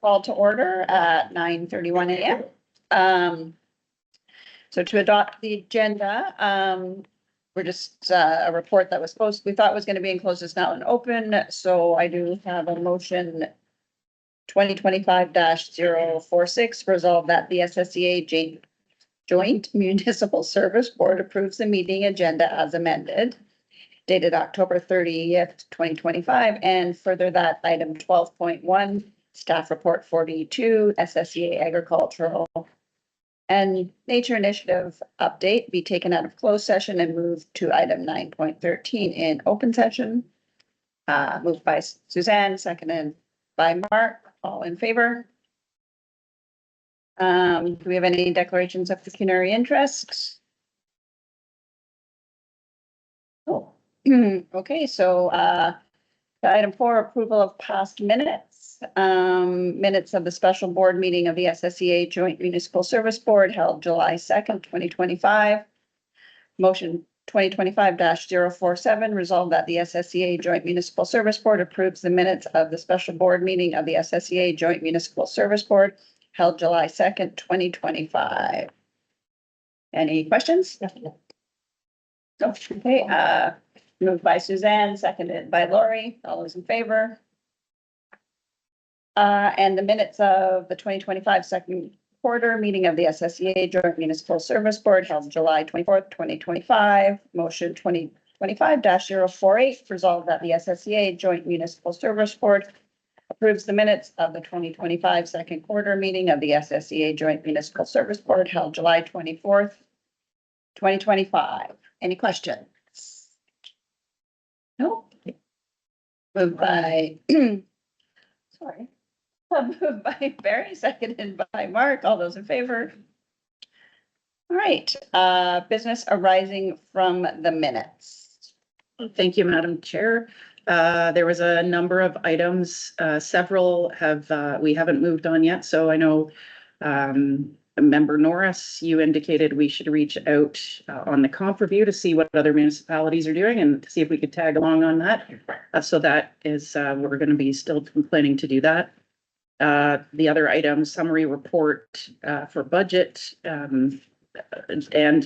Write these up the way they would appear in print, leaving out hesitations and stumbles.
call to order at 9:31 a.m. So to adopt the agenda, we're just a report that we thought was going to be in closed is now in open. So I do have a motion 2025-046 resolve that the SSEA Joint Municipal Service Board approves the meeting agenda as amended, dated October 30th, 2025, and further that item 12.1, staff report 42, SSEA Agricultural and Nature Initiative update be taken out of closed session and moved to item 9.13 in open session. Moved by Suzanne, seconded by Mark. All in favor? Do we have any declarations of pecuniary interest? Oh, okay. So item 4, approval of past minutes. Minutes of the special board meeting of the SSEA Joint Municipal Service Board held July 2nd, 2025. Motion 2025-047 resolved that the SSEA Joint Municipal Service Board approves the minutes of the special board meeting of the SSEA Joint Municipal Service Board held July 2nd, 2025. Any questions? No. Okay, moved by Suzanne, seconded by Lori. All those in favor? And the minutes of the 2025 second quarter meeting of the SSEA Joint Municipal Service Board held July 24th, 2025. Motion 2025-048 resolved that the SSEA Joint Municipal Service Board approves the minutes of the 2025 second quarter meeting of the SSEA Joint Municipal Service Board held July 24th, 2025. Any questions? No. Moved by, sorry. Moved by Barry, seconded by Mark. All those in favor? All right, business arising from the minutes. Thank you, Madam Chair. There was a number of items, several we haven't moved on yet. So I know Member Norris, you indicated we should reach out on the comp review to see what other municipalities are doing and to see if we could tag along on that. So that is, we're going to be still planning to do that. The other item, summary report for budget, and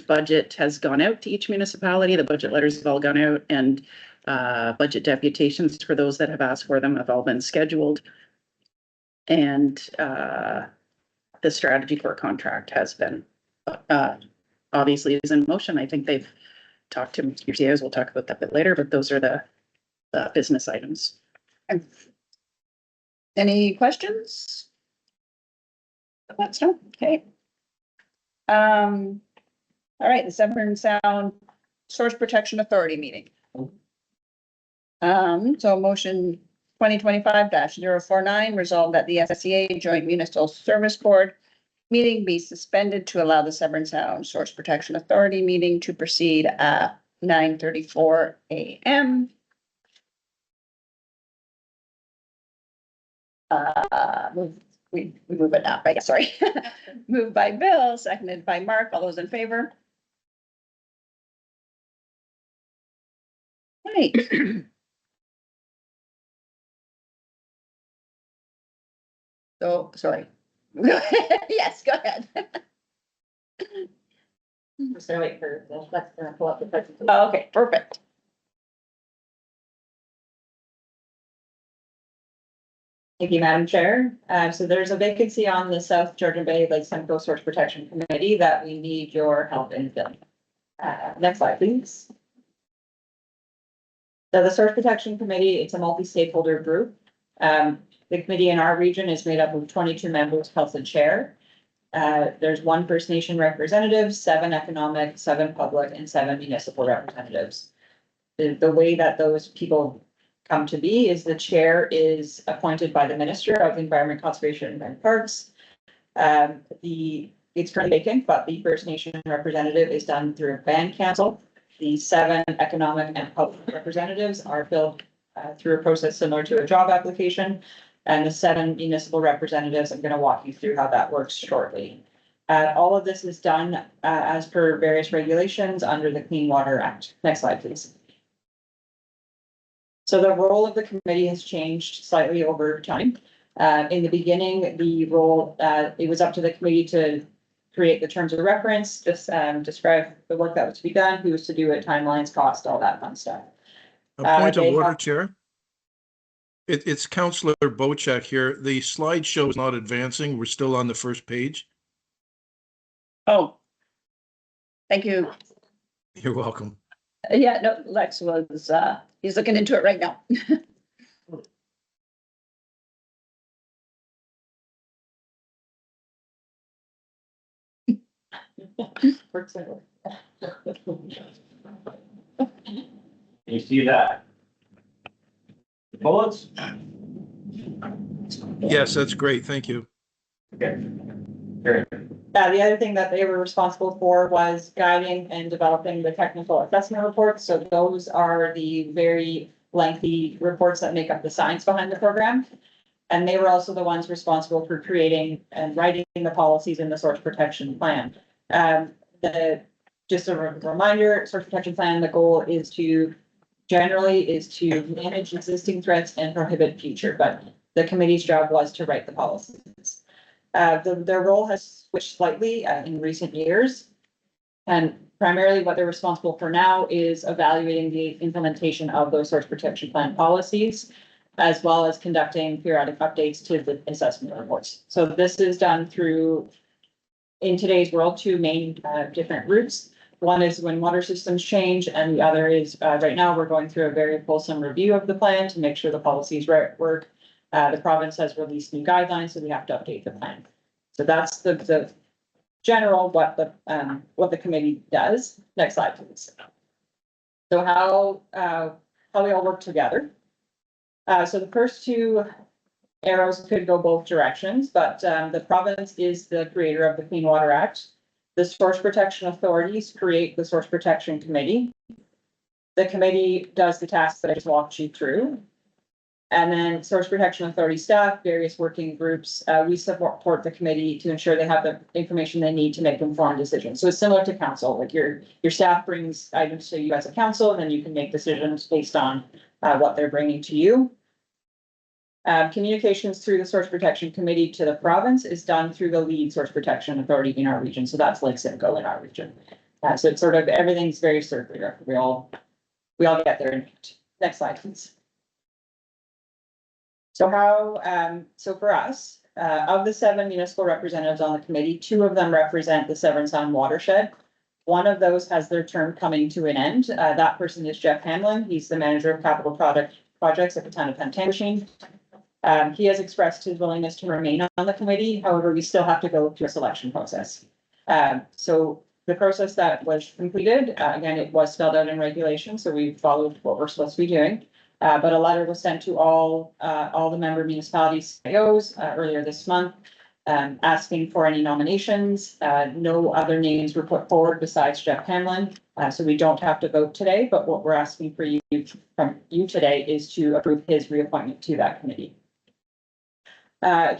budget has gone out to each municipality. The budget letters have all gone out, and budget deputations for those that have asked for them have all been scheduled. And the strategy for a contract has been obviously is in motion. I think they've talked to MCAs. We'll talk about that a bit later, but those are the business items. Any questions? That's no. Okay. All right, the Severn Sound Source Protection Authority meeting. So motion 2025-049 resolved that the SSEA Joint Municipal Service Board meeting be suspended to allow the Severn Sound Source Protection Authority meeting to proceed at 9:34 a.m. We move it now, right? Sorry. Moved by Bill, seconded by Mark. All those in favor? Right. So, sorry. Yes, go ahead. Just gonna wait for that's gonna pull up the presentation. Oh, okay, perfect. Thank you, Madam Chair. So there's a vacancy on the South Georgian Bay Lake Simcoe Source Protection Committee that we need your help in filling. Next slide, please. So the Source Protection Committee, it's a multi-stakeholder group. The committee in our region is made up of 22 members plus a chair. There's 1 First Nation representative, 7 economic, 7 public, and 7 municipal representatives. The way that those people come to be is the chair is appointed by the Minister of Environment, Conservation and Parks. It's currently vacant, but the First Nation representative is done through a band council. The 7 economic and public representatives are filled through a process similar to a job application. And the 7 municipal representatives, I'm going to walk you through how that works shortly. All of this is done as per various regulations under the Clean Water Act. Next slide, please. So the role of the committee has changed slightly over time. In the beginning, the role, it was up to the committee to create the terms of reference, just describe the work that was to be done, who was to do it, timelines, cost, all that fun stuff. A point of they order, have- Chair. It's Councillor Bochek here. The slideshow is not advancing. We're still on the first page. Oh. Thank you. You're welcome. Yeah, no, Lex was, he's looking into it right now. You see that? Bullets? Yes, that's great. Thank you. Okay. Very The other thing that they were responsible for was guiding and developing the technical assessment reports. So those are the very lengthy reports that make up the science behind the program. And they were also the ones responsible for creating and writing the policies in the source protection plan. Just a reminder, source protection plan, the goal is to manage existing threats and prohibit future, but the committee's job was to write the policies. Their role has switched slightly in recent years. And primarily what they're responsible for now is evaluating the implementation of those source protection plan policies, as well as conducting periodic updates to the assessment reports. So this is done through, in today's world, two main different routes. One is when water systems change, and the other is right now we're going through a very fulsome review of the plan to make sure the policies work. The province has released new guidelines, so we have to update the plan. So that's the general what the committee does. Next slide, please. So how we all work together. So the first two arrows could go both directions, but the province is the creator of the Clean Water Act. The source protection authorities create the source protection committee. The committee does the tasks that I just walked you through. And then source protection authority staff, various working groups, we support the committee to ensure they have the information they need to make informed decisions. So it's similar to council, like your staff brings items to you as a council, and then you can make decisions based on what they're bringing to you. Communications through the source protection committee to the province is done through the lead source protection authority in our region. So that's like Simcoe in our region. So it's sort of, everything's very circular. We all get there. Next slide, please. So for us, of the 7 municipal representatives on the committee, 2 of them represent the Severn Sound Watershed. One of those has their term coming to an end. That person is Jeff Hamlin. He's the manager of capital projects at the town of Penetanguishene. He has expressed his willingness to remain on the committee. However, we still have to go through a selection process. So the process that was completed, again, it was spelled out in regulation, so we followed what we're supposed to be doing. But a letter was sent to all the member municipalities, CIOs, earlier this month, asking for any nominations. No other names were put forward besides Jeff Hamlin. So we don't have to vote today, but what we're asking from you today is to approve his reappointment to that committee.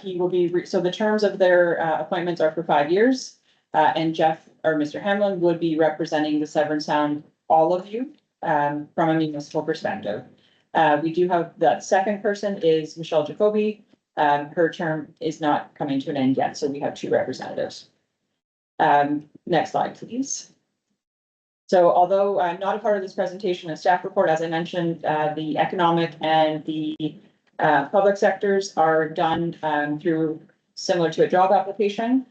He will be, so the terms of their appointments are for 5 years. And Jeff, or Mr. Hamlin, would be representing the Severn Sound, all of you, from a municipal perspective. We do have, that second person is Michelle Jacoby. Her term is not coming to an end yet, so we have 2 representatives. Next slide, please. So although not a part of this presentation, a staff report, as I mentioned, the economic and the public sectors are done through similar to a job application.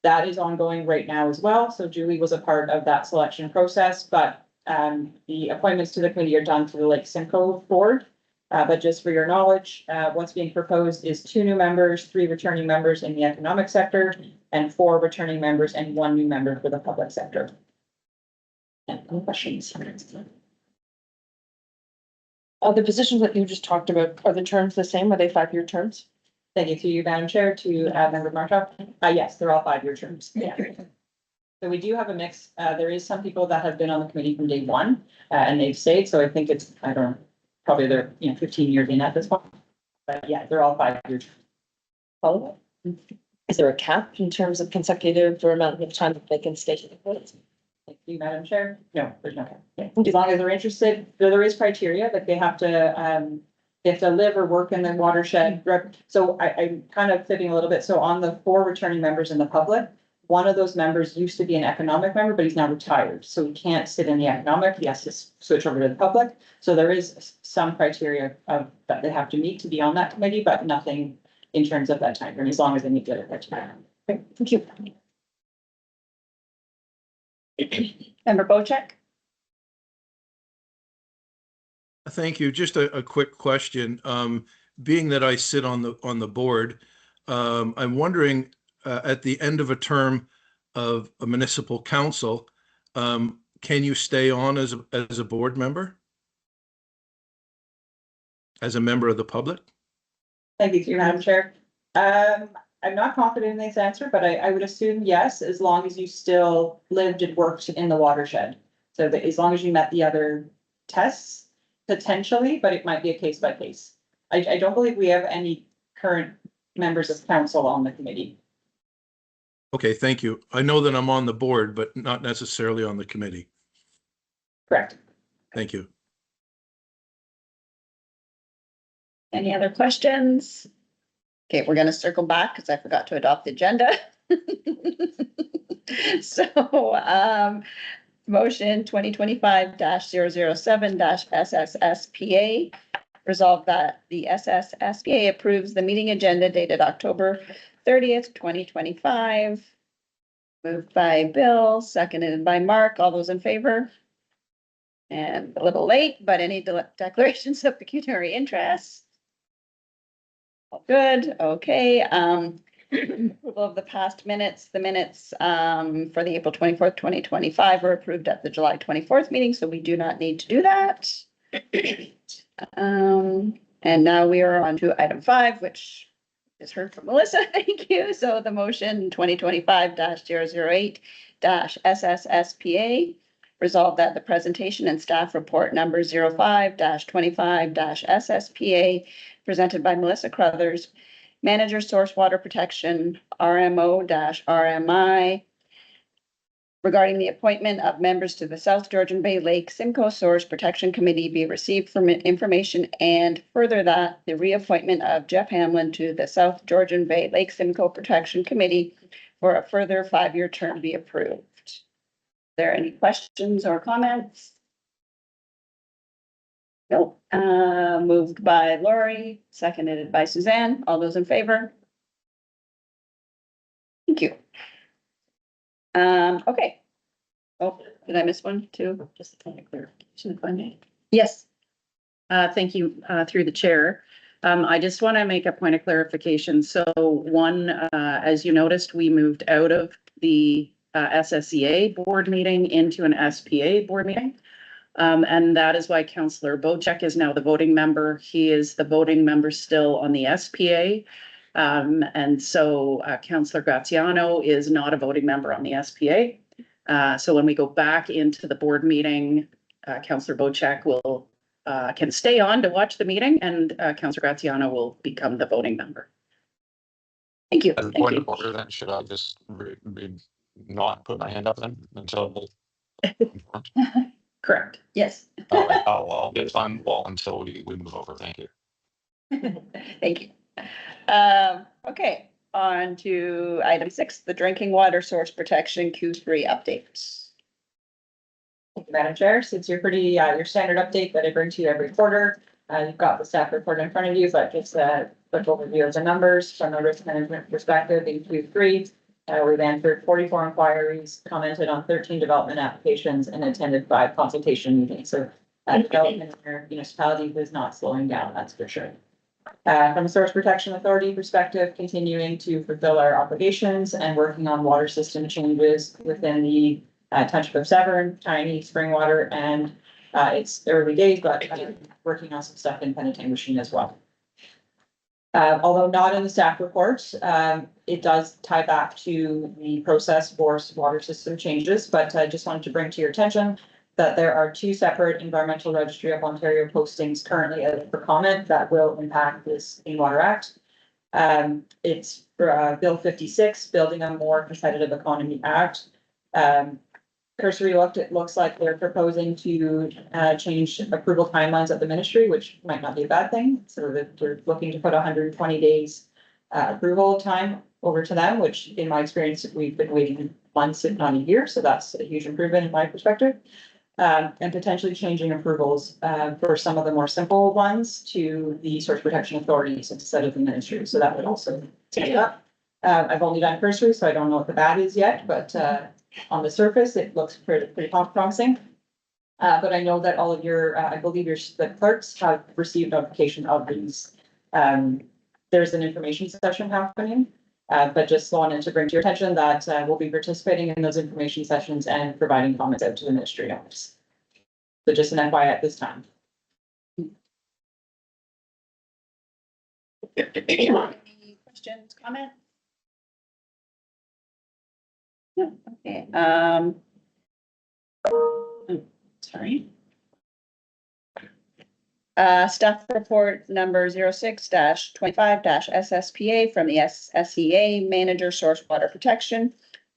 That is ongoing right now as well. So Julie was a part of that selection process, but the appointments to the committee are done through the Lake Simcoe Board. But just for your knowledge, what's being proposed is 2 new members, 3 returning members in the economic sector, and 4 returning members and 1 new member for the public sector. Any questions? The positions that you just talked about, are the terms the same? Are they 5-year terms? Thank you to you, Madam Chair, to member Marchand. Yes, they're all 5-year terms. Yeah. So we do have a mix. There is some people that have been on the committee from day one, and they've stayed. So I think it's, I don't know, probably they're 15 years in at this point. But yeah, they're all 5-year terms. Follow up. Is there a cap in terms of consecutive or amount of time that they can stay? Thank you, Madam Chair. No, there's no cap. Yeah. As long as they're interested, there is criteria that they have have to live or work in the watershed. So I'm kind of flipping a little bit. So on the 4 returning members in the public, one of those members used to be an economic member, but he's now retired. So he can't sit in the economic. He has to switch over to the public. So there is some criteria of that they have to meet to be on that committee, but nothing in terms of that time frame, as long as they meet the other criteria. Okay, thank you. Member Bocheck? Thank you. Just a quick question. Being that I sit on the board, I'm wondering, at the end of a term of a municipal council, can you stay on as a board member? As a member of the public? Thank you, through Madam Chair. I'm not confident in this answer, but I would assume yes, as long as you still lived and worked in the watershed. So that as long as you met the other tests, potentially, but it might be a case by case. I don't believe we have any current members of council on the committee. Okay, thank you. I know that I'm on the board, but not necessarily on the committee. Correct. Thank you. Any other questions? Okay, we're gonna circle back because I forgot to adopt the agenda. So, motion 2025-007 SSSPA. Resolve that the SSSPA approves the meeting agenda dated October 30th, 2025. Moved by Bill, seconded by Mark. All those in favor? And a little late, but any declarations of pecuniary interest? All good, okay, approval of the past minutes, the minutes, for the April 24th, 2025 were approved at the July 24th meeting, so we do not need to do that. And now we are on to item 5, which is heard from Melissa, thank you. So the motion 2025-008 SSSPA. Resolved that the presentation and staff report number 05-25 SSPA presented by Melissa Carruthers, Manager Source Water Protection, RMO-RMI, regarding the appointment of members to the South Georgian Bay Lake Simcoe Source Protection Committee be received from information, and further that the reappointment of Jeff Hamlin to the South Georgian Bay Lake Simcoe Protection Committee for a further 5-year term be approved. Are there any questions or comments? Nope. Moved by Lori, seconded by Suzanne. All those in favor? Thank you. Okay. Oh, did I miss one too? Just a point of clarification if I may. Yes. Thank you, through the chair. I just want to make a point of clarification. So one, as you noticed, we moved out of the SSEA board meeting into an SPA board meeting. And that is why Councillor Bocheck is now the voting member. He is the voting member still on the SPA. And so Councillor Gratiano is not a voting member on the SPA. So when we go back into the board meeting, Councillor Bocheck will can stay on to watch the meeting, and Councillor Gratiano will become the voting member. Thank you. As a Thank point you. of order, then should I just not put my hand up then until? Correct. Yes. I'll get on the wall until we move over. Thank you. Thank you. Okay, on to item 6, the drinking water source protection Q3 updates. Thank you, Madam Chair. Since you're pretty, your standard update that I bring to you every quarter, you've got the staff report in front of you, but just a quick overview of the numbers from a risk management perspective in Q3. We've answered 44 inquiries, commented on 13 development applications, and attended 5 consultation meetings. So development in your municipality is not slowing down, that's for sure. From a source protection authority perspective, continuing to fulfill our obligations and working on water system changes within the Township of Severn, Tiny, Springwater, and it's early days, but working on some stuff in Penetanguishene as well. Although not in the staff report, it does tie back to the process for water system changes, but I just wanted to bring to your attention that there are 2 separate Environmental Registry of Ontario postings currently out for comment that will impact this Clean Water Act. It's Bill 56, Building a More Competitive Economy Act. cursory looked, it looks like they're proposing to change approval timelines at the ministry, which might not be a bad thing. So that we're looking to put 120 days approval time over to them, which in my experience, we've been waiting months, if not a year. So that's a huge improvement in my perspective. And potentially changing approvals for some of the more simple ones to the source protection authorities instead of the ministry. So that would also take it up. I've only done cursory, so I don't know what the bad is yet, but on the surface, it looks pretty promising. But I know that all of your, I believe the clerks have received notification of these. There's an information session happening, but just wanted to bring to your attention that we'll be participating in those information sessions and providing comments out to the ministry office. So just an FYI at this time. Any questions, comments? No, okay, sorry. Staff report number 06-25 SSPA from the SSEA Manager Source Water Protection,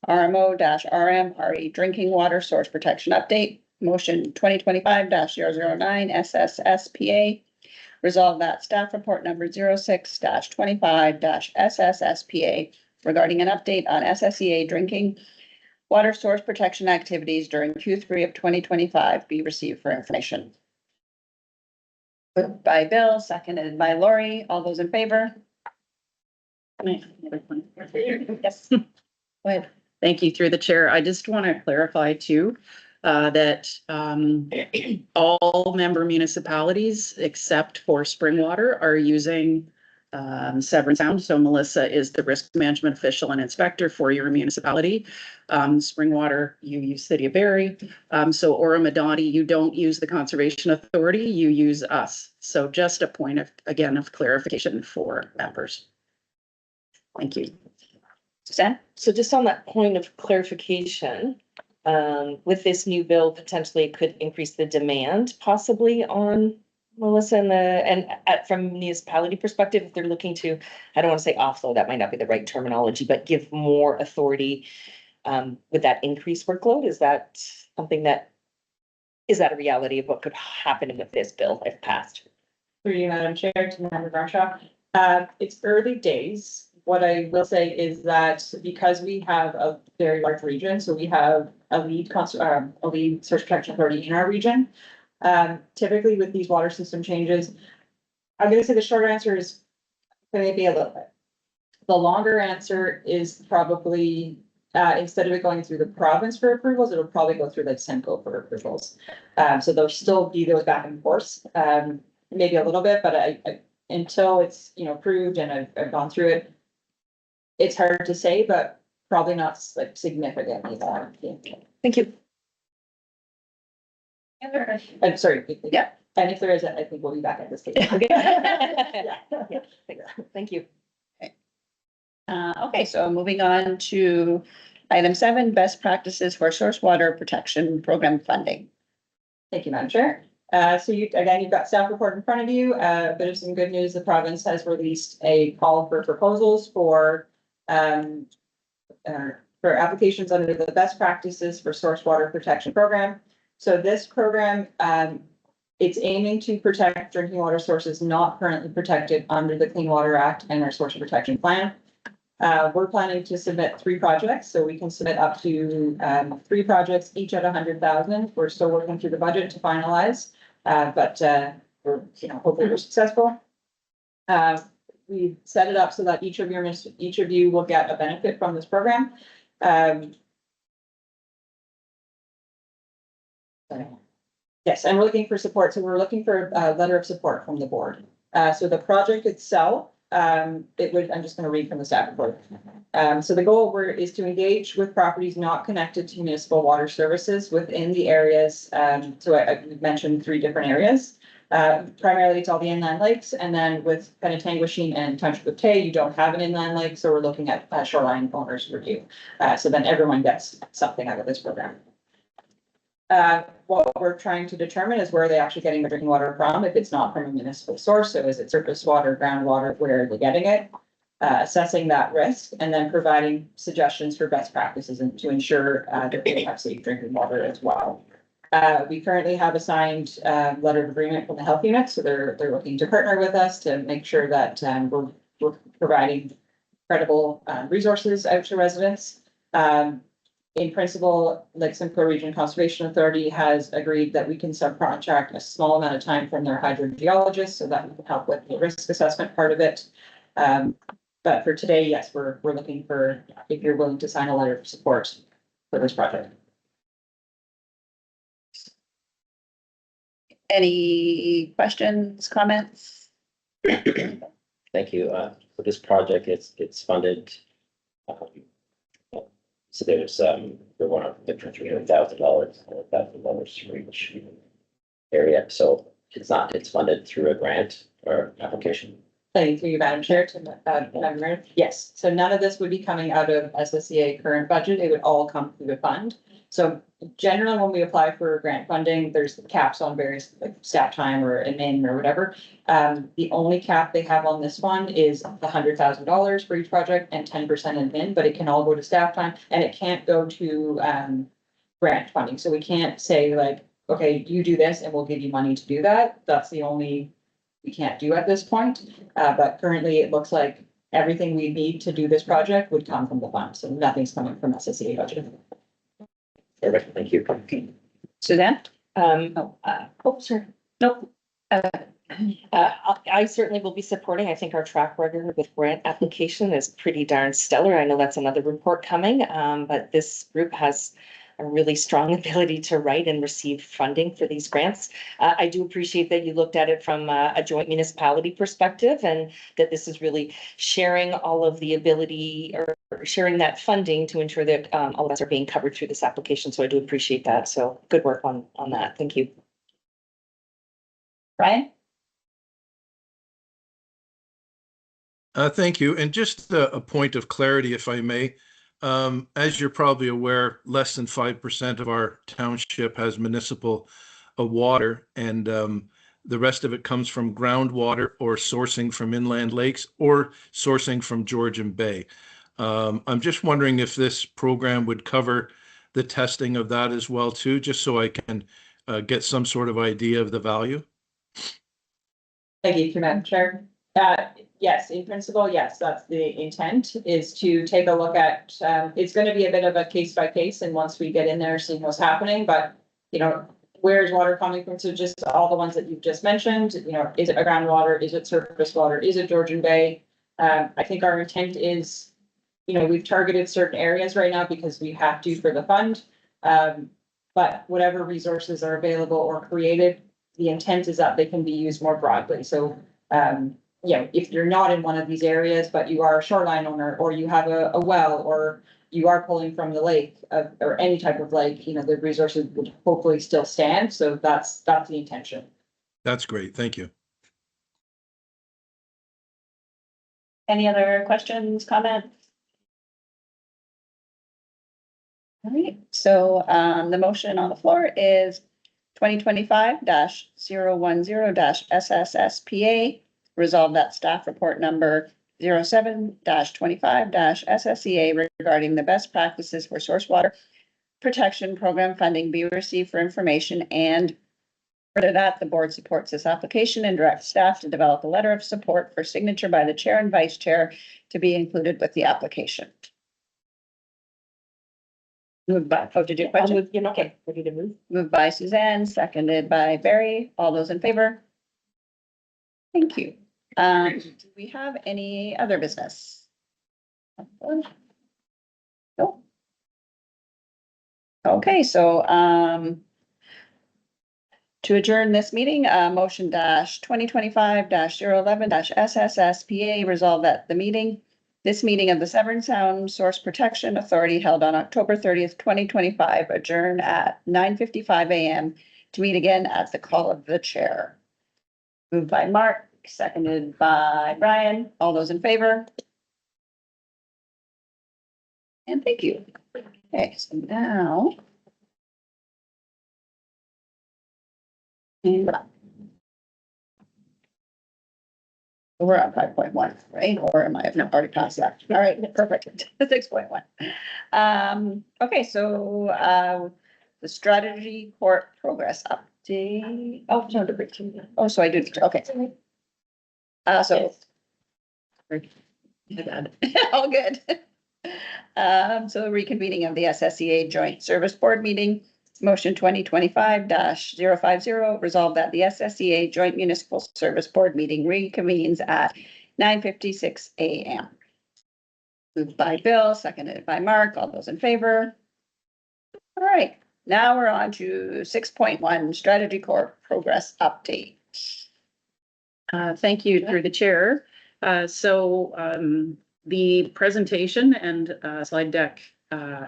RMO-RM RE Drinking Water Source Protection Update, motion 2025-009 SSSPA. Resolve that staff report number 06-25 SSSPA regarding an update on SSEA drinking water source protection activities during Q3 of 2025 be received for information. Moved by Bill, seconded by Lori. All those in favor? Yes. Go ahead. Thank you through the chair. I just want to clarify too, that all member municipalities except for Springwater are using Severn Sound. So Melissa is the risk management official and inspector for your municipality. Springwater, you use City of Barrie. So Oro-Medonte, you don't use the Conservation Authority, you use us. So just a point of, again, of clarification for members. Thank you. Suzanne? So just on that point of clarification, with this new bill, potentially it could increase the demand possibly on Melissa and from municipality perspective, if they're looking to, I don't want to say offload, that might not be the right terminology, but give more authority with that increased workload. Is that something is that a reality of what could happen with this bill if passed? Through you, Madam Chair, to Member Marchand. It's early days. What I will say is that because we have a very large region, so we have a lead source protection authority in our region. Typically with these water system changes, I'm gonna say the short answer is maybe a little bit. The longer answer is probably, instead of it going through the province for approvals, it'll probably go through like Simcoe for approvals. So there'll still be those back and forth, maybe a little bit, but I until it's, approved and I've gone through it, it's hard to say, but probably not like significantly more. Thank you. I'm sorry. Yeah. And if there is, I think we'll be back at this table. Thank you. Okay, so moving on to item 7, best practices for source water protection program funding. Thank you, Madam Chair. So you've got staff report in front of you. A bit of some good news. The province has released a call for proposals for applications under the best practices for source water protection program. So this program, it's aiming to protect drinking water sources not currently protected under the Clean Water Act and our source protection plan. We're planning to submit 3 projects, so we can submit up to 3 projects, each at 100,000. We're still working through the budget to finalize, but we're, hopefully we're successful. We set it up so that each of you will get a benefit from this program. Yes, and we're looking for support. So we're looking for a letter of support from the board. So the project itself, I'm just going to read from the staff report. So the goal is to engage with properties not connected to municipal water services within the areas. So I mentioned 3 different areas. Primarily it's all the inland lakes, and then with Penetanguishene and Township of Tay, you don't have an inland lake, so we're looking at shoreline owners review. So then everyone gets something out of this program. What we're trying to determine is where are they actually getting their drinking water from, if it's not from a municipal source. So is it surface water, groundwater, where are they getting it? assessing that risk and then providing suggestions for best practices and to ensure that we have safe drinking water as well. We currently have a signed letter of agreement from the health unit, so they're looking to partner with us to make sure that we're providing credible resources out to residents. In principle, Lake Simcoe Region Conservation Authority has agreed that we can subcontract a small amount of time from their hydrogeologist so that we can help with the risk assessment part of it. But for today, yes, we're looking for, if you're willing to sign a letter of support for this project. Any questions, comments? Thank you. For this project, it's funded. So there's for one of the $300,000 for each area. So it's funded through a grant or application. Thank you, Madam Chair, to Member Meredith. Yes, so none of this would be coming out of SSEA current budget. It would all come through the fund. So generally, when we apply for grant funding, there's caps on various like staff time or admin or whatever. The only cap they have on this one is the $100,000 for each project and 10% admin, but it can all go to staff time and it can't go to grant funding. So we can't say like, okay, you do this and we'll give you money to do that. That's the only we can't do at this point. But currently it looks like everything we need to do this project would come from the fund. So nothing's coming from SSEA budget. Perfect, thank you. Suzanne? Sorry. Nope. I certainly will be supporting. I think our track record with grant application is pretty darn stellar. I know that's another report coming, but this group has a really strong ability to write and receive funding for these grants. I do appreciate that you looked at it from a joint municipality perspective and that this is really sharing all of the ability or sharing that funding to ensure that all of us are being covered through this application. So I do appreciate that. So good work on that. Thank you. Brian? Thank you. And just a point of clarity, if I may. As you're probably aware, less than 5% of our township has municipal water, and the rest of it comes from groundwater or sourcing from inland lakes or sourcing from Georgian Bay. I'm just wondering if this program would cover the testing of that as well too, just so I can get some sort of idea of the value. Thank you, Madam Chair. Yes, in principle, yes, that's the intent, is to take a look at, it's going to be a bit of a case by case, and once we get in there, seeing what's happening, but, you know, where's water coming from? So just all the ones that you've just mentioned, you know, is it a groundwater? Is it surface water? Is it Georgian Bay? I think our intent is, you know, we've targeted certain areas right now because we have to for the fund. But whatever resources are available or created, the intent is that they can be used more broadly. So, you know, if you're not in one of these areas, but you are a shoreline owner, or you have a well, or you are pulling from the lake, or any type of lake, you know, the resources would hopefully still stand. So that's the intention. That's great. Thank you. Any other questions, comments? All right, so the motion on the floor is 2025-010-SSSPA. Resolve that staff report number 07-25-SSEA regarding the best practices for source water protection program funding be received for information, and further that the board supports this application and directs staff to develop a letter of support for signature by the chair and vice chair to be included with the application. Moved by, did you I'll question? move, you know, Okay. ready to move. Moved by Suzanne, seconded by Barry. All those in favor? Thank you. Do we have any other business? No. Okay, so, to adjourn this meeting, motion -2025-011-SSSPA resolve that this meeting of the Severn Sound Source Protection Authority held on October 30th, 2025, adjourn at 9:55 a.m. to meet again at the call of the chair. Moved by Mark, seconded by Brian. All those in favor? And thank you. Okay, so now. And We're on 5.1, right? Or am I already past that? All right, perfect. 6.1. Okay, so, the strategy court progress update. Oh, no, oh, so I do, okay. So. All good. So reconvening of the SSEA Joint Service Board meeting, motion 2025-050, resolved that the SSEA Joint Municipal Service Board meeting reconvenes at 9:56 a.m. Moved by Bill, seconded by Mark. All those in favor? All right, now we're on to 6.1 Strategy Corp progress update. Thank you through the chair. The presentation and slide deck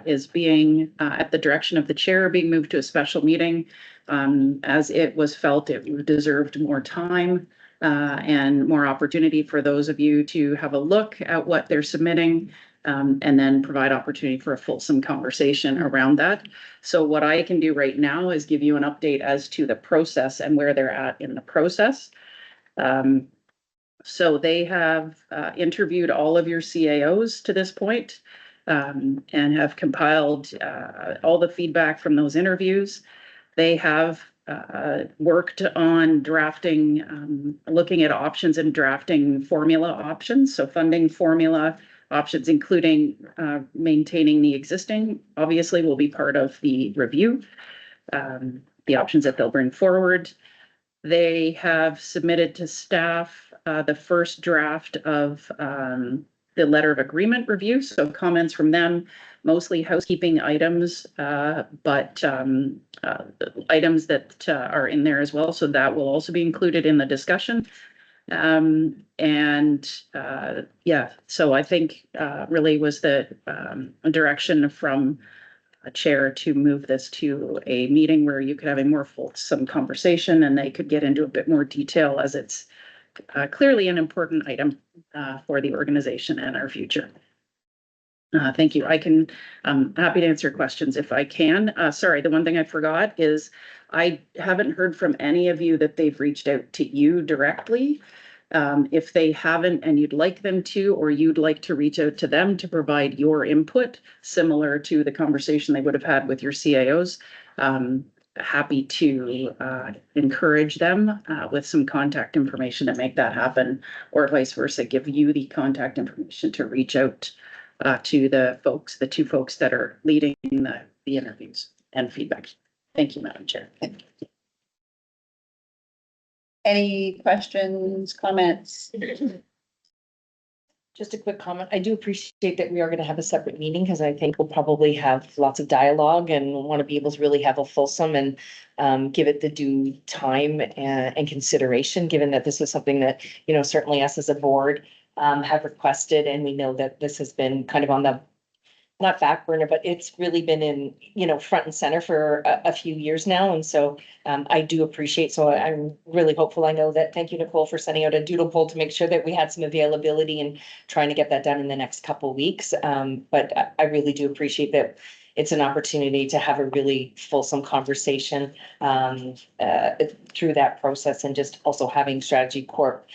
is being, at the direction of the chair, being moved to a special meeting as it was felt it deserved more time and more opportunity for those of you to have a look at what they're submitting and then provide opportunity for a fulsome conversation around that. So what I can do right now is give you an update as to the process and where they're at in the process. So they have interviewed all of your CAOs to this point and have compiled all the feedback from those interviews. They have worked on drafting, looking at options and drafting formula options. So funding formula options, including maintaining the existing, obviously will be part of the review, the options that they'll bring forward. They have submitted to staff the first draft of the letter of agreement review. So comments from them, mostly housekeeping items, but items that are in there as well. So that will also be included in the discussion. Yeah, so I think really was the direction from a chair to move this to a meeting where you could have a more fulsome conversation and they could get into a bit more detail, as it's clearly an important item for the organization and our future. Thank you. I'm happy to answer questions if I can. Sorry, the one thing I forgot is I haven't heard from any of you that they've reached out to you directly. If they haven't and you'd like them to, or you'd like to reach out to them to provide your input, similar to the conversation they would have had with your CAOs, happy to encourage them with some contact information to make that happen, or vice versa, give you the contact information to reach out to the two folks that are leading the interviews and feedback. Thank you, Madam Chair. Any questions, comments? Just a quick comment. I do appreciate that we are going to have a separate meeting because I think we'll probably have lots of dialogue and want to be able to really have a fulsome and give it the due time and consideration, given that this is something that, you know, certainly us as a board have requested. And we know that this has been kind of on the, not back burner, but it's really been in, you know, front and center for a few years now. And so I do appreciate, so I'm really hopeful. I know that, thank you, Nicole, for sending out a doodle poll to make sure that we had some availability and trying to get that done in the next couple of weeks. But I really do appreciate that it's an opportunity to have a really fulsome conversation through that process, and just also having Strategy Corp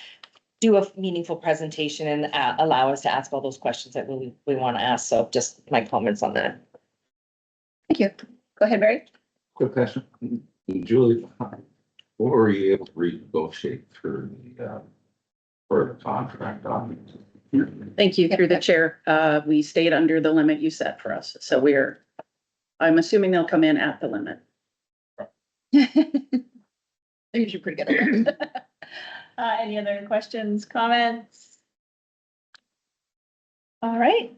do a meaningful presentation and allow us to ask all those questions that we want to ask. So just my comments on that. Thank you. Go ahead, Barry. Quick question, Julie, what were you able to renegotiate through the for the contract on? Thank you, through the chair. We stayed under the limit you set for us. So I'm assuming they'll come in at the limit. They're usually pretty good at that. Any other questions, comments? All right.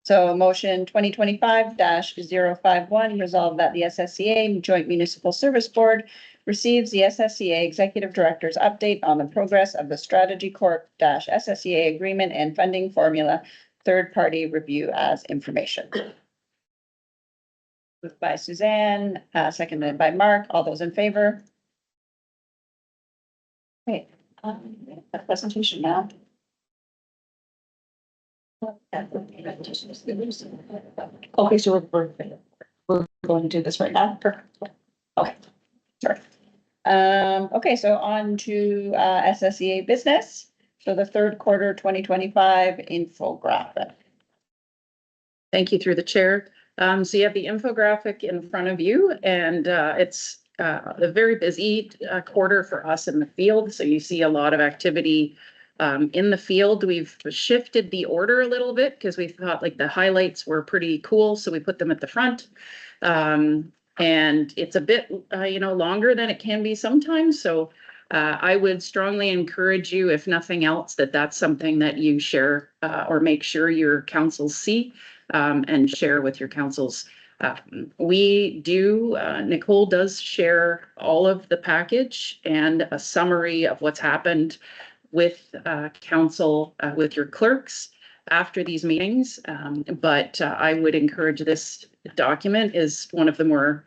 So motion 2025-051, resolved that the SSEA Joint Municipal Service Board receives the SSEA Executive Director's update on the progress of the Strategy Corp SSEA agreement and funding formula third-party review as information. Moved by Suzanne, seconded by Mark. All those in favor? Great. That presentation now. Okay, so we're going to do this right now. Okay, sorry. Okay, so on to SSEA business. So the third quarter 2025 infographic. Thank you through the chair. So you have the infographic in front of you and it's a very busy quarter for us in the field. So you see a lot of activity in the field. We've shifted the order a little bit because we thought like the highlights were pretty cool. So we put them at the front. And it's a bit, longer than it can be sometimes. So I would strongly encourage you, if nothing else, that's something that you share or make sure your councils see and share with your councils. Nicole does share all of the package and a summary of what's happened with council, with your clerks after these meetings. But I would encourage this document is one of the more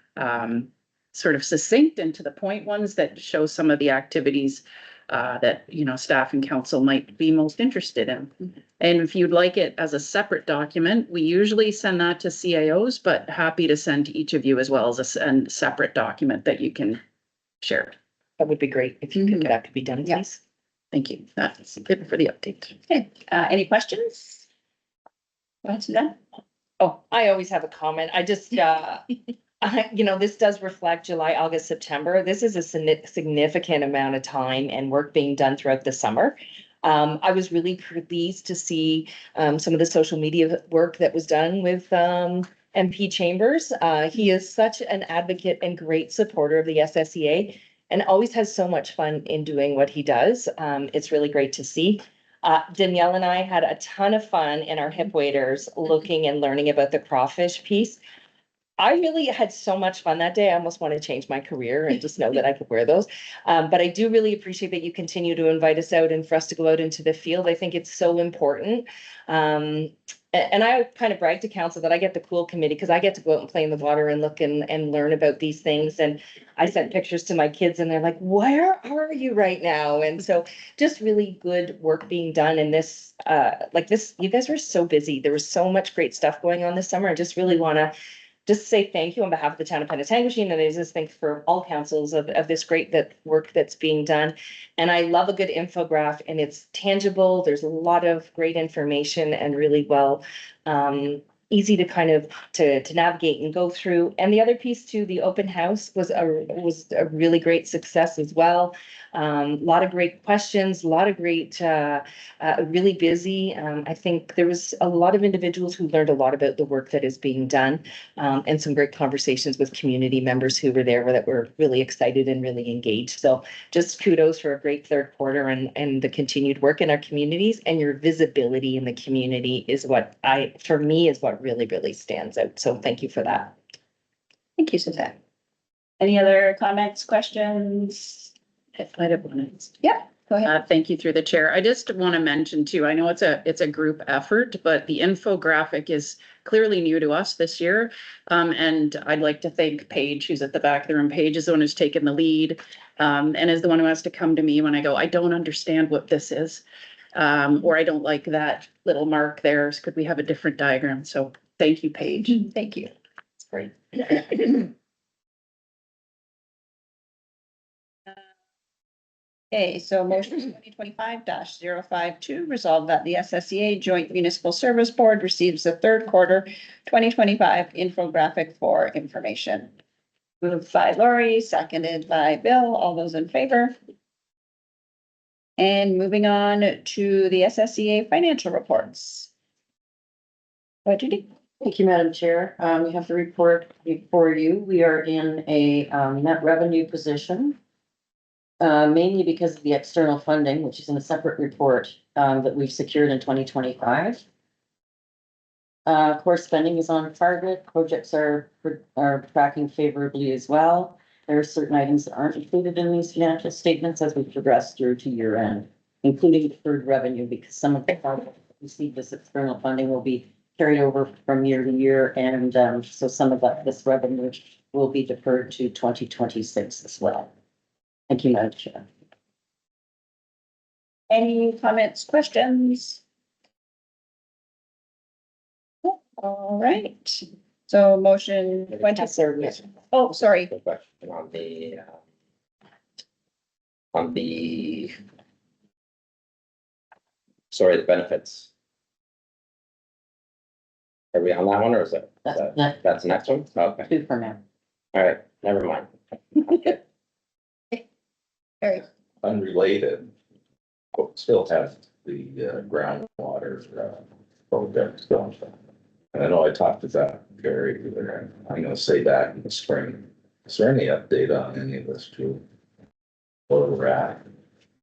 sort of succinct and to the point ones that show some of the activities that, staff and council might be most interested in. And if you'd like it as a separate document, we usually send that to CAOs, but happy to send to each of you as well as a separate document that you can share. That would be great if you could, that could be done, Yeah. please. Thank you. That's it for the update. Okay, any questions? Go ahead, Suzanne. Oh, I always have a comment. I just, this does reflect July, August, September. This is a significant amount of time and work being done throughout the summer. I was really pleased to see some of the social media work that was done with MP Chambers. He is such an advocate and great supporter of the SSEA and always has so much fun in doing what he does. It's really great to see. Danielle and I had a ton of fun in our hip waders looking and learning about the crawfish piece. I really had so much fun that day. I almost want to change my career and just know that I could wear those. But I do really appreciate that you continue to invite us out and for us to go out into the field. I think it's so important. And I kind of brag to council that I get the cool committee because I get to go out and play in the water and look and learn about these things. And I sent pictures to my kids and they're like, where are you right now? And so just really good work being done in this, you guys were so busy. There was so much great stuff going on this summer. I just really want to just say thank you on behalf of the town of Penetanguishene, and I just think for all councils of this great work that's being done. And I love a good infographic and it's tangible. There's a lot of great information and really well, easy to kind of to navigate and go through. And the other piece too, the open house was a really great success as well. A lot of great questions, a lot of great, really busy. I think there was a lot of individuals who learned a lot about the work that is being done, and some great conversations with community members who were there that were really excited and really engaged. So just kudos for a great third quarter and the continued work in our communities, and your visibility in the community is what for me is what really, really stands out. So thank you for that. Thank you, Suzanne. Any other comments, questions? If I have one. Yeah, go ahead. Thank you through the chair. I just want to mention too, I know it's a group effort, but the infographic is clearly new to us this year. And I'd like to thank Paige, who's at the back of the room. Paige is the one who's taken the lead, and is the one who has to come to me when I go, I don't understand what this is. Or I don't like that little mark there. Could we have a different diagram? So thank you, Paige. Thank you. It's great. Okay, so motion 2025-052 resolved that the SSEA Joint Municipal Service Board receives the third quarter 2025 infographic for information. Moved by Lori, seconded by Bill. All those in favor? And moving on to the SSEA financial reports. What Judy? Thank you, Madam Chair. We have the report before you. We are in a net revenue position. Mainly because of the external funding, which is in a separate report that we've secured in 2025. Core spending is on target. Projects are tracking favorably as well. There are certain items that aren't included in these financial statements as we progress through to year end, including deferred revenue, because some of the projects that receive this external funding will be carried over from year to year, and so some of this revenue will be deferred to 2026 as well. Thank you, Madam Chair. Any comments, questions? All right, so motion 20. Oh, sorry. Quick question on the On the. Sorry, the benefits. Are we on that one or is that, that's the next one? Okay, Two for now. all right, never mind. Okay. Very, Unrelated, but still have the groundwater project going. And I know I talked to that Gary, and I'm gonna say that in the spring. Is there any update on any of this, Julie? Where we're at?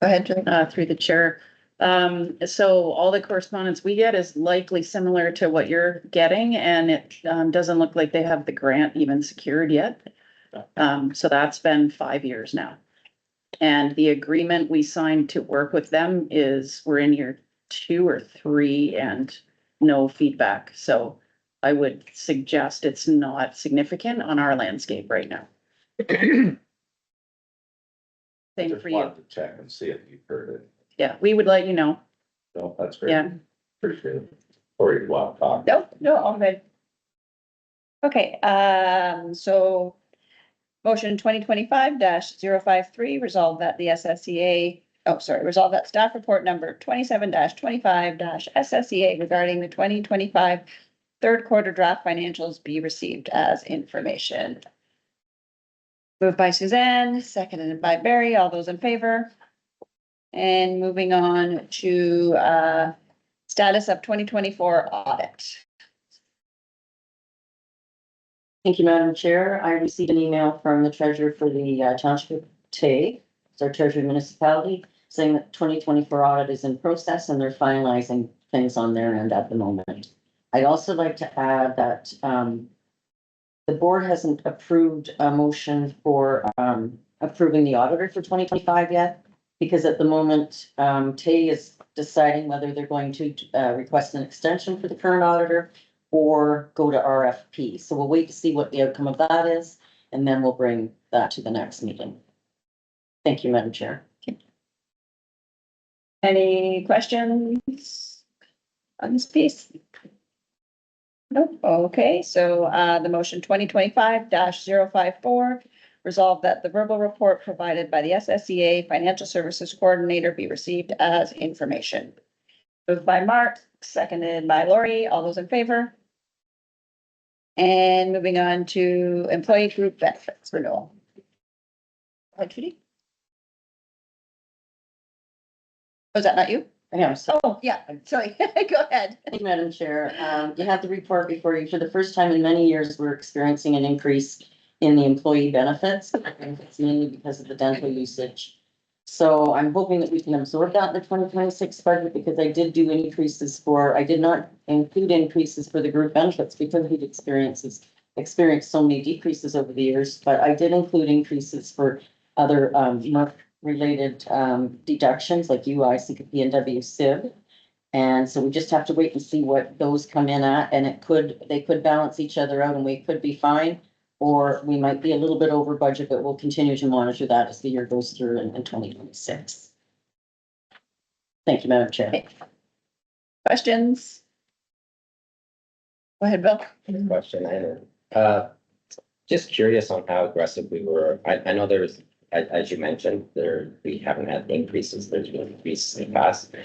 go ahead, Julie. Through the chair. So all the correspondence we get is likely similar to what you're getting, and it doesn't look like they have the grant even secured yet. So that's been 5 years now. And the agreement we signed to work with them is we're in year 2 or 3 and no feedback. So I would suggest it's not significant on our landscape right now. Same Just for you. wanted to check and see if you've heard it. Yeah, we would let you know. No, that's great. Yeah. Appreciate it. Or you want to talk. No, all good. Okay, so motion 2025-053, resolve that the SSEA, resolve that staff report number 27-25-SSEA regarding the 2025 third quarter draft financials be received as information. Moved by Suzanne, seconded by Barry. All those in favor? And moving on to status of 2024 audit. Thank you, Madam Chair. I received an email from the treasurer for the Township TAG, it's our treasury municipality, saying that 2024 audit is in process and they're finalizing things on their end at the moment. I'd also like to add that the board hasn't approved a motion for approving the auditor for 2025 yet, because at the moment, TAG is deciding whether they're going to request an extension for the current auditor or go to RFP. So we'll wait to see what the outcome of that is, and then we'll bring that to the next meeting. Thank you, Madam Chair. Any questions on this piece? Nope. Okay, so the motion 2025-054, resolve that the verbal report provided by the SSEA Financial Services Coordinator be received as information. Moved by Mark, seconded by Lori. All those in favor? And moving on to employee group benefits renewal. Hi, Judy. Was that not you? Yeah, so Oh, yeah, sorry. Go ahead. thank you, Madam Chair. You have the report before you. For the first time in many years, we're experiencing an increase in the employee benefits. And it's mainly because of the dental usage. So I'm hoping that we can absorb that in the 2026 budget, because I did do increases for, I did not include increases for the group benefits because we'd experienced so many decreases over the years, but I did include increases for other related deductions like UI, CPP, and WCIB. And so we just have to wait and see what those come in at, and they could balance each other out and we could be fine, or we might be a little bit over budget, but we'll continue to monitor that as the year goes through in 2026. Thank you, Madam Chair. Okay. Questions? Go ahead, Bill. Question, and just curious on how aggressive we were. I know there was, as you mentioned, we haven't had increases, there's been increases in the past.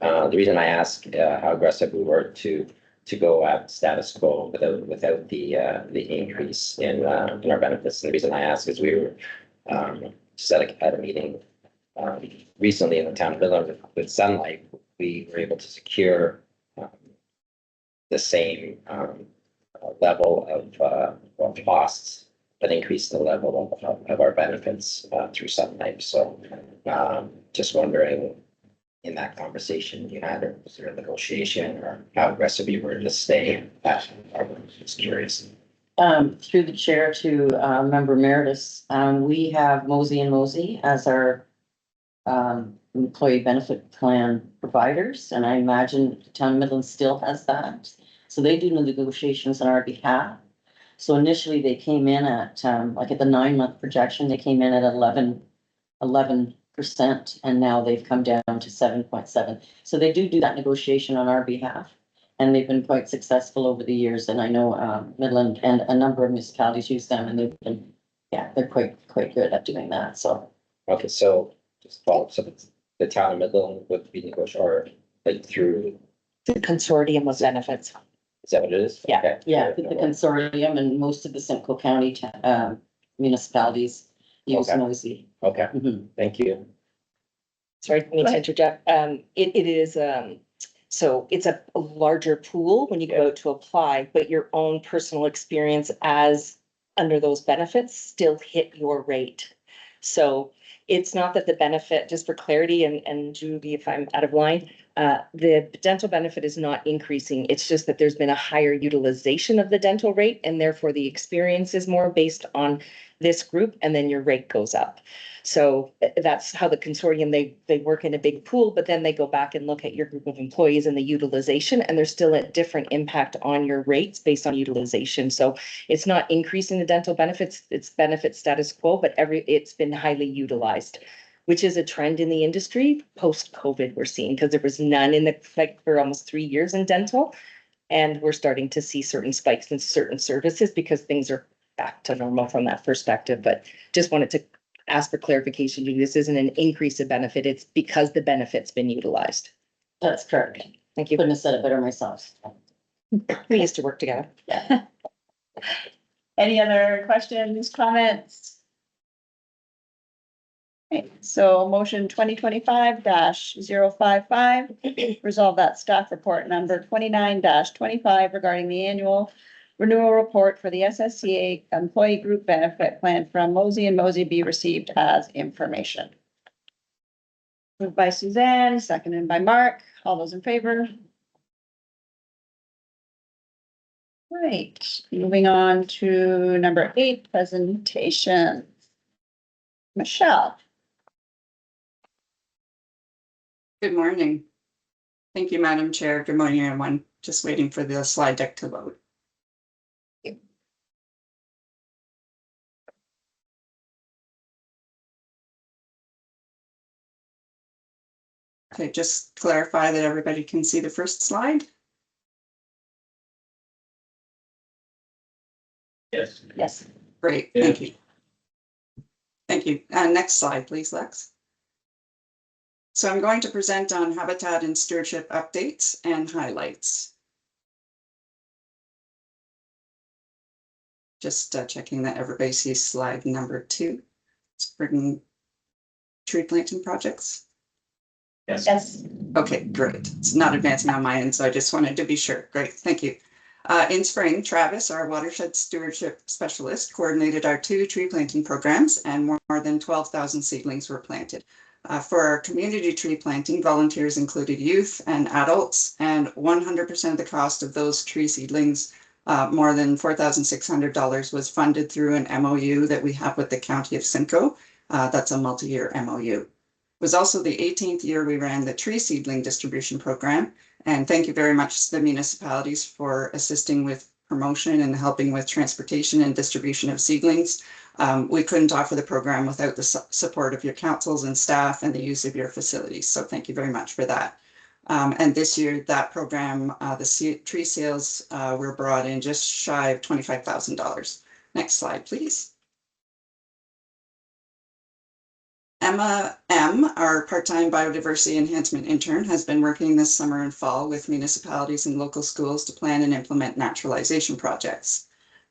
The reason I ask how aggressive we were to go at status quo without the increase in our benefits, and the reason I ask is we were just at a meeting recently in the town of Midland with Sunlight. We were able to secure the same level of costs, but increase the level of our benefits through Sunlight. So just wondering, in that conversation you had, or was there a negotiation, or how aggressive you were to stay? Just curious. Through the chair to member Meridis, we have Mosey and Mosey as our employee benefit plan providers, and I imagine the town of Midland still has that. So they do the negotiations on our behalf. So initially they came in at like at the 9-month projection, they came in at 11%, and now they've come down to 7.7. So they do that negotiation on our behalf, and they've been quite successful over the years. And I know Midland and a number of municipalities use them, and they've been, yeah, they're quite good at doing that. So Okay, so just follow, so it's the town of Midland would be negotiated, or like through, The consortium of benefits. is that what it is? Yeah. Okay. Yeah, the consortium and most of the Simcoe County municipalities use Okay. Noisy. Okay, Mhm. thank you. Sorry, for me to interject. It is, so it's a larger pool when you go out to apply, but your own personal experience as under those benefits still hit your rate. So it's not that the benefit, just for clarity, and Judy, if I'm out of line, the dental benefit is not increasing. It's just that there's been a higher utilization of the dental rate, and therefore the experience is more based on this group, and then your rate goes up. So that's how the consortium, they work in a big pool, but then they go back and look at your group of employees and the utilization, and there's still a different impact on your rates based on utilization. So it's not increasing the dental benefits, it's benefit status quo, but it's been highly utilized, which is a trend in the industry post-COVID we're seeing, because there was none in for almost 3 years in dental. And we're starting to see certain spikes in certain services because things are back to normal from that perspective. But just wanted to ask for clarification. This isn't an increase of benefit. It's because the benefit's been utilized. That's correct. Thank you. Couldn't have said it better myself. We used to work together. Any other questions, comments? Okay, so motion 2025-055, resolve that staff report number 29-25 regarding the annual renewal report for the SSEA Employee Group Benefit Plan from Mosey and Mosey be received as information. Moved by Suzanne, seconded by Mark. All those in favor? Right, moving on to number 8, presentation. Michelle. Good morning. Thank you, Madam Chair. Good morning, everyone. Just waiting for the slide deck to load. Okay, just clarify that everybody can see the first slide. Yes. Yes. Great, thank you. Thank you. Next slide, please, Lex. So I'm going to present on habitat and stewardship updates and highlights. Just checking that everybody sees slide number 2. Spring tree planting projects. Yes. Yes. Okay, great. It's not advancing on my end, so I just wanted to be sure. Great, thank you. In spring, Travis, our watershed stewardship specialist, coordinated our 2 tree planting programs, and more than 12,000 seedlings were planted. For our community tree planting, volunteers included youth and adults, and 100% of the cost of those tree seedlings, more than $4,600, was funded through an MOU that we have with the County of Simcoe. That's a multi-year MOU. It was also the 18th year we ran the tree seedling distribution program. And thank you very much to the municipalities for assisting with promotion and helping with transportation and distribution of seedlings. We couldn't offer the program without the support of your councils and staff and the use of your facilities. So thank you very much for that. And this year, that program, the tree sales were brought in just shy of $25,000. Next slide, please. Emma M., our part-time biodiversity enhancement intern, has been working this summer and fall with municipalities and local schools to plan and implement naturalization projects.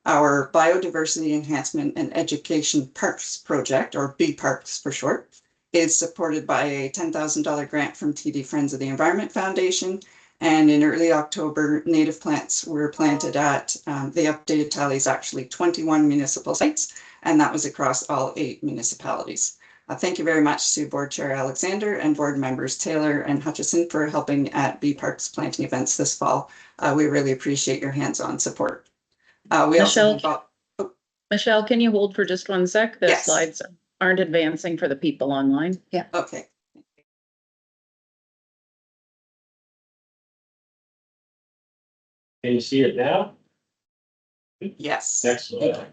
Our Biodiversity Enhancement and Education Parks Project, or BParks for short, is supported by a $10,000 grant from TD Friends of the Environment Foundation. And in early October, native plants were planted at, the updated tally is actually 21 municipal sites, and that was across all 8 municipalities. Thank you very much to Board Chair Alexander and board members Taylor and Hutcheson for helping at BParks planting events this fall. We really appreciate your hands-on support. We also Michelle, can you hold for just 1 sec? The Yes. slides aren't advancing for the people online. Yeah. Okay. Can you see it now? Yes. Next slide.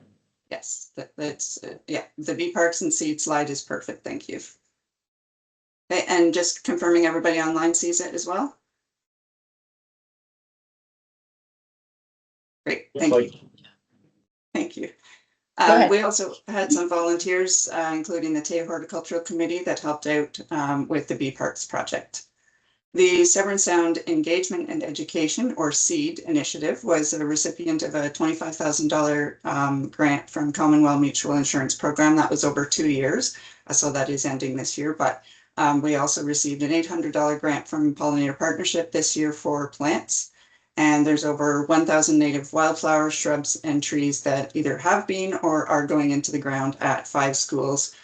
Yes, that's, yeah, the BParks and seed slide is perfect. Thank you. Okay, and just confirming everybody online sees it as well. Great, thank you. Thank you. ahead. We also had some volunteers, including the Tay Horticultural Committee that helped out with the Bee Parks project. The Severn Sound Engagement and Education, or SEED initiative, was a recipient of a $25,000 grant from Commonwealth Mutual Insurance Program. That was over 2 years, so that is ending this year. But we also received an $800 grant from Pollinator Partnership this year for plants. And there's over 1,000 native wildflowers, shrubs, and trees that either have been or are going into the ground at 5 schools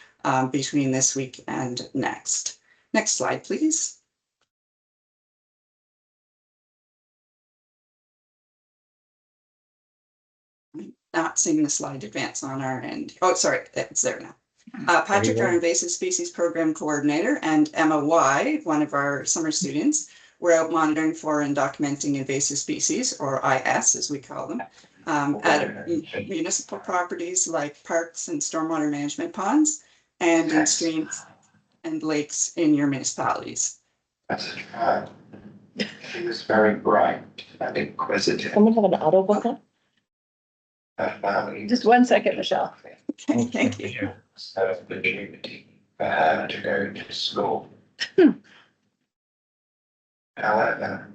between this week and next. Next slide, please. Not seeing the slide advance on our end. Oh, sorry, it's there now. Patrick, our invasive species program coordinator, and Emma Y, one of our summer students, were out monitoring for and documenting invasive species, or IS as we call them, at municipal properties like parks and stormwater management ponds, and in streams and lakes in your municipalities. As a child, she was very bright and inquisitive. Someone have an auto book on? Her family Just 1 second, Michelle. Okay, thank you. opportunity for her to go to school. However,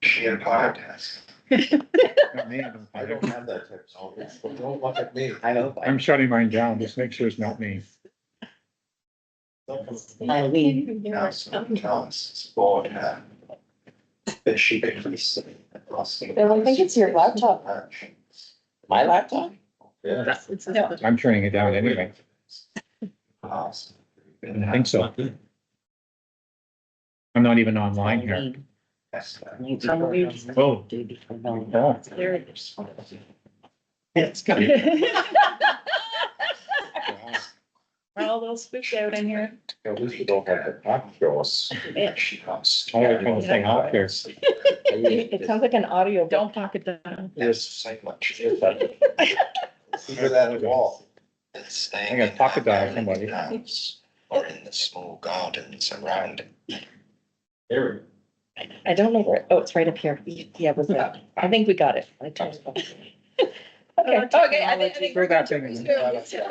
she applied us. I don't have that type of, so don't look at me. I hope. I'm shutting mine down. Just make sure it's not me. Councillor Thomas support her. But she could receive a blessing. Bill, I think it's your laptop. My laptop? Yeah. I'm turning it down anyway. I think so. I'm not even online here. Oh. Oh. There it is. It's good. Well, they'll spook out in here. At least we don't have the top show us. She lost. Oh, I can't stay out here. It sounds like an audio book. Don't pocket down. There's so much. Either that or wall. That's staying I got in pocket our dial somebody. house or in the small gardens around it. There I don't know where, oh, it's right up here. Yeah, was that? I think we got it. I turned it off. Okay, Okay, I think Where's we're that good thing? to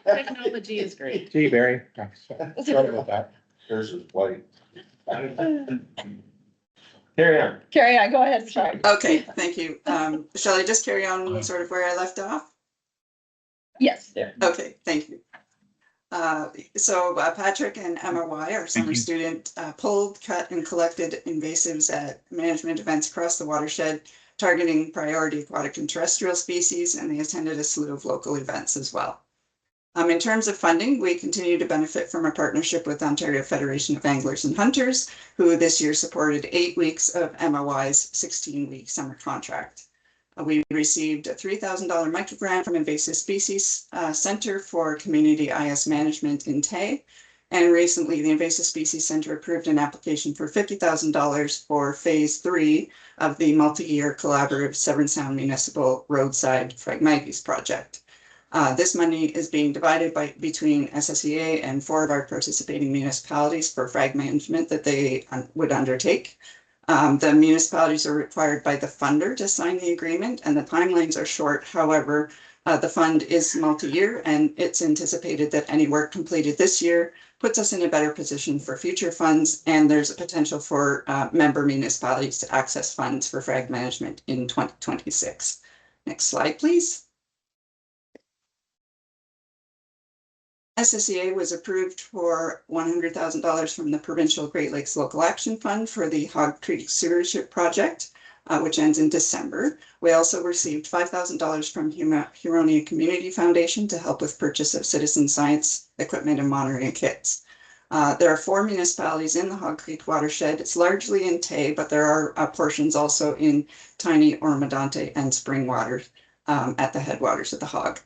Technology is great. Gee, Barry. Sorry about that. Yours is white. Carry on. Carry on, go ahead, sorry. Okay, thank you. Shall I just carry on sort of where I left off? Yes. Okay, thank you. So Patrick and Emma Y, our summer student, pulled, cut, and collected invasives at management events across the watershed, targeting priority aquatic and terrestrial species, and they attended a slew of local events as well. In terms of funding, we continue to benefit from a partnership with Ontario Federation of Anglers and Hunters, who this year supported 8 weeks of MOY's 16-week summer contract. We received a $3,000 micro grant from Invasive Species Center for Community IS Management in Tay. And recently, the Invasive Species Center approved an application for $50,000 for phase 3 of the multi-year collaborative Severn Sound Municipal Roadside Phragmites project. This money is being divided between SSEA and 4 of our participating municipalities for frag management that they would undertake. The municipalities are required by the funder to sign the agreement, and the timelines are short. However, the fund is multi-year, and it's anticipated that any work completed this year puts us in a better position for future funds, and there's a potential for member municipalities to access funds for frag management in 2026. Next slide, please. SSEA was approved for $100,000 from the Provincial Great Lakes Local Action Fund for the Hog Creek Stewardship Project, which ends in December. We also received $5,000 from Huronia Community Foundation to help with purchase of citizen science equipment and monitoring kits. There are 4 municipalities in the Hog Creek watershed. It's largely in Tay, but there are portions also in tiny Oro-Medonte and Springwater at the headwaters of the Hog.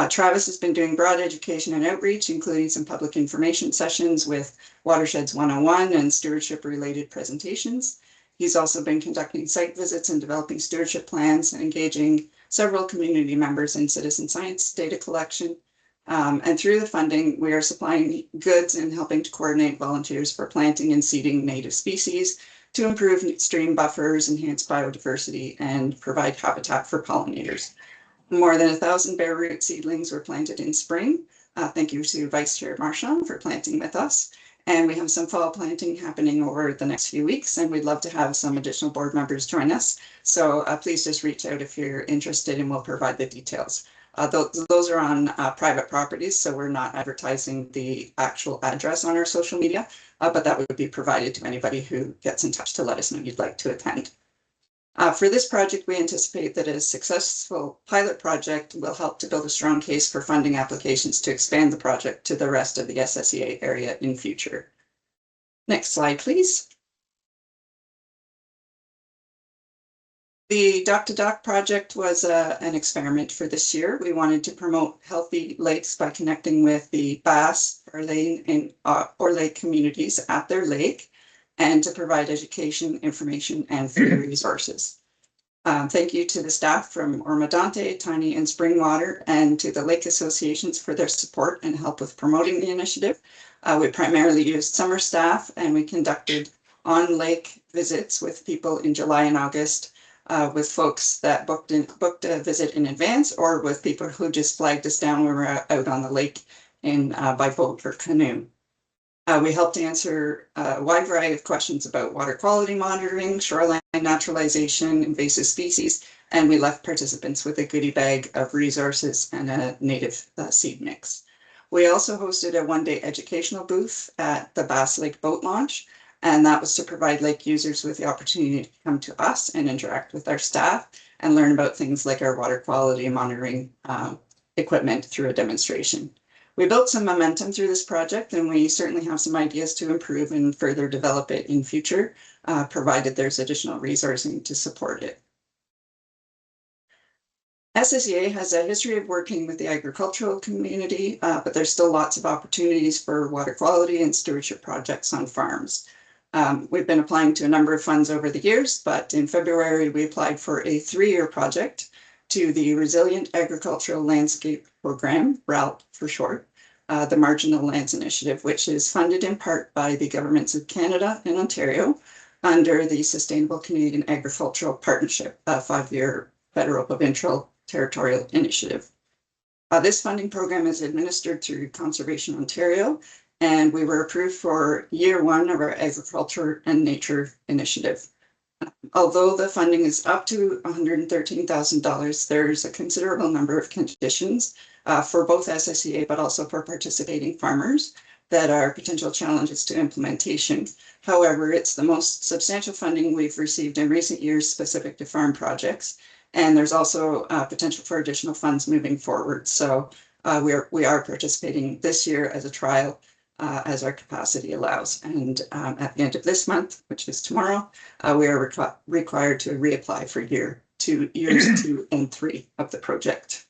Travis has been doing broad education and outreach, including some public information sessions with Watersheds 101 and stewardship related presentations. He's also been conducting site visits and developing stewardship plans and engaging several community members in citizen science data collection. And through the funding, we are supplying goods and helping to coordinate volunteers for planting and seeding native species to improve stream buffers, enhance biodiversity, and provide habitat for pollinators. More than 1,000 bare root seedlings were planted in spring. Thank you to Vice Chair Marchand for planting with us. And we have some fall planting happening over the next few weeks, and we'd love to have some additional board members join us. So please just reach out if you're interested, and we'll provide the details. Those are on private properties, so we're not advertising the actual address on our social media, but that would be provided to anybody who gets in touch to let us know you'd like to attend. For this project, we anticipate that a successful pilot project will help to build a strong case for funding applications to expand the project to the rest of the SSEA area in future. Next slide, please. The Dock to Dock project was an experiment for this year. We wanted to promote healthy lakes by connecting with the Bass, Orlane, and Orlake communities at their lake, and to provide education, information, and free resources. Thank you to the staff from Oro-Medonte, Tiny, and Springwater, and to the lake associations for their support and help with promoting the initiative. We primarily used summer staff, and we conducted on-lake visits with people in July and August, with folks that booked a visit in advance, or with people who just flagged us down when we were out on the lake by boat or canoe. We helped answer a wide variety of questions about water quality monitoring, shoreline naturalization, invasive species, and we left participants with a goodie bag of resources and a native seed mix. We also hosted a one-day educational booth at the Bass Lake Boat Launch, and that was to provide lake users with the opportunity to come to us and interact with our staff and learn about things like our water quality monitoring equipment through a demonstration. We built some momentum through this project, and we certainly have some ideas to improve and further develop it in future, provided there's additional resourcing to support it. SSEA has a history of working with the agricultural community, but there's still lots of opportunities for water quality and stewardship projects on farms. We've been applying to a number of funds over the years, but in February, we applied for a 3-year project to the Resilient Agricultural Landscape Program, RALP for short, the Marginal Lands Initiative, which is funded in part by the governments of Canada and Ontario under the Sustainable Canadian Agricultural Partnership, a 5-year federal provincial territorial initiative. This funding program is administered through Conservation Ontario, and we were approved for year 1 of our Agriculture and Nature Initiative. Although the funding is up to $113,000, there's a considerable number of conditions for both SSEA, but also for participating farmers that are potential challenges to implementation. However, it's the most substantial funding we've received in recent years specific to farm projects. And there's also potential for additional funds moving forward. So we are participating this year as a trial as our capacity allows. And at the end of this month, which is tomorrow, we are required to reapply for years 2 and 3 of the project.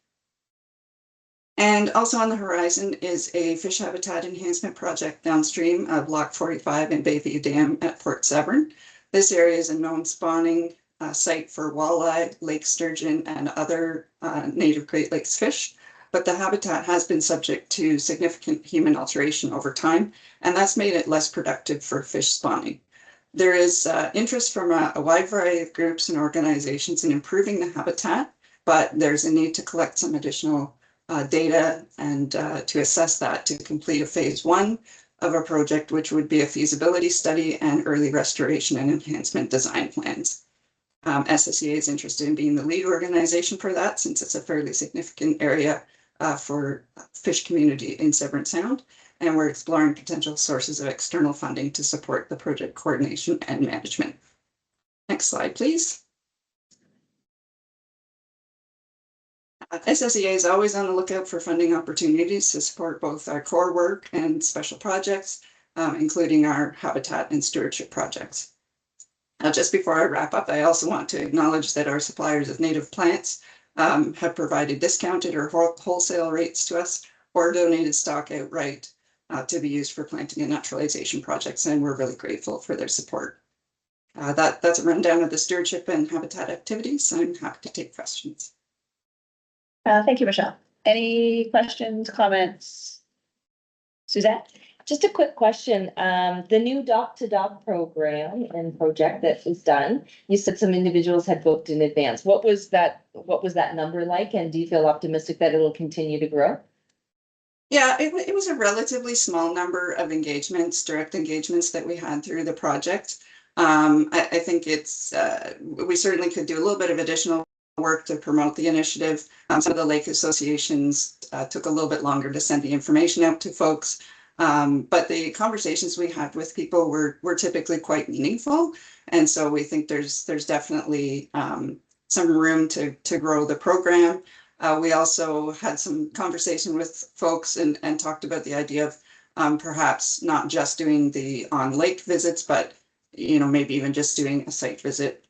And also on the horizon is a fish habitat enhancement project downstream of Block 45 and Bayview Dam at Port Severn. This area is a known spawning site for walleye, lake sturgeon, and other native Great Lakes fish. But the habitat has been subject to significant human alteration over time, and that's made it less productive for fish spawning. There is interest from a wide variety of groups and organizations in improving the habitat, but there's a need to collect some additional data and to assess that to complete a phase 1 of a project, which would be a feasibility study and early restoration and enhancement design plans. SSEA is interested in being the lead organization for that, since it's a fairly significant area for fish community in Severn Sound, and we're exploring potential sources of external funding to support the project coordination and management. Next slide, please. SSEA is always on the lookout for funding opportunities to support both our core work and special projects, including our habitat and stewardship projects. Just before I wrap up, I also want to acknowledge that our suppliers of native plants have provided discounted or wholesale rates to us, or donated stock outright to be used for planting and naturalization projects, and we're really grateful for their support. That's a rundown of the stewardship and habitat activities. I'm happy to take questions. Thank you, Michelle. Any questions, comments? Suzanne? Just a quick question, the new dock to dock program and project that was done, you said some individuals had booked in advance. What was that number like? And do you feel optimistic that it'll continue to grow? Yeah, it was a relatively small number of engagements, direct engagements that we had through the project. I think it's, we certainly could do a little bit of additional work to promote the initiative. Some of the lake associations took a little bit longer to send the information out to folks. But the conversations we had with people were typically quite meaningful. And so we think there's definitely some room to grow the program. We also had some conversation with folks and talked about the idea of perhaps not just doing the on lake visits, but maybe even just doing a site visit,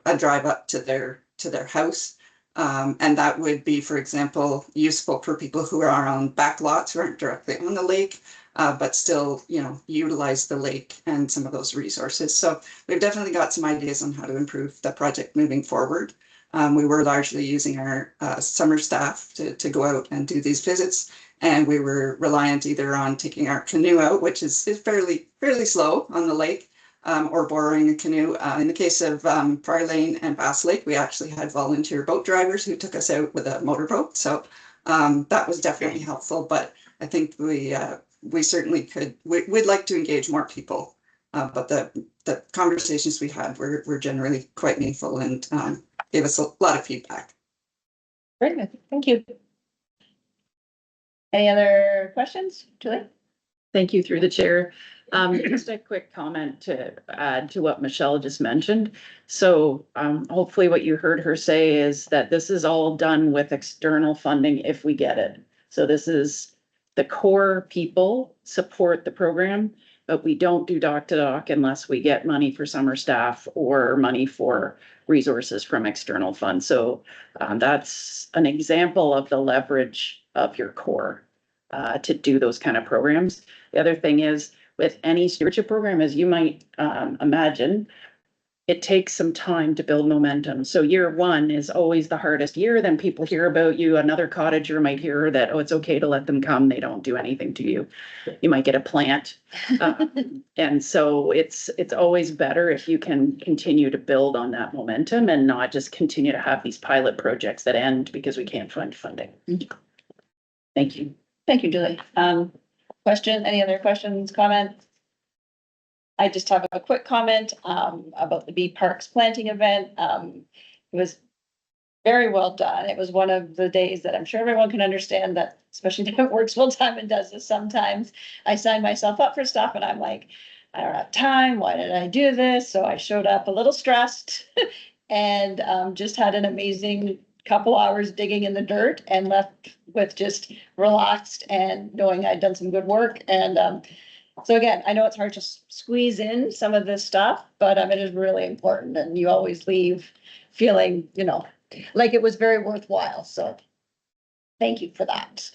a drive up to their house. And that would be, for example, useful for people who are on back lots who aren't directly on the lake, but still, utilize the lake and some of those resources. So we've definitely got some ideas on how to improve the project moving forward. We were largely using our summer staff to go out and do these visits. And we were reliant either on taking our canoe out, which is fairly slow on the lake, or borrowing a canoe. In the case of Far Lane and Bass Lake, we actually had volunteer boat drivers who took us out with a motorboat. So that was definitely helpful. But I think we certainly could, we'd like to engage more people. But the conversations we had were generally quite meaningful and gave us a lot of feedback. Great, thank you. Any other questions, Julie? Thank you through the chair. Just a quick comment to add to what Michelle just mentioned. So hopefully what you heard her say is that this is all done with external funding if we get it. So this is the core people support the program, but we don't do dock to dock unless we get money for summer staff or money for resources from external funds. So that's an example of the leverage of your core to do those kind of programs. The other thing is with any stewardship program, as you might imagine, it takes some time to build momentum. So year one is always the hardest year. Then people hear about you. Another cottager might hear that, oh, it's okay to let them come. They don't do anything to you. You might get a plant. And so it's always better if you can continue to build on that momentum and not just continue to have these pilot projects that end because we can't find funding. Thank you. Thank you, Julie. Question, any other questions, comments? I just have a quick comment about the Bee Parks planting event. It was very well done. It was one of the days that I'm sure everyone can understand that, especially that works full time and does this sometimes. I signed myself up for stuff and I'm like, I don't have time. Why did I do this? So I showed up a little stressed and just had an amazing couple hours digging in the dirt and left with just relaxed and knowing I'd done some good work. And so again, I know it's hard to squeeze in some of this stuff, but it is really important and you always leave feeling, like it was very worthwhile. So thank you for that.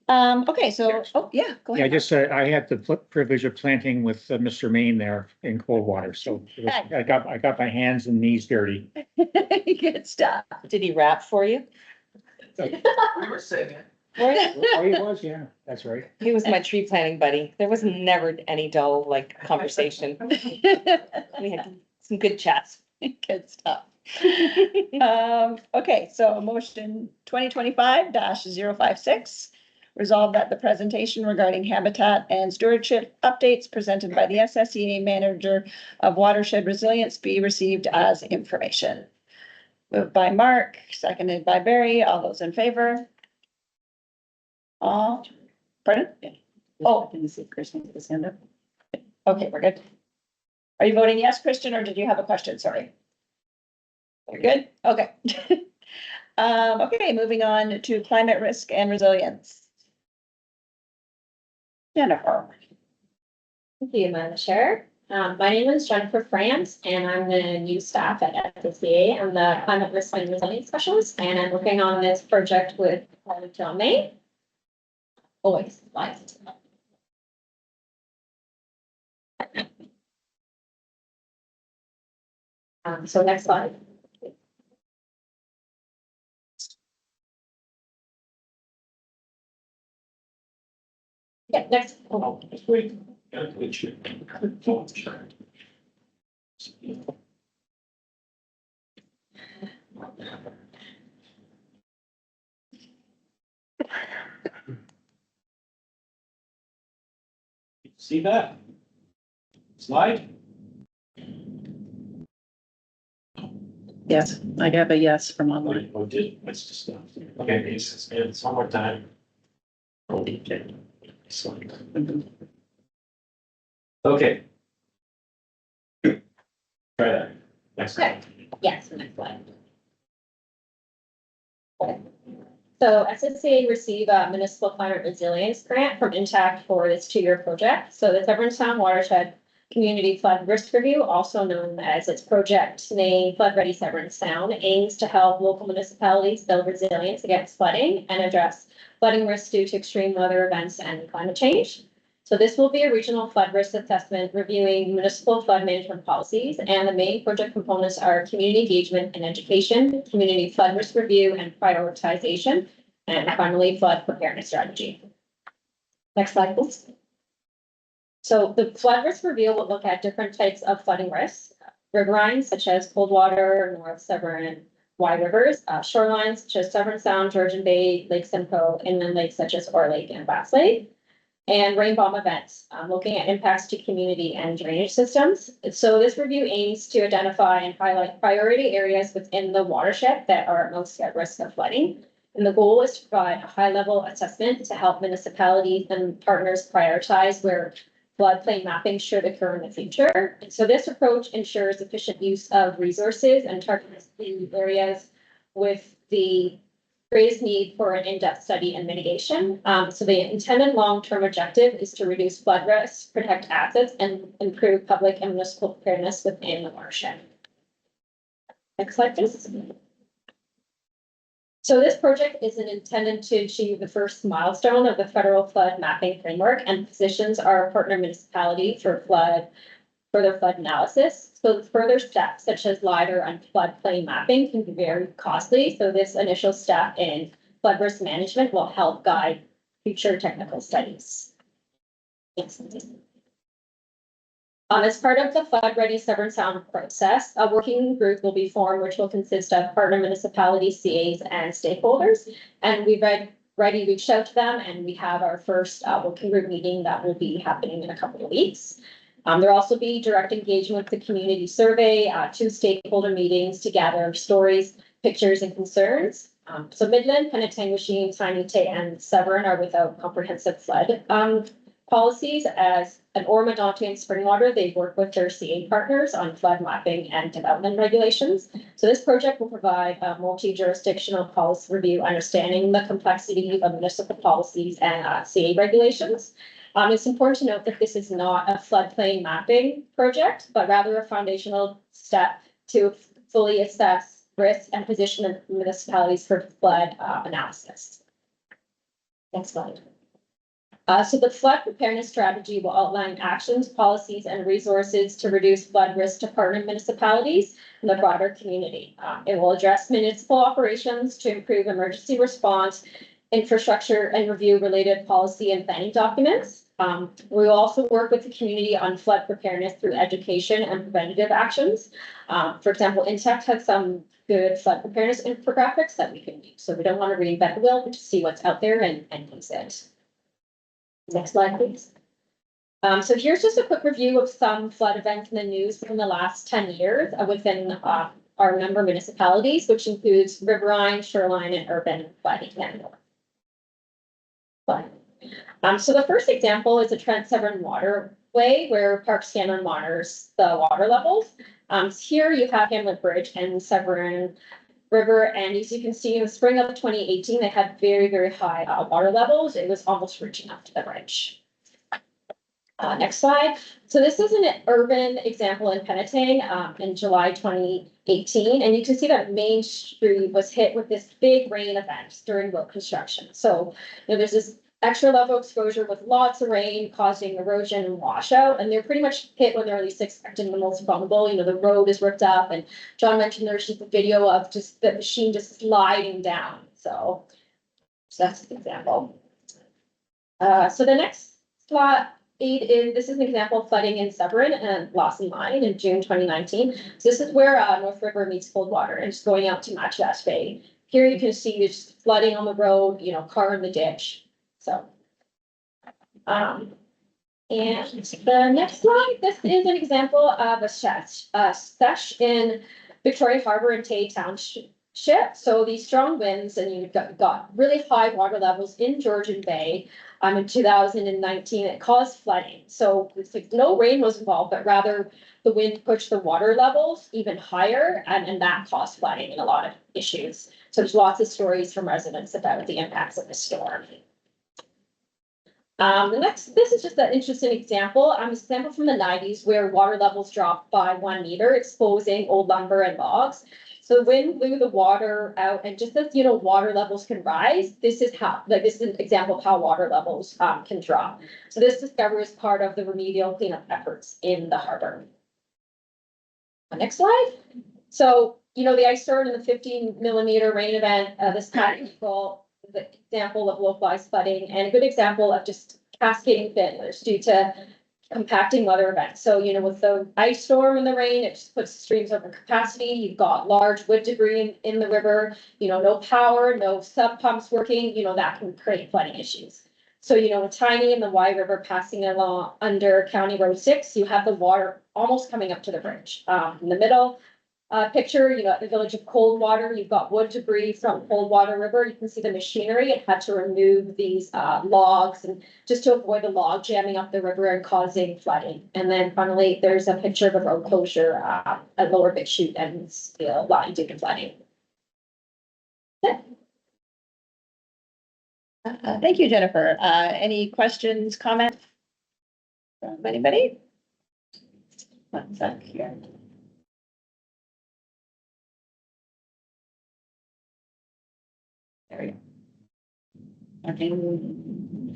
Okay, so, oh yeah, go Yeah, ahead. I had the privilege of planting with Mr. Main there in Coldwater, so I got my hands and knees dirty. Good stuff. Did he rap for you? We were singing. Oh, he was, yeah, that's right. He was my tree planting buddy. There was never any dull conversation. We had some good chats. Good stuff. Okay, so motion 2025-056. Resolved that the presentation regarding habitat and stewardship updates presented by the SSEA Manager of Watershed Resilience be received as information. Moved by Mark, seconded by Barry. All those in favor? All, pardon? Oh, Can you see Kristian put his hand up? okay, we're good. Are you voting yes, Kristian, or did you have a question? Sorry. You're good? Okay. Okay, moving on to climate risk and resilience. Jennifer. Thank you, Madam Chair. My name is Jennifer France, and I'm the new staff at SSEA. I'm the Climate Risk and Resilience Specialist, and I'm working on this project with John May. Always lies. So next slide. Yeah, next. See that? Slide? Yes, I have a yes from online. Oh, did, it's just, okay, it's one more time. Slide. Okay. Try that. Next Okay. slide. Yes, next slide. Okay. So SSEA received a municipal climate resilience grant from Intact for this 2-year project. So the Severn Town Watershed Community Flood Risk Review, also known as its project name Flood Ready Severn Sound, aims to help local municipalities build resilience against flooding and address flooding risks due to extreme weather events and climate change. So this will be a regional flood risk assessment reviewing municipal flood management policies, and the main project components are community engagement and education, community flood risk review and prioritization, and finally flood preparedness strategy. Next slide, please. So the flood risk review will look at different types of flooding risks, riverines such as Coldwater, North Severn, and Wye Rivers, shorelines such as Severn Sound, Georgian Bay, Lake Simcoe, inland lakes such as Oro Lake and Bass Lake, and rain bomb events, looking at impacts to community and drainage systems. So this review aims to identify and highlight priority areas within the watershed that are most at risk of flooding. And the goal is to provide a high-level assessment to help municipalities and partners prioritize where floodplain mapping should occur in the future. And so this approach ensures efficient use of resources and targets the areas with the greatest need for an in-depth study and mitigation. So the intended long-term objective is to reduce flood risks, protect assets, and improve public and municipal preparedness within the watershed. Next slide, please. So this project is intended to achieve the first milestone of the federal flood mapping framework and positions our partner municipality for further flood analysis. So further steps such as LiDAR and floodplain mapping can be very costly. So this initial step in flood risk management will help guide future technical studies. Yes. As part of the Flood Ready Severn Sound process, a working group will be formed, which will consist of partner municipalities, CAs, and stakeholders. And we've already reached out to them, and we have our first working group meeting that will be happening in a couple of weeks. There'll also be direct engagement with the community survey, 2 stakeholder meetings to gather stories, pictures, and concerns. So Midland, Penetanguishene, Tynete, and Severn are without comprehensive flood policies. As an Oro-Medonte and Springwater, they work with their CA partners on flood mapping and development regulations. So this project will provide a multi-jurisdictional policy review, understanding the complexity of municipal policies and CA regulations. It's important to note that this is not a floodplain mapping project, but rather a foundational step to fully assess risks and position municipalities for flood analysis. Next slide. So the flood preparedness strategy will outline actions, policies, and resources to reduce flood risk to partner municipalities and the broader community. It will address municipal operations to improve emergency response, infrastructure, and review related policy and planning documents. We will also work with the community on flood preparedness through education and preventative actions. For example, Intact has some good flood preparedness infographics that we can use. So we don't want to reinvent the wheel, but to see what's out there and use it. Next slide, please. So here's just a quick review of some flood events in the news within the last 10 years within our member municipalities, which includes riverine, shoreline, and urban flooding. So the first example is the Trent Severn waterway, where Parks Canada monitors the water levels. Here you have Hamlet Bridge and Severn River, and as you can see, in the spring of 2018, they had very, very high water levels. It was almost reaching up to the bridge. Next slide. So this is an urban example in Penetang in July 2018, and you can see that Main Street was hit with this big rain event during road construction. So there's this extra level exposure with lots of rain causing erosion and washout, and they're pretty much hit when they're least expected, the most vulnerable. The road is ripped up, and John mentioned there's just a video of just the machine just sliding down. So that's an example. So the next plot 8 is, this is an example of flooding in Severn and Lawson Line in June 2019. So this is where North River meets Coldwater and it's going out to Matchadas Bay. Here you can see just flooding on the road, you know, car in the ditch. So, and the next slide, this is an example of a sesh in Victoria Harbour and Tay Township. So these strong winds, and you've got really high water levels in Georgian Bay. In 2019, it caused flooding. So it's like no rain was involved, but rather the wind pushed the water levels even higher, and that caused flooding and a lot of issues. So there's lots of stories from residents about the impacts of the storm. This is just an interesting example. An example from the 90s where water levels dropped by 1 meter, exposing old lumber and logs. So the wind blew the water out, and just as, you know, water levels can rise, this is an example of how water levels can drop. So this discovery is part of the remedial cleanup efforts in the harbor. Next slide. So, you know, the ice storm and the 15mm rain event this past April, the example of localized flooding and a good example of just cascading failures due to compacting weather events. So, you know, with the ice storm and the rain, it just puts streams over capacity. You've got large wood debris in the river, you know, no power, no sub pumps working, you know, that can create flooding issues. So, you know, with Tiny and the Wye River passing along under County Road 6, you have the water almost coming up to the bridge. In the middle picture, you know, at the village of Coldwater, you've got wood debris from Coldwater River. You can see the machinery. It had to remove these logs and just to avoid the log jamming up the river and causing flooding. And then finally, there's a picture of a road closure at Lower Big Chute and Steel Line due to flooding. Thank you, Jennifer. Any questions, comments from anybody? One sec here. There we go.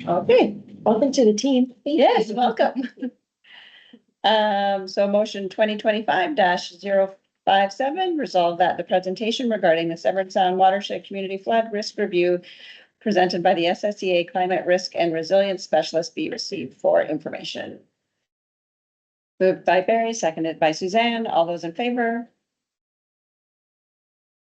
Okay, Welcome to the team. yes, welcome. So motion 2025-057, resolve that the presentation regarding the Severn Sound Watershed Community Flood Risk Review presented by the SSEA Climate Risk and Resilience Specialist be received for information. Moved by Barry, seconded by Suzanne. All those in favor?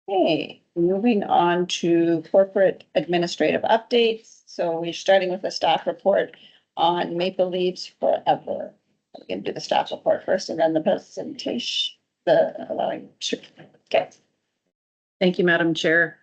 Okay, moving on to corporate administrative updates. So we're starting with the staff report on Maple Leaves Forever. We can do the staff report first and then the presentation, okay. Thank you, Madam Chair.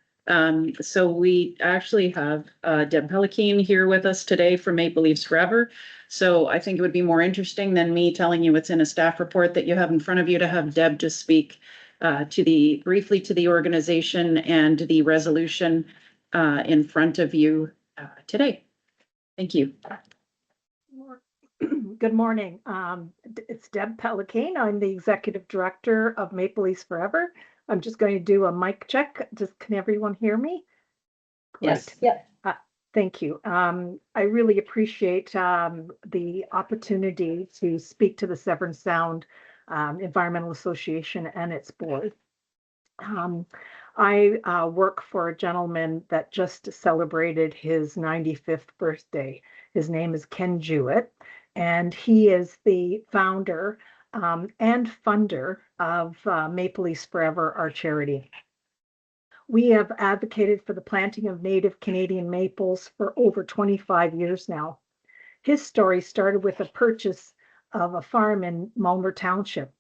So we actually have Deb Pelikine here with us today from Maple Leaves Forever. So I think it would be more interesting than me telling you what's in a staff report that you have in front of you to have Deb just speak briefly to the organization and the resolution in front of you today. Thank you. Good morning. It's Deb Pelikine. I'm the Executive Director of Maple Leaves Forever. I'm just going to do a mic check. Can everyone hear me? Yes. Yep. Thank you. I really appreciate the opportunity to speak to the Severn Sound Environmental Association and its board. I work for a gentleman that just celebrated his 95th birthday. His name is Ken Jewett, and he is the founder and funder of Maple Leaves Forever, our charity. We have advocated for the planting of native Canadian maples for over 25 years now. His story started with a purchase of a farm in Walma Township,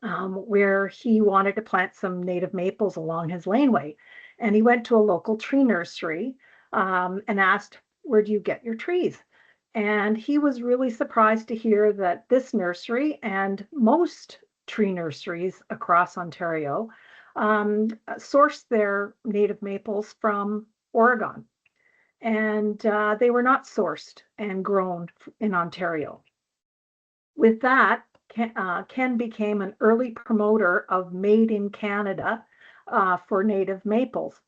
where he wanted to plant some native maples along his laneway. And he went to a local tree nursery and asked, "Where do you get your trees?" And he was really surprised to hear that this nursery and most tree nurseries across Ontario source their native maples from Oregon. And they were not sourced and grown in Ontario. With that, Ken became an early promoter of Made in Canada for native maples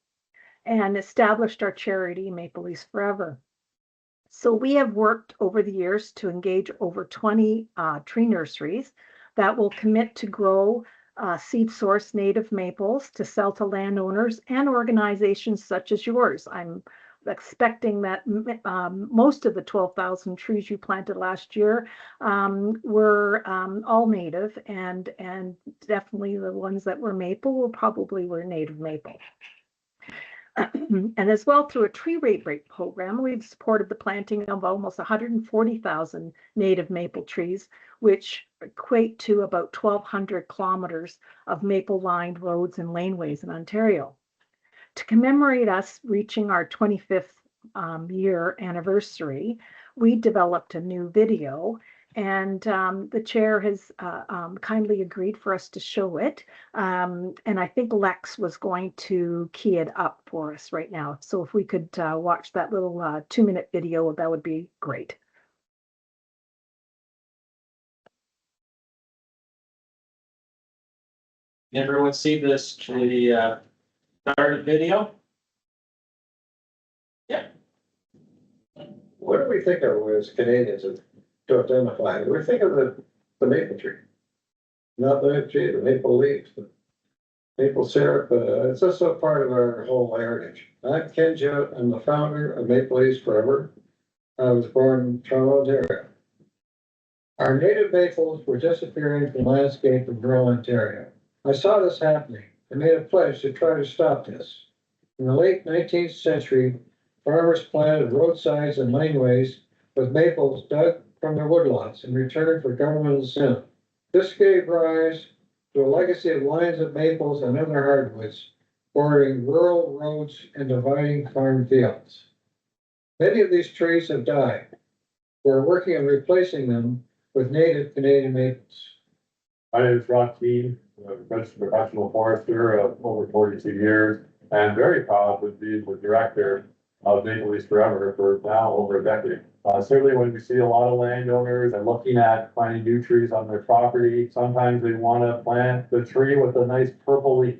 and established our charity, Maple Leaves Forever. So we have worked over the years to engage over 20 tree nurseries that will commit to grow seed source native maples to sell to landowners and organizations such as yours. I'm expecting that most of the 12,000 trees you planted last year were all native, and definitely the ones that were maple were native maple. And as well, through a tree rate break program, we've supported the planting of almost 140,000 native maple trees, which equate to about 1,200 kilometers of maple-lined roads and laneways in Ontario. To commemorate us reaching our 25th year anniversary, we developed a new video, and the chair has kindly agreed for us to show it. And I think Lex was going to key it up for us right now. So if we could watch that little 2-minute video, that would be great. Everyone see this actually started video? Yeah. What do we think of as Canadians to identify? We think of the maple tree. Not the tree, the maple leaves, the maple syrup, it's just a part of our whole heritage. I'm Ken Jewett, I'm the founder of Maple Leaves Forever. I was born in Toronto, Ontario. Our native maples were disappearing from the landscape of rural Ontario. I saw this happening and made a pledge to try to stop this. In the late 19th century, farmers planted roadsides and laneways with maples dug from their woodlots in return for government incentive. This gave rise to a legacy of lines of maples and other hardwoods bordering rural roads and dividing farm fields. Many of these trees have died. We're working on replacing them with native Canadian maples. My name is Rob Keane, I'm a registered professional forester of over 42 years, and very proud to be the director of Maple Leaves Forever for now over a decade. Certainly when we see a lot of landowners are looking at planting new trees on their property, sometimes they want to plant the tree with a nice purple leaf,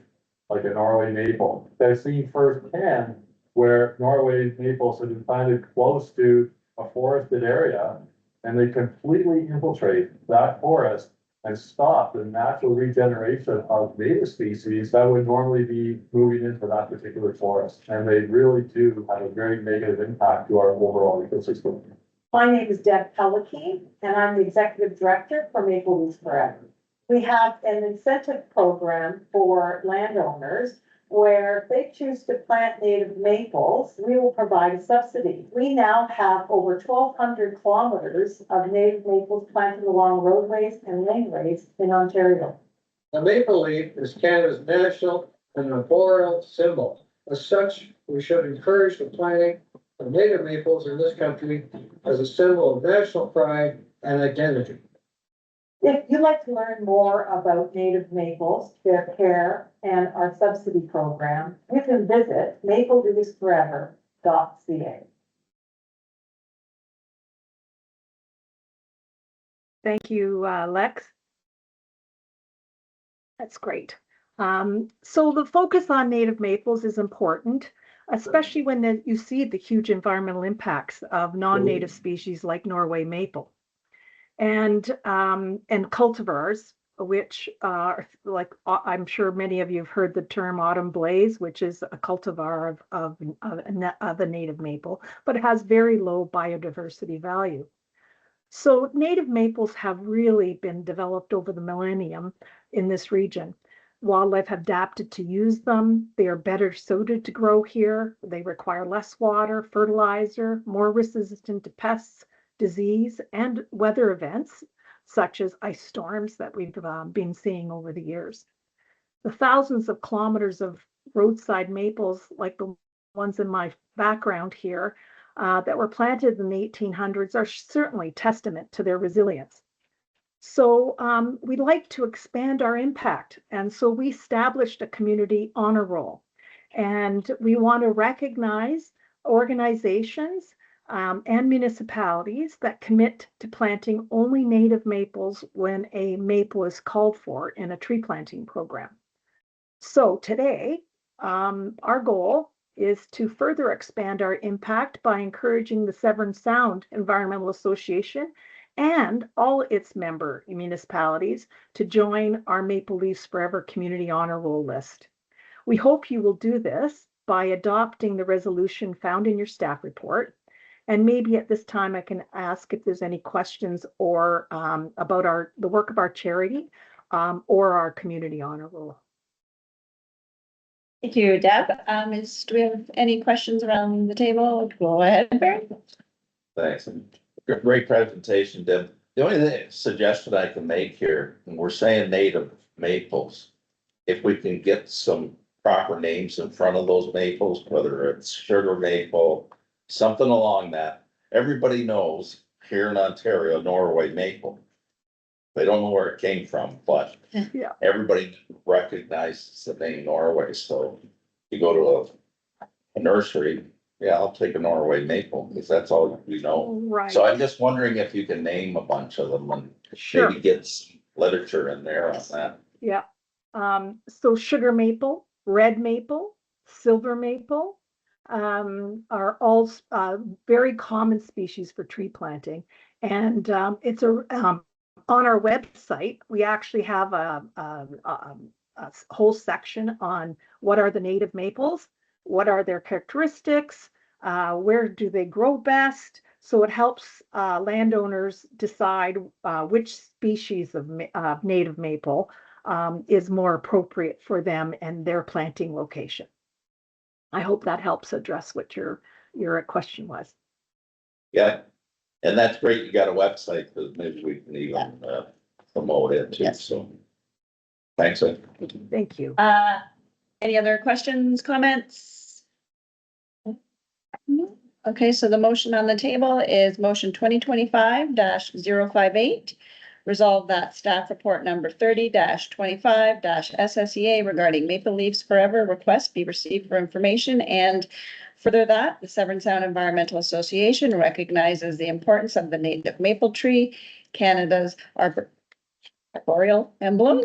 like a Norway maple. I've seen firsthand where Norway maples have been planted close to a forested area, and they completely infiltrate that forest and stop the natural regeneration of native species that would normally be moving into that particular forest. And they really do have a very negative impact to our overall ecosystem. My name is Deb Pelican, and I'm the executive director for Maple Leaves Forever. We have an incentive program for landowners where if they choose to plant native maples, we will provide a subsidy. We now have over 1,200 kilometers of native maples planted along roadways and laneways in Ontario. The maple leaf is Canada's national and arboreal symbol. As such, we should encourage the planting of native maples in this country as a symbol of national pride and identity. If you'd like to learn more about native maples, their care, and our subsidy program, you can visit mapleleavesforever.ca. Thank you, Lex. That's great. So the focus on native maples is important, especially when you see the huge environmental impacts of non-native species like Norway maple. And cultivars, which are like, I'm sure many of you have heard the term autumn blaze, which is a cultivar of a native maple, but it has very low biodiversity value. So native maples have really been developed over the millennium in this region. Wildlife have adapted to use them. They are better suited to grow here. They require less water, fertilizer, more resistant to pests, disease, and weather events, such as ice storms that we've been seeing over the years. The thousands of kilometers of roadside maples, like the ones in my background here, that were planted in the 1800s are certainly testament to their resilience. So we'd like to expand our impact. And so we established a community honor roll. And we want to recognize organizations and municipalities that commit to planting only native maples when a maple is called for in a tree planting program. So today, our goal is to further expand our impact by encouraging the Severn Sound Environmental Association and all its member municipalities to join our Maple Leaves Forever Community Honor Roll list. We hope you will do this by adopting the resolution found in your staff report. And maybe at this time I can ask if there's any questions or about the work of our charity or our community honor roll. Thank you, Deb. Do we have any questions around the table? Go ahead, Barry. Thanks. Great presentation, Deb. The only suggestion I can make here, and we're saying native maples, if we can get some proper names in front of those maples, whether it's sugar maple, something along that. Everybody knows here in Ontario, Norway maple. They don't know where it came from, but Yeah. everybody recognizes the name Norway. So you go to a nursery, yeah, I'll take a Norway maple because that's all we know. Right. So I'm just wondering if you can name a bunch of them and Sure. maybe get some literature in there on that. Yeah. So sugar maple, red maple, silver maple are all very common species for tree planting. And it's on our website, we actually have a whole section on what are the native maples, what are their characteristics, where do they grow best. So it helps landowners decide which species of native maple is more appropriate for them and their planting location. I hope that helps address what your question was. Yeah, and that's great. You got a website that maybe we can even promote it too. Yes. So thanks. Thank you. Any other questions, comments? No? Okay, so the motion on the table is motion 2025-058. Resolve that staff report number 30-25 SSEA regarding Maple Leaves Forever request be received for information, and further that the Severn Sound Environmental Association recognizes the importance of the native maple tree, Canada's arboreal emblem,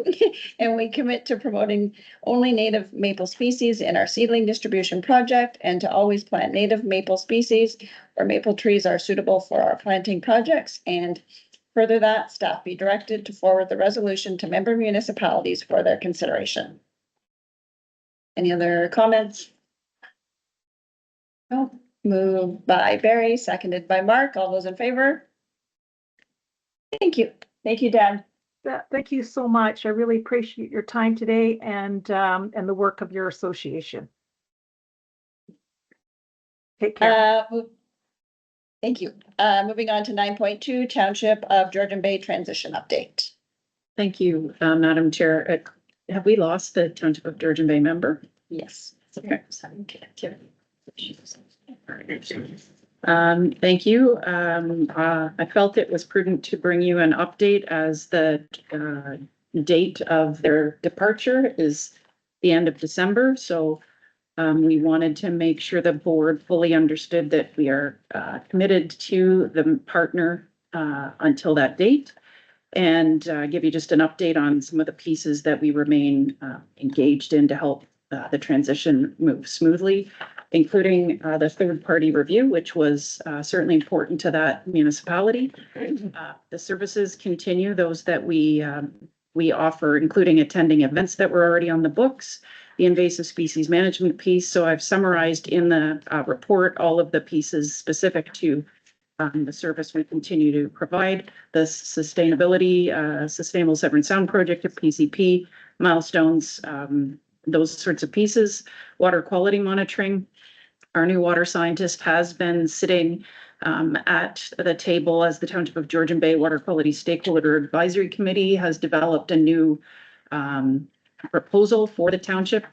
and we commit to promoting only native maple species in our seedling distribution project and to always plant native maple species where maple trees are suitable for our planting projects. And further that staff be directed to forward the resolution to member municipalities for their consideration. Any other comments? No. Moved by Barry, seconded by Mark. All those in favor? Thank you. Thank you, Dan. Thank you so much. I really appreciate your time today and the work of your association. Take care. Thank you. Moving on to 9.2, Township of Georgian Bay transition update. Thank you, Madam Chair. Have we lost the Township of Georgian Bay member? Yes. Okay. Thank you. I felt it was prudent to bring you an update as the date of their departure is the end of December. So we wanted to make sure the board fully understood that we are committed to the partner until that date, and give you just an update on some of the pieces that we remain engaged in to help the transition move smoothly, including the third-party review, which was certainly important to that municipality. The services continue, those that we offer, including attending events that were already on the books, the invasive species management piece. So I've summarized in the report all of the pieces specific to the service we continue to provide, the sustainability, Sustainable Severn Sound Project of PCP, milestones, those sorts of pieces, water quality monitoring. Our new water scientist has been sitting at the table as the Township of Georgian Bay Water Quality Stakeholder Advisory Committee has developed a new proposal for the township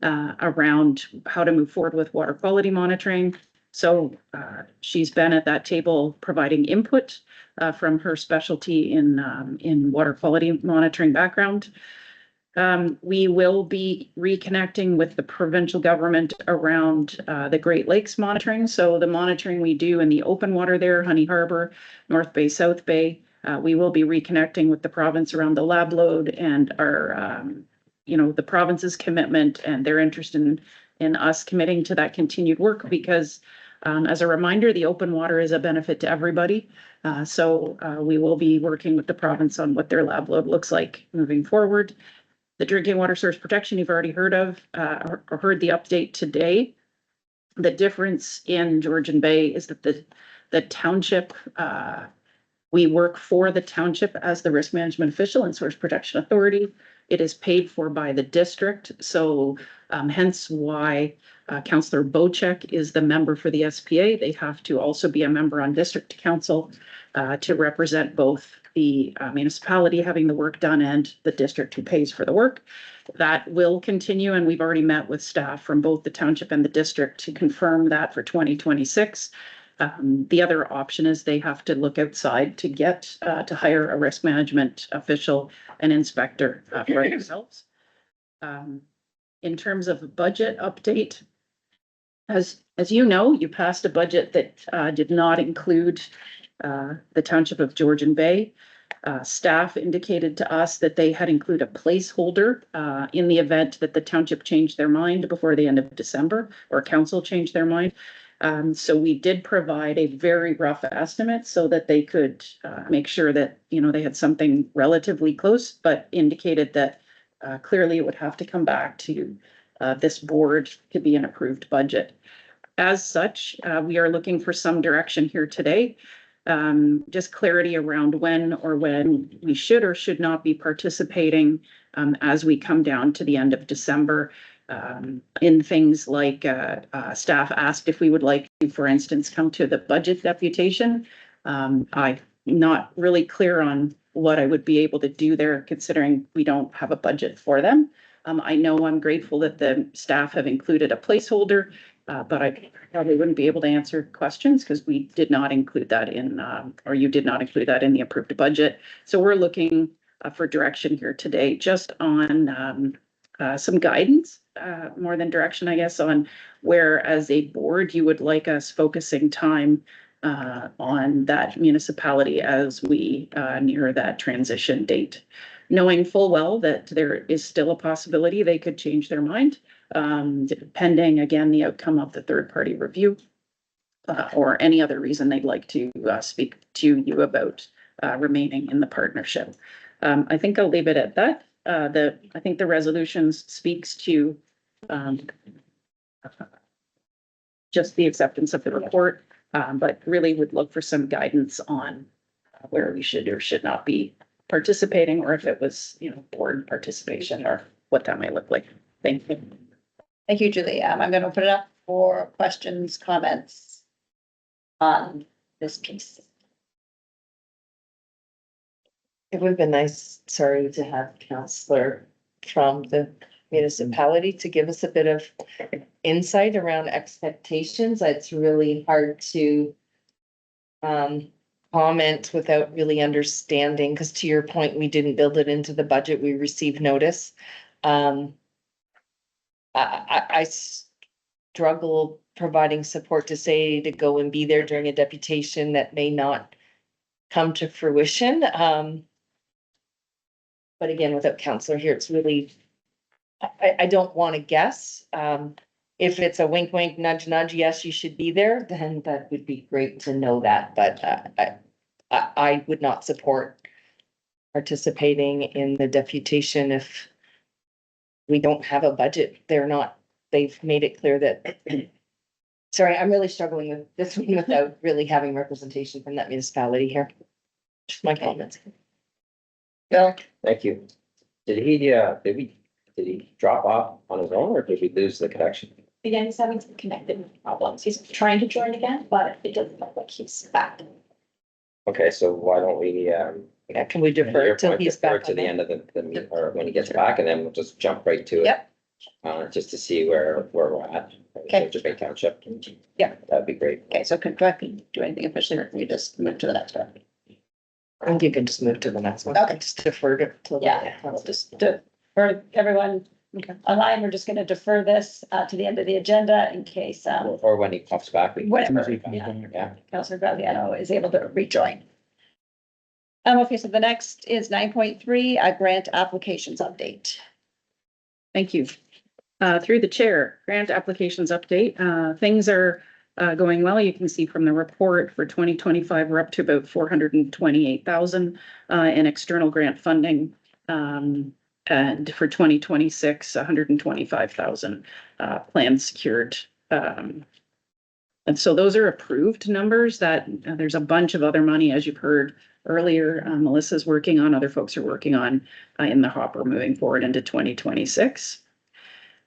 around how to move forward with water quality monitoring. So she's been at that table providing input from her specialty in water quality monitoring background. We will be reconnecting with the provincial government around the Great Lakes monitoring. So the monitoring we do in the open water there, Honey Harbor, North Bay, South Bay, we will be reconnecting with the province around the lab load and our, the province's commitment and their interest in us committing to that continued work, because as a reminder, the open water is a benefit to everybody. So we will be working with the province on what their lab load looks like moving forward. The drinking water source protection you've already heard of, or heard the update today. The difference in Georgian Bay is that the township, we work for the township as the risk management official and source protection authority. It is paid for by the district, so hence why Councillor Bocek is the member for the SPA. They have to also be a member on district council to represent both the municipality having the work done and the district who pays for the work. That will continue, and we've already met with staff from both the township and the district to confirm that for 2026. The other option is they have to look outside to get to hire a risk management official and inspector for themselves. In terms of budget update, as you know, you passed a budget that did not include the township of Georgian Bay. Staff indicated to us that they had included a placeholder in the event that the township changed their mind before the end of December, or council changed their mind. So we did provide a very rough estimate so that they could make sure that, you know, they had something relatively close, but indicated that clearly it would have to come back to this board to be an approved budget. As such, we are looking for some direction here today. Just clarity around when we should or should not be participating as we come down to the end of December. In things like staff asked if we would like to, for instance, come to the budget deputation. I'm not really clear on what I would be able to do there, considering we don't have a budget for them. I know I'm grateful that the staff have included a placeholder, but I probably wouldn't be able to answer questions because we did not include that in, or you did not include that in the approved budget. So we're looking for direction here today, just on some guidance, more than direction, I guess, on where as a board you would like us focusing time on that municipality as we near that transition date. Knowing full well that there is still a possibility they could change their mind, depending, again, the outcome of the third-party review or any other reason they'd like to speak to you about remaining in the partnership. I think I'll leave it at that. I think the resolutions speaks to just the acceptance of the report, but really would look for some guidance on where we should or should not be participating, or if it was, you know, board participation or what that might look like. Thank you. Thank you, Julie. I'm going to open it up for questions, comments on this piece. It would have been nice, sorry, to have Councillor from the municipality to give us a bit of insight around expectations. It's really hard to comment without really understanding, because to your point, we didn't build it into the budget. We received notice. I struggle providing support to say to go and be there during a deputation that may not come to fruition. But again, without Councillor here, it's really, I don't want to guess. If it's a wink, wink, nudge, nudge, yes, you should be there, then that would be great to know that. But I would not support participating in the deputation if we don't have a budget. They've made it clear that, sorry, I'm really struggling with this one without really having representation from that municipality here. Just my comments. Bill? Thank you. Did he drop off on his own, or did we lose the connection? Again, he's having some connected problems. He's trying to join again, but it doesn't look like he's back. Okay, so why don't we, Yeah, can we defer till he's defer back? to the end of the meeting, or when he gets back, and then we'll just jump right to it. Yep. Just to see where we're at. Okay. Just Bay Township. Yeah. That'd be great. Okay, so do I do anything officially, or can we just move to the next one? I think you can just move to the next one. Okay. Just defer to. Yeah, we'll just for everyone online, we're just gonna defer this to the end of the agenda in case Or when he pops back. we can- whatever, Yeah. yeah, Councillor Gratiano is able to rejoin. Okay, so the next is 9.3, a grant applications update. Thank you. Through the chair, grant applications update. Things are going well. You can see from the report for 2025, we're up to about 428,000 in external grant funding. And for 2026, 125,000 plans secured. And so those are approved numbers that there's a bunch of other money, as you've heard earlier, Melissa's working on, other folks are working on in the hopper moving forward into 2026.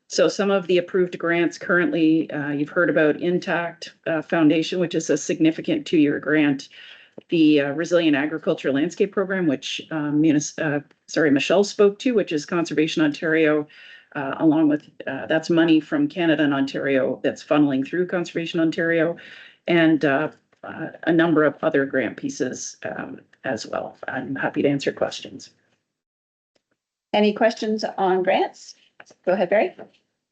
So some of the approved grants currently, you've heard about Intact Foundation, which is a significant 2-year grant. The Resilient Agriculture Landscape Program, which Michelle spoke to, which is Conservation Ontario, along with that's money from Canada and Ontario that's funneling through Conservation Ontario, and a number of other grant pieces as well. I'm happy to answer questions. Any questions on grants? Go ahead, Barry.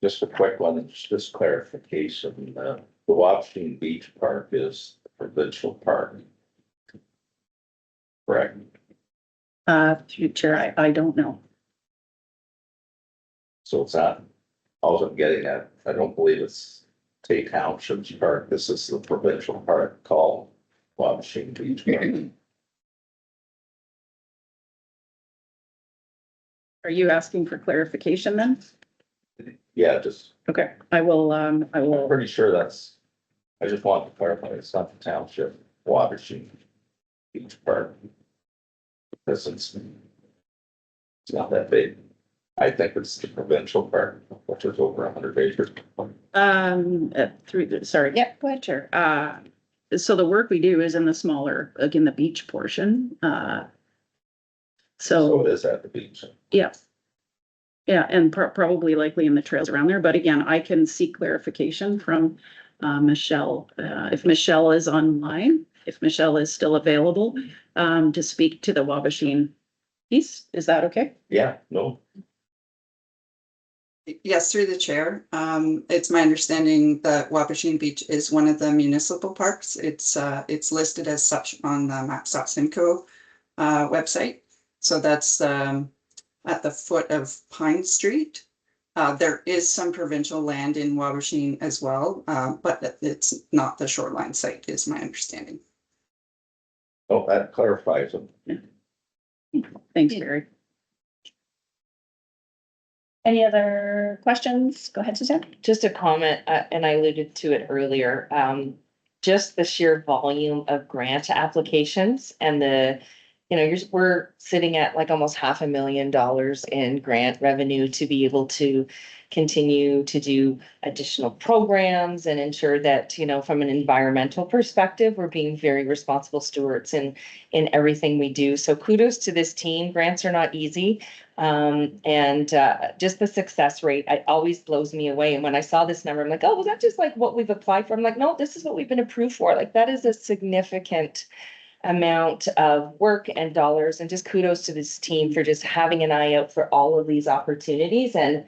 Just a quick one, just clarification, the Wapshing Beach Park is a provincial park. Correct. Through Chair, I don't know. So it's not, all I'm getting at, I don't believe it's Township's park, this is the provincial park called Wapshing Beach Park. Are you asking for clarification then? Yeah, just, Okay, I will, I'm pretty sure that's, I just want to clarify, it's not the Township Wapshing Beach Park. Because it's not that big. I think it's the provincial park, which is over 100 acres. Sorry. Yeah, go ahead. Chair. So the work we do is in the smaller, like in the beach portion. So it is at the beach. Yeah. Yeah, and probably likely in the trails around there. But again, I can seek clarification from Michelle. If Michelle is online, if Michelle is still available to speak to the Wabashine piece, is that okay? Yeah, no. Yes, through the chair. It's my understanding that Wapashine Beach is one of the municipal parks. It's listed as such on the maps.simcoe website. So that's at the foot of Pine Street. There is some provincial land in Wabashine as well, but it's not the shoreline site, is my understanding. Oh, that clarifies it. Thanks, Barry. Any other questions? Go ahead, Suzanne. Just a comment, and I alluded to it earlier, just the sheer volume of grant applications and we're sitting at like almost $500,000 in grant revenue to be able to continue to do additional programs and ensure that, from an environmental perspective, we're being very responsible stewards in everything we do. So kudos to this team. Grants are not easy. And just the success rate, it always blows me away. And when I saw this number, I'm like, oh, well, that's just like what we've applied for. I'm like, no, this is what we've been approved for. Like, that is a significant amount of work and dollars, and just kudos to this team for just having an eye out for all of these opportunities and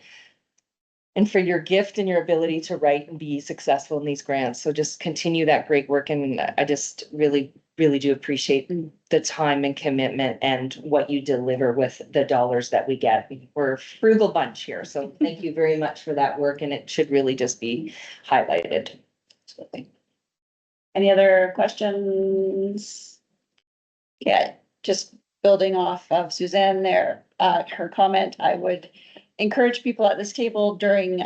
for your gift and your ability to write and be successful in these grants. So just continue that great work. And I just really, really do appreciate the time and commitment and what you deliver with the dollars that we get. We're a frugal bunch here. So thank you very much for that work. And it should really just be highlighted. Absolutely. Any other questions? Yeah, just building off of Suzanne there, her comment, I would encourage people at this table during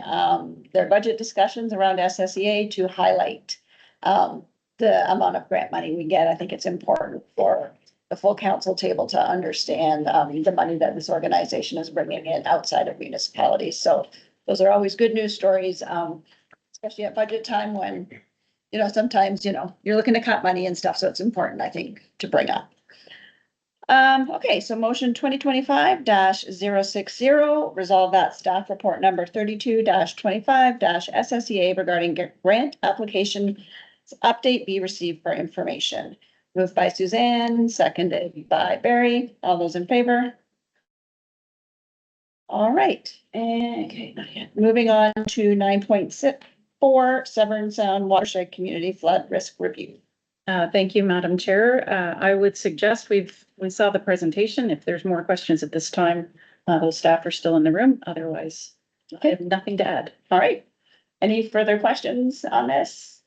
their budget discussions around SSEA to highlight the amount of grant money we get. I think it's important for the full council table to understand the money that this organization is bringing in outside of municipalities. So those are always good news stories, especially at budget time when, sometimes, you're looking to cut money and stuff. So it's important, I think, to bring up. Okay, so motion 2025-060, resolve that staff report number 32-25-SSEA regarding grant application update be received for information. Moved by Suzanne, seconded by Barry. All those in favor? All right, okay, not yet. Moving on to 9.64, Severn Sound Watershed Community Flood Risk Review. Thank you, Madam Chair. I would suggest we saw the presentation. If there's more questions at this time, those staff are still in the room. Otherwise, I have nothing to add. All right. Any further questions on this?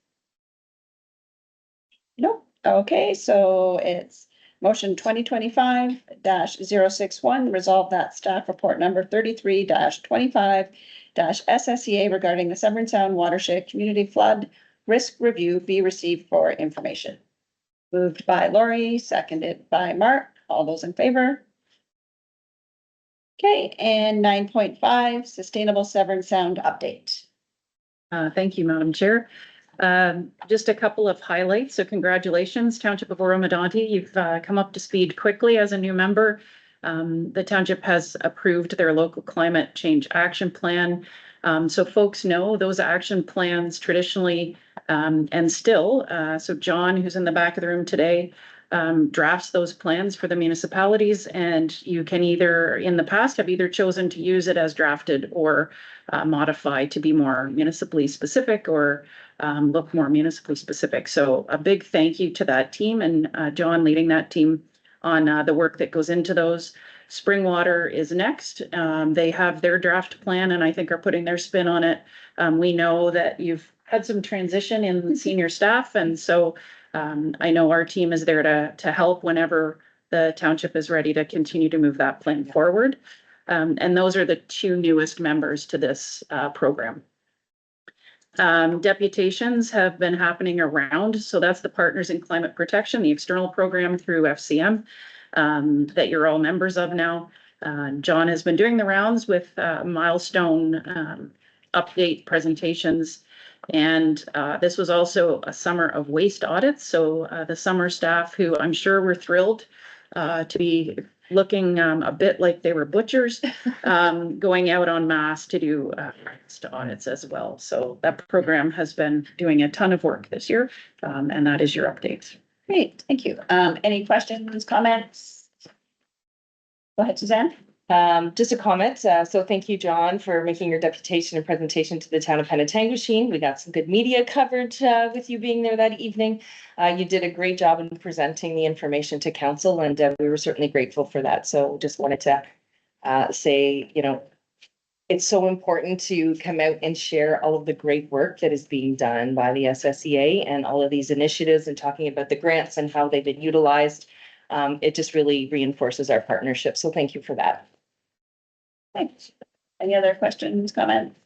Nope. Okay, so it's Motion 2025-061, resolve that staff report number 33-25 SSEA regarding the Severn Sound Watershed Community Flood Risk Review be received for information. Moved by Lori, seconded by Mark. All those in favor? Okay, and 9.5, Sustainable Severn Sound update. Thank you, Madam Chair. Just a couple of highlights. So congratulations, Township of Oro-Medonte. You've come up to speed quickly as a new member. The township has approved their local climate change action plan. So folks know those action plans traditionally and still, so John, who's in the back of the room today, drafts those plans for the municipalities, and you can either, in the past, have either chosen to use it as drafted or modify to be more municipally specific or look more municipally specific. So a big thank you to that team and John leading that team on the work that goes into those. Springwater is next. They have their draft plan and I think are putting their spin on it. We know that you've had some transition in senior staff, and so I know our team is there to help whenever the township is ready to continue to move that plan forward. And those are the two newest members to this program. Deputations have been happening around, so that's the Partners in Climate Protection, the external program through FCM that you're all members of now. John has been doing the rounds with milestone update presentations. And this was also a summer of waste audits. So the summer staff, who I'm sure were thrilled to be looking a bit like they were butchers, going out en masse to do waste audits as well. So that program has been doing a ton of work this year, and that is your update. Great, thank you. Any questions, comments? Go ahead, Suzanne. Just a comment. So thank you, John, for making your deputation and presentation to the town of Penetanguishene. We got some good media coverage with you being there that evening. You did a great job in presenting the information to council, and we were certainly grateful for that. So just wanted to say, you know, it's so important to come out and share all of the great work that is being done by the SSEA and all of these initiatives and talking about the grants and how they've been utilized. It just really reinforces our partnership. So thank you for that. Thanks. Any other questions, comments?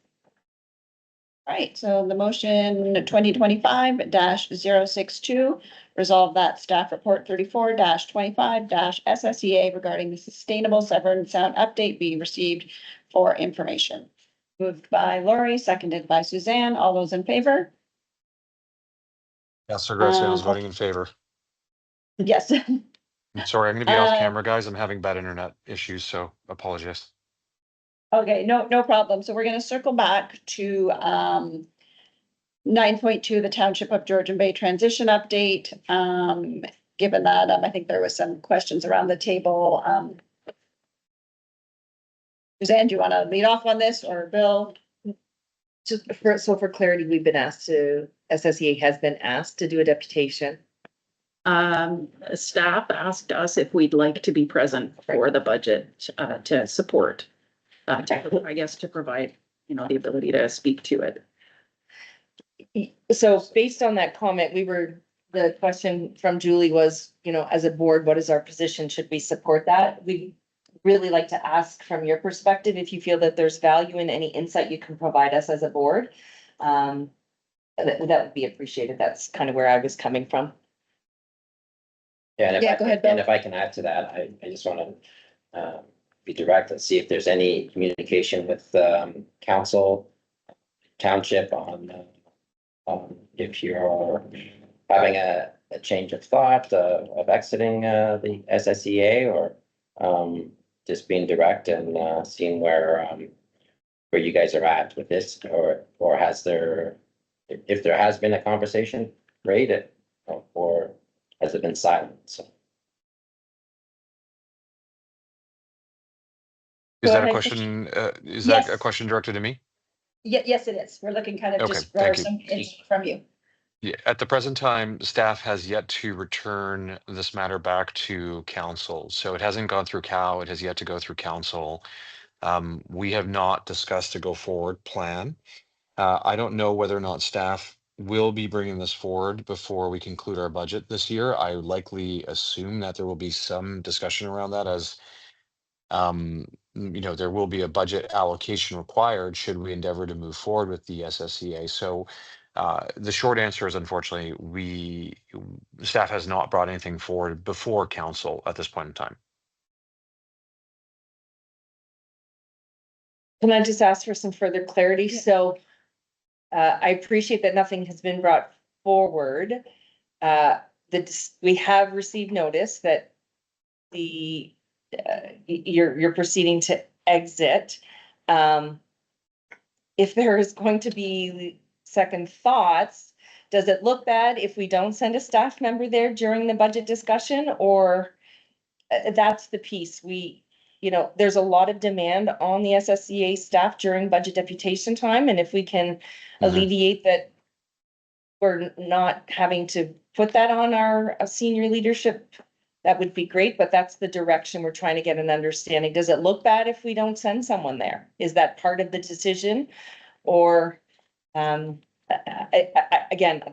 All right, so the motion 2025-062, resolve that staff report 34-25 SSEA regarding the Sustainable Severn Sound update be received for information. Moved by Lori, seconded by Suzanne. All those in favor? Yes, Sir Gratiano is voting in favor. Yes. I'm sorry, I'm gonna be off camera, guys. I'm having bad internet issues, so apologize. Okay, no problem. So we're gonna circle back to 9.2, the Township of Georgian Bay transition update. Given that, I think there was some questions around the table. Suzanne, do you want to lead off on this, or Bill? Just for clarity, we've been asked to, SSEA has been asked to do a deputation. Staff asked us if we'd like to be present for the budget to support. I guess to provide, you know, the ability to speak to it. So based on that comment, the question from Julie was, you know, as a board, what is our position? Should we support that? We really like to ask from your perspective, if you feel that there's value in any insight you can provide us as a board. That would be appreciated. That's kind of where I was coming from. Yeah, and go ahead, Bill. and if I can add to that, I just want to be direct and see if there's any communication with council, township on if you're having a change of thought of exiting the SSEA, or just being direct and seeing where you guys are at with this, or has there, if there has been a conversation, great, or has it been silent? So. Is that a ahead, question? Is Yes. that a question directed to me? Yes, it is. We're looking kind of Okay, just for thank you. some input from you. Yeah, at the present time, staff has yet to return this matter back to council. So it hasn't gone through Cal, it has yet to go through council. We have not discussed a go forward plan. I don't know whether or not staff will be bringing this forward before we conclude our budget this year. I would likely assume that there will be some discussion around that as there will be a budget allocation required should we endeavor to move forward with the SSEA. So the short answer is unfortunately, staff has not brought anything forward before council at this point in time. Can I just ask for some further clarity? So I appreciate that nothing has been brought forward. We have received notice that you're proceeding to exit. If there is going to be second thoughts, does it look bad if we don't send a staff member there during the budget discussion? Or that's the piece there's a lot of demand on the SSEA staff during budget deputation time. And if we can alleviate that, we're not having to put that on our senior leadership, that would be great. But that's the direction we're trying to get an understanding. Does it look bad if we don't send someone there? Is that part of the decision? Or again,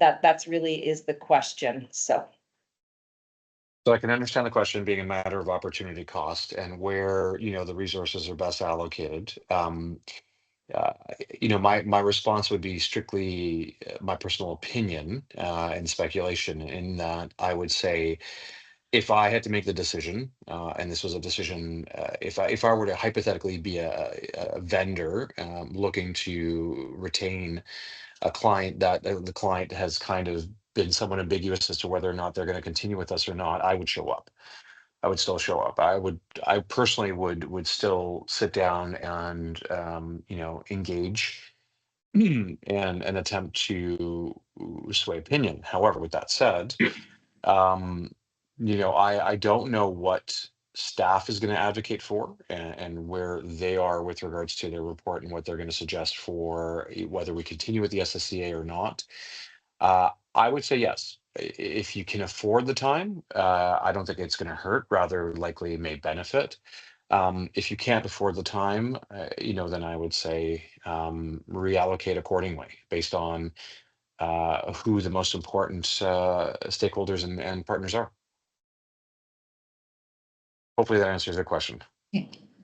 that's really is the question. So I can understand the question being a matter of opportunity cost and where, the resources are best allocated. My response would be strictly my personal opinion and speculation in that I would say if I had to make the decision, and this was a decision, if I were to hypothetically be a vendor looking to retain a client that the client has kind of been somewhat ambiguous as to whether or not they're going to continue with us or not, I would show up. I would still show up. I personally would still sit down and, engage and attempt to sway opinion. However, with that said, I don't know what staff is going to advocate for and where they are with regards to their report and what they're going to suggest for whether we continue with the SSEA or not. I would say yes. If you can afford the time, I don't think it's going to hurt, rather likely it may benefit. If you can't afford the time, then I would say reallocate accordingly based on who the most important stakeholders and partners are. Hopefully that answers the question.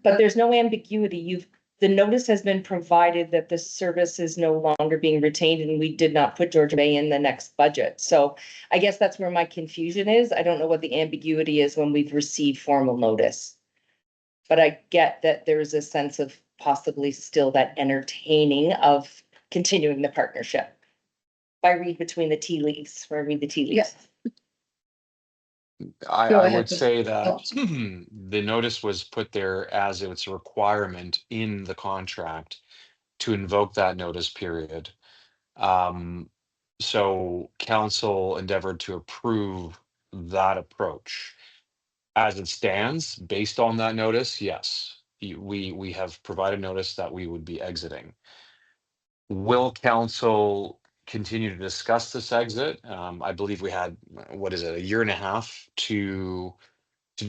But there's no ambiguity. The notice has been provided that the service is no longer being retained, and we did not put Georgian Bay in the next budget. So I guess that's where my confusion is. I don't know what the ambiguity is when we've received formal notice. But I get that there's a sense of possibly still that entertaining of continuing the partnership. If I read between the tea leaves, where I read the tea leaves. Yes. I would say that the notice was put there as it's a requirement in the contract to invoke that notice period. So council endeavored to approve that approach. As it stands, based on that notice, yes, we have provided notice that we would be exiting. Will council continue to discuss this exit? I believe we had, a year and a half to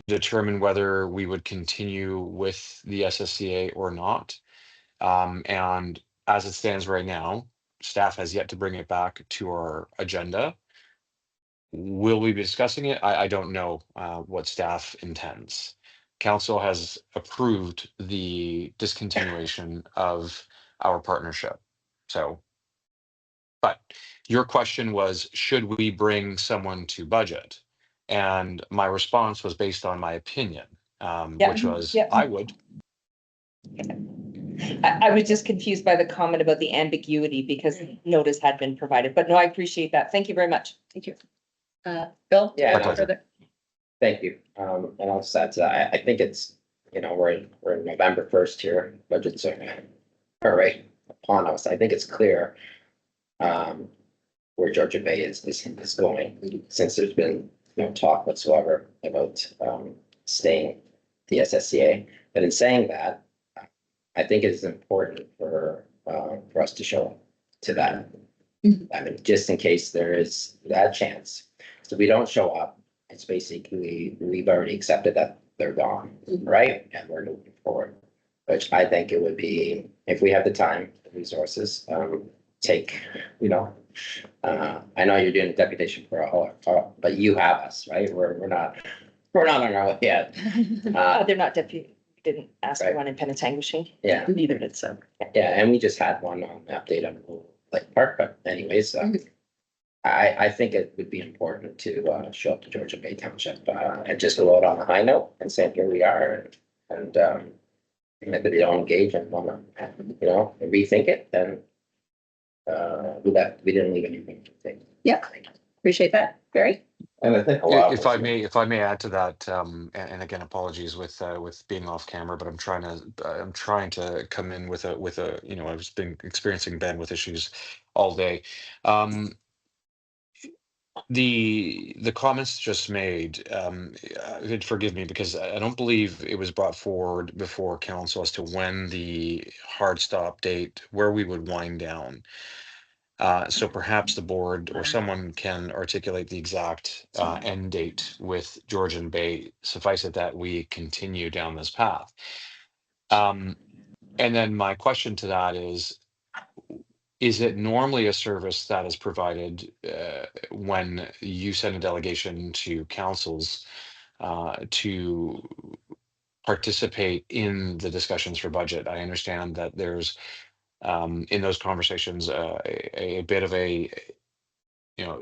determine whether we would continue with the SSEA or not. And as it stands right now, staff has yet to bring it back to our agenda. Will we be discussing it? I don't know what staff intends. Council has approved the discontinuation of our partnership. But your question was, should we bring someone to budget? And my response was based on my opinion, which was, I would. I was just confused by the comment about the ambiguity because notice had been provided, but no, I appreciate that. Thank you very much. Thank you. Bill? Yeah, Further? Thank you. And I'll just add to that. I think it's, we're in November 1st here, budgets are right upon us. I think it's clear where Georgian Bay is going, since there's been no talk whatsoever about staying the SSEA. But in saying that, I think it's important for us to show to that. I mean, just in case there is that chance. So if we don't show up, it's basically, we've already accepted that they're gone, right? And we're moving forward, which I think it would be, if we have the time, the resources, take, I know you're doing a deputation for but you have us, right? We're not on our way yet. They're not deputy, didn't ask for Right. one in Penetanguishene. Yeah, Neither did Severn. yeah, and we just had one on update on like park, but anyways, I think it would be important to show up to Georgian Bay Township and just go out on a high note and say, here we are, and maybe they don't engage and wanna, rethink it, then we didn't leave anything to think. Yeah, appreciate that. Barry? And I think a lot. If I may add to that, and again, apologies with being off camera, but I'm trying to come in with a, I've been experiencing bandwidth issues all day. The comments just made, forgive me, because I don't believe it was brought forward before council as to when the hard stop date, where we would wind down. So perhaps the board or someone can articulate the exact end date with Georgian Bay. Suffice it that we continue down this path. And then my question to that is it normally a service that is provided when you send a delegation to councils to participate in the discussions for budget? I understand that there's in those conversations a bit of a,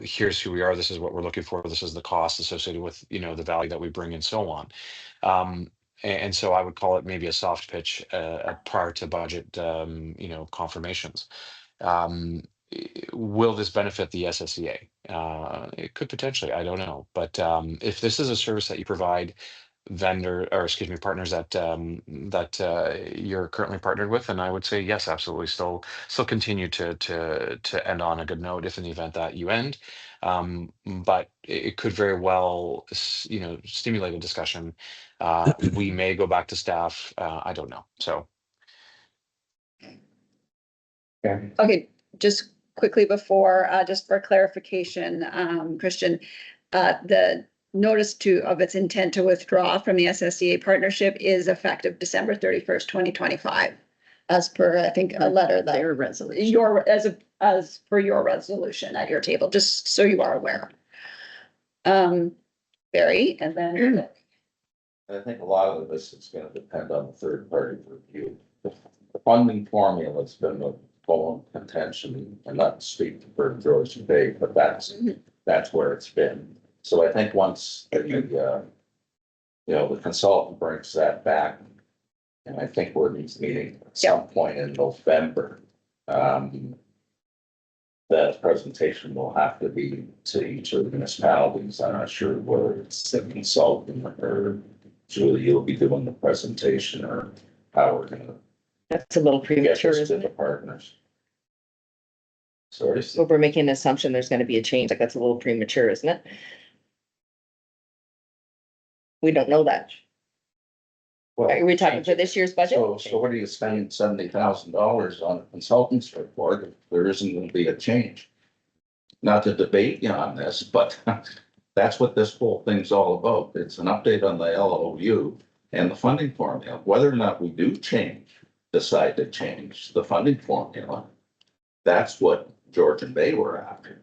here's who we are, this is what we're looking for, this is the cost associated with, the value that we bring and so on. And so I would call it maybe a soft pitch prior to budget, confirmations. Will this benefit the SSEA? It could potentially, I don't know. But if this is a service that you provide partners that you're currently partnered with, and I would say yes, absolutely, still continue to end on a good note if in the event that you end. But it could very well, stimulate a discussion. We may go back to staff. I don't know. So. Okay, just quickly before, just for clarification, Kristian, the notice of its intent to withdraw from the SSEA partnership is effective December 31st, 2025, as per, I think, a letter that Their resolution. as per your resolution at your table, just so you are aware. Barry, and then I think a lot of this is gonna depend on the third party review. The funding formula's been a bone contention, and not to speak for Georgian Bay, but that's where it's been. So I think once the consultant brings that back, and I think we're meeting at some point in November. That presentation will have to be to each of the municipalities. I'm not sure whether it's the consultant or Julie, you'll be doing the presentation, or how we're gonna. That's a little Get premature, this to isn't the it? partners. Sorry. So we're making an assumption there's gonna be a change, like that's a little premature, isn't it? We don't know that. Are we talking for this year's budget? So what are you spending $70,000 on a consultant's report if there isn't gonna be a change? Not to debate you on this, but that's what this whole thing's all about. It's an update on the LOU and the funding formula. Whether or not we do decide to change the funding formula, that's what Georgian Bay were after.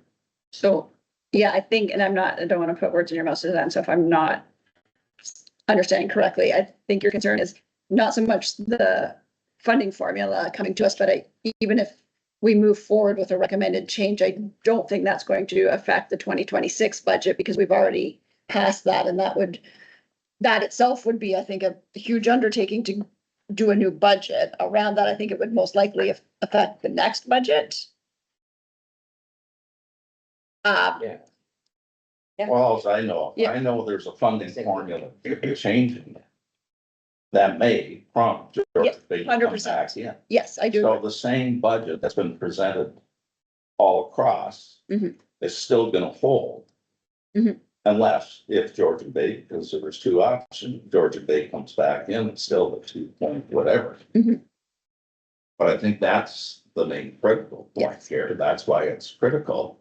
so, yeah, I think, and I don't want to put words in your mouth, Suzanne, so if I'm not understanding correctly, I think your concern is not so much the funding formula coming to us, but even if we move forward with a recommended change, I don't think that's going to affect the 2026 budget, because we've already passed that, and that itself would be, I think, a huge undertaking to do a new budget around that. I think it would most likely affect the next budget. Yeah. Yeah. Well, as I know, Yeah. I know there's a funding formula changing that may prompt Georgian Bay to come 100%. back in. Yes, I do. So the same budget that's been presented all across is still gonna hold. Unless if Georgian Bay, because there was two options, Georgian Bay comes back in, it's still the 2 point whatever. But I think that's the main critical point here. That's why it's critical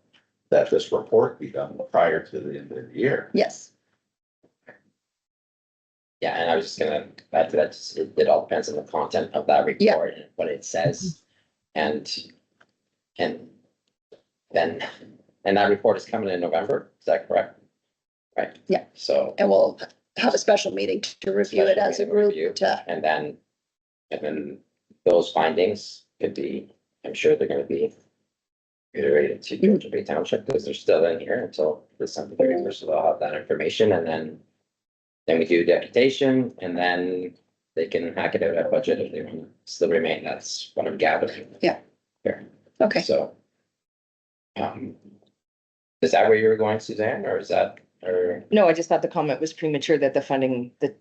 that this report be done prior to the end of the year. Yes. Yeah, and I was just gonna add to that, it all depends on the content of that report and what it says. And then, and that report is coming in November, is that correct? Right? Yeah. So. And we'll have a special meeting to review it as a group to, And then those findings could be, I'm sure they're gonna be iterated to Georgian Bay Township, because they're still in here until December 31st, so they'll have that information, and then we do deputation, and then they can hack it out at budget if they want to still remain. That's what I'm gathering. Yeah. Here. Okay. So. Is that where you were going, Suzanne, or is that, or? No, I just thought the comment was premature that the funding, the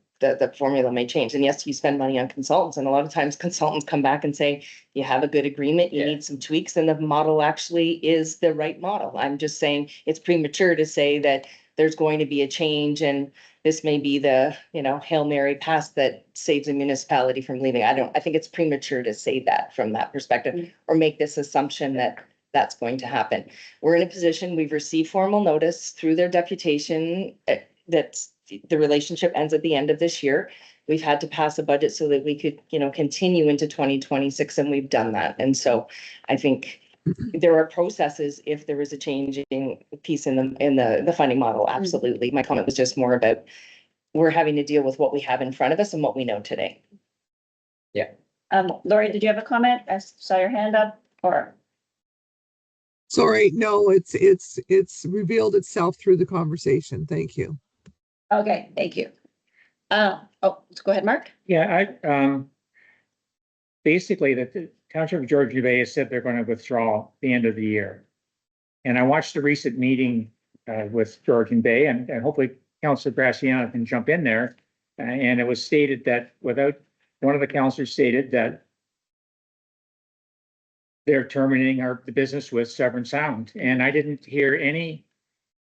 formula may change. And yes, you spend money on consultants, and a lot of times consultants come back and say, you have a good agreement, you need some tweaks, and the model actually is the right model. I'm just saying it's premature to say that there's going to be a change and this may be the, Hail Mary pass that saves a municipality from leaving. I think it's premature to say that from that perspective, or make this assumption that that's going to happen. We're in a position, we've received formal notice through their deputation that the relationship ends at the end of this year. We've had to pass a budget so that we could, continue into 2026, and we've done that. And so I think there are processes if there is a changing piece in the funding model. Absolutely. My comment was just more about we're having to deal with what we have in front of us and what we know today. Yeah. Lori, did you have a comment? I saw your hand up, or? Sorry, no, it's revealed itself through the conversation. Thank you. Okay, thank you. Go ahead, Mark. Yeah, basically the Township of Georgian Bay has said they're going to withdraw the end of the year. And I watched the recent meeting with Georgian Bay, and hopefully Councillor Gratiano can jump in there. And it was stated that one of the councillors stated that they're terminating the business with Severn Sound. And I didn't hear any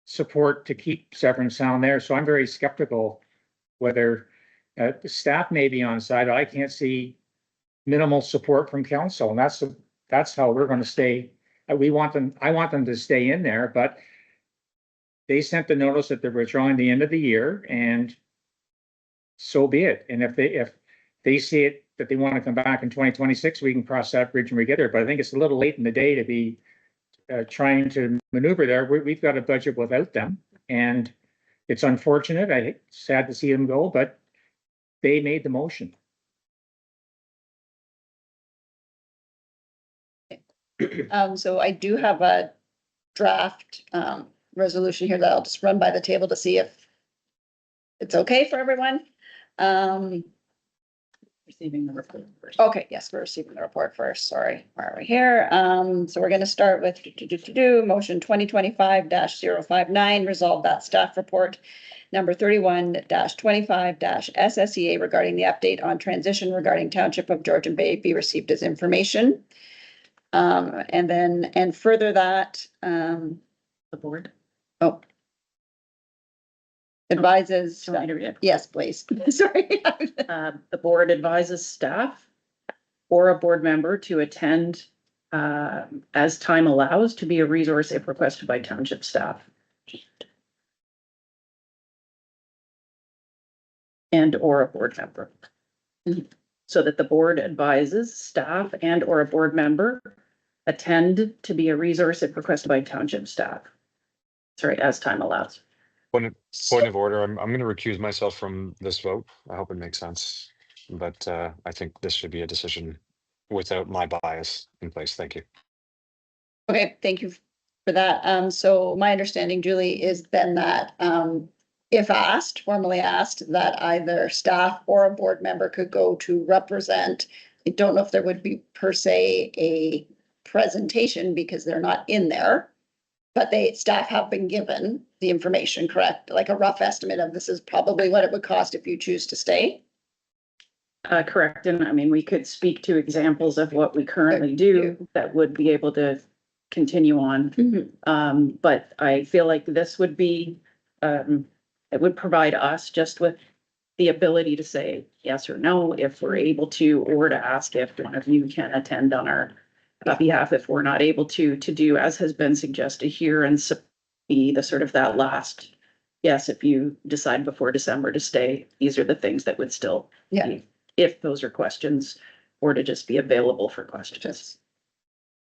support to keep Severn Sound there. So I'm very skeptical whether the staff may be on side. I can't see minimal support from council, and that's how we're going to stay. I want them to stay in there, but they sent the notice that they're withdrawing the end of the year, and so be it. And if they see it that they want to come back in 2026, we can cross that bridge when we get there. But I think it's a little late in the day to be trying to maneuver there. We've got a budget without them, and it's unfortunate. Sad to see them go, but they made the motion. So I do have a draft resolution here that I'll just run by the table to see if it's okay for everyone. Receiving the report first. Okay, yes, we're receiving the report first. Sorry, where are we here? So we're gonna start with motion 2025-059, resolve that staff report number 31-25 SSEA regarding the update on transition regarding Township of Georgian Bay be received as information. And further that, The board. advises, Do you want me to read it? yes, please. Sorry. The board advises staff or a board member to attend as time allows to be a resource if requested by township staff. And or a board member. So that the board advises staff and or a board member attend to be a resource if requested by township staff. Sorry, as time allows. Point of order, I'm going to recuse myself from this vote. I hope it makes sense. But I think this should be a decision without my bias in place. Thank you. Okay, thank you for that. So my understanding, Julie, is then that if asked, formally asked, that either staff or a board member could go to represent. I don't know if there would be per se a presentation because they're not in there, but staff have been given the information, correct? Like a rough estimate of this is probably what it would cost if you choose to stay. Correct. And I mean, we could speak to examples of what we currently do that would be able to continue on. But I feel like this would be, it would provide us just with the ability to say yes or no, if we're able to, or to ask if one of you can attend on our behalf if we're not able to do as has been suggested here and be the sort of that last, yes, if you decide before December to stay, these are the things that would still be, if those are questions, or to just be available for questions.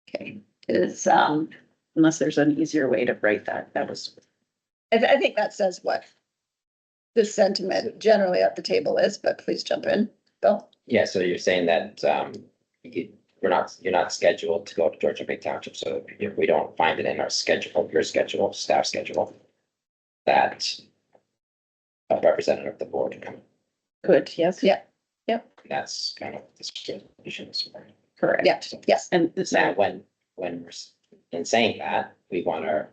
Okay, is unless there's an easier way to write that, that was. I think that says what the sentiment generally at the table is, but please jump in, Bill. Yeah, so you're saying that, you're not scheduled to go to Georgian Bay Township, so if we don't find it in our schedule, your schedule, staff schedule, that a representative of the board can come. Good, yes. Yeah. That's kind of this resolution this morning. Correct. Yeah, yes. And this, Now, when we're in saying that, we want our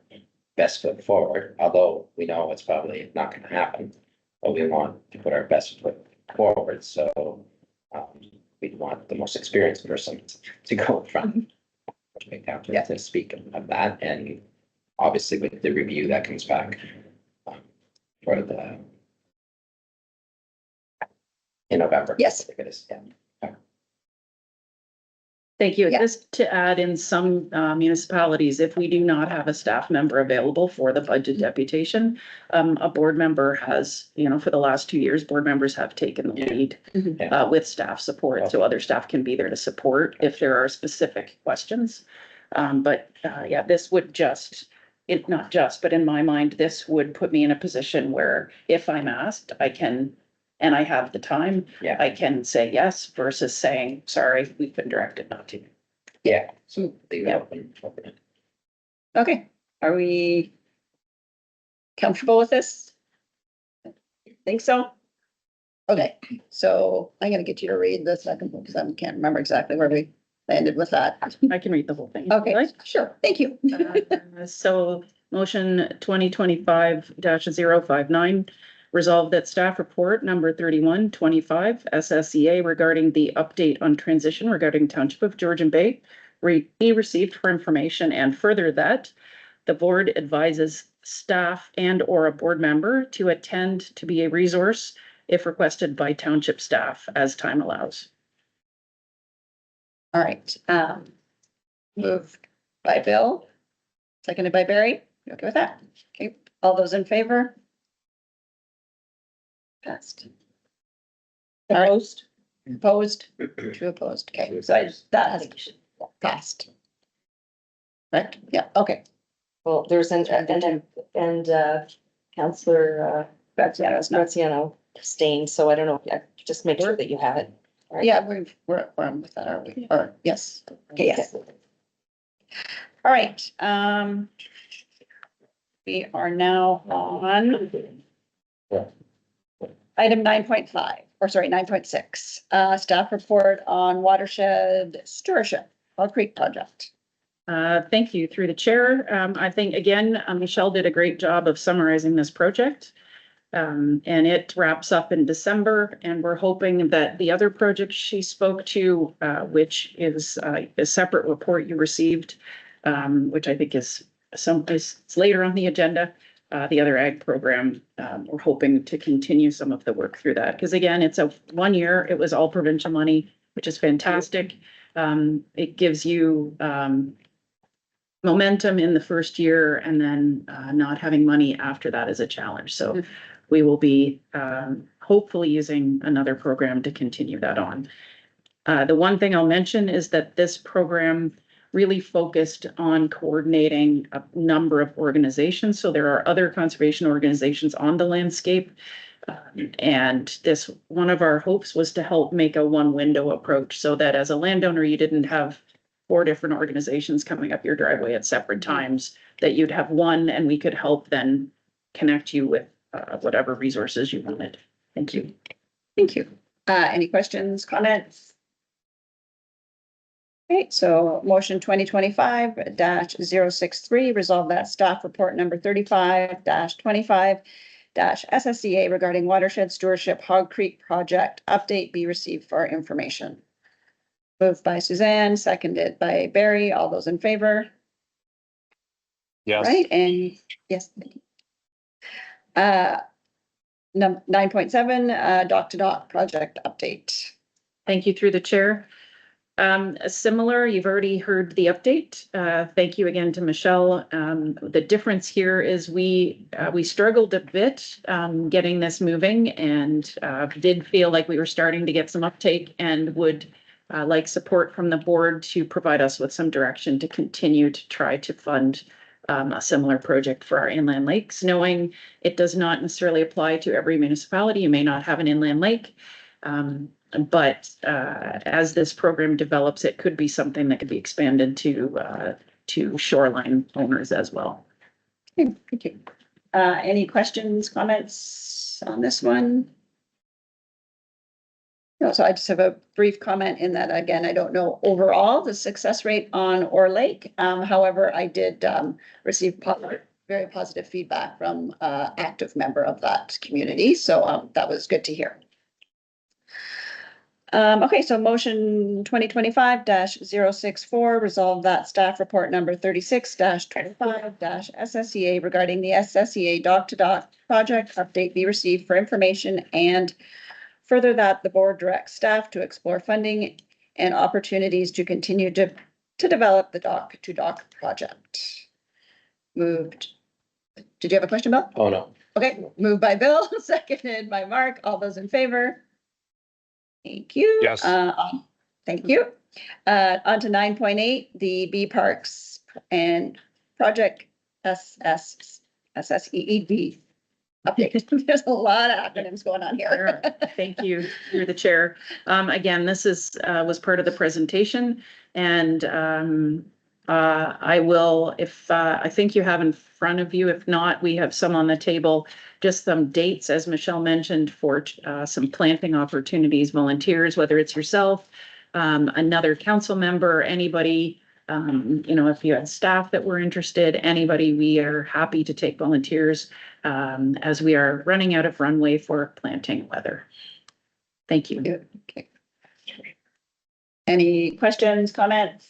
best foot forward, although we know it's probably not gonna happen. But we want to put our best foot forward, so we want the most experienced person to go from. Yeah. To speak of that, and obviously with the review that comes back. For the. In November. Yes. I think it is, yeah. thank you. Yeah. Just to add, in some municipalities, if we do not have a staff member available for the budget deputation, a board member has, for the last 2 years, board members have taken the lead with staff support, so other staff can be there to support if there are specific questions. But yeah, this would not just, but in my mind, this would put me in a position where if I'm asked, I can, and I have the time, I can say yes versus saying, sorry, we've been directed not to. Yeah. So leave it open. Okay, are we comfortable with this? Think so? Okay, so I'm gonna get you to read the second one because I can't remember exactly where we landed with that. I can read the whole thing. if you Okay, like. sure, thank you. So motion 2025-059, resolved that staff report number 3125 SSEA regarding the update on transition regarding Township of Georgian Bay be received for information, and further that the board advises staff and or a board member to attend to be a resource if requested by township staff as time allows. All right, moved by Bill, seconded by Barry. You okay with that? Okay, all those in favor? Passed. Opposed? Opposed? Two opposed. Okay, so that has passed. Right? Yeah, okay. Well, there's Councillor Gratiano abstained, so I don't know, just make sure that you have it. Right? Yeah, we're on with that, are we? Or, yes. Okay, yes. All right, we are now on item 9.5, or sorry, 9.6, staff report on Watershed Stewardship, Hog Creek project. Thank you. Through the chair. I think, again, Michelle did a great job of summarizing this project. And it wraps up in December, and we're hoping that the other project she spoke to, which is a separate report you received, which I think is it's later on the agenda, the other ag program, we're hoping to continue some of the work through that. Because again, it's a 1 year, it was all provincial money, which is fantastic. It gives you momentum in the first year, and then not having money after that is a challenge. So we will be hopefully using another program to continue that on. The one thing I'll mention is that this program really focused on coordinating a number of organizations. So there are other conservation organizations on the landscape. And this, one of our hopes was to help make a one window approach so that as a landowner, you didn't have 4 different organizations coming up your driveway at separate times, that you'd have one, and we could help then connect you with whatever resources you wanted. Thank you. Thank you. Any questions, comments? Okay, so motion 2025-063, resolve that staff report number 35-25 SSEA regarding Watershed Stewardship Hog Creek project update be received for information. Moved by Suzanne, seconded by Barry. All those in favor? Yes. Right, and yes. 9.7, dock to dock project update. Thank you. Through the chair. Similar, you've already heard the update. Thank you again to Michelle. The difference here is we struggled a bit getting this moving, and did feel like we were starting to get some uptake and would like support from the board to provide us with some direction to continue to try to fund a similar project for our inland lakes, knowing it does not necessarily apply to every municipality. You may not have an inland lake. But as this program develops, it could be something that could be expanded to shoreline owners as well. Okay, thank you. Any questions, comments on this one? No, so I just have a brief comment in that, again, I don't know overall the success rate on Oro Lake. However, I did receive very positive feedback from active member of that community. So that was good to hear. Okay, so motion 2025-064, resolve that staff report number 36-25-SSEA regarding the SSEA dock-to-dock project update be received for information, and further that the board directs staff to explore funding and opportunities to continue to develop the dock-to-dock project. Moved. Did you have a question, Bill? Oh, no. Okay, moved by Bill, seconded by Mark. All those in favor? Thank you. Yes. Thank you. On to 9.8, the B Parks and Project SSEEB update. There's a lot of acronyms going on here. Thank you, through the chair. Again, this was part of the presentation, and I will, if I think you have in front of you, if not, we have some on the table, just some dates, as Michelle mentioned, for some planting opportunities, volunteers, whether it's yourself, another council member, anybody, if you had staff that were interested, anybody, we are happy to take volunteers as we are running out of runway for planting weather. Thank you. Okay. Any questions, comments?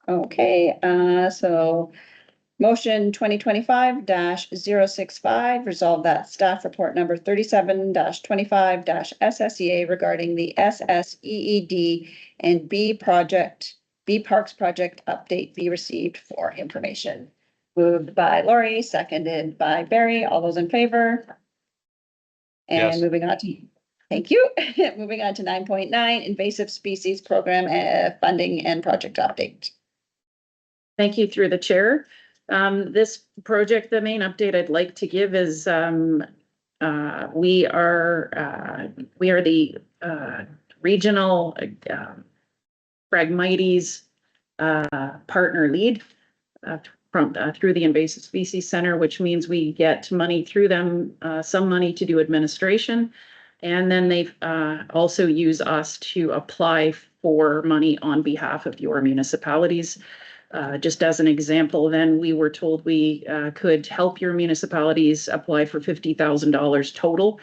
Okay, so motion 2025-065, resolve that staff report number 37-25-SSEA regarding the SSEED and B Parks project update be received for information. Moved by Lori, seconded by Barry. All those in favor? And Yes. moving on to, thank you. Moving on to 9.9, invasive species program funding and project update. Thank you, through the chair. This project, the main update I'd like to give is we are the regional Phragmites partner lead through the Invasive Species Center, which means we get money through them, some money to do administration. And then they also use us to apply for money on behalf of your municipalities. Just as an example, then we were told we could help your municipalities apply for $50,000 total.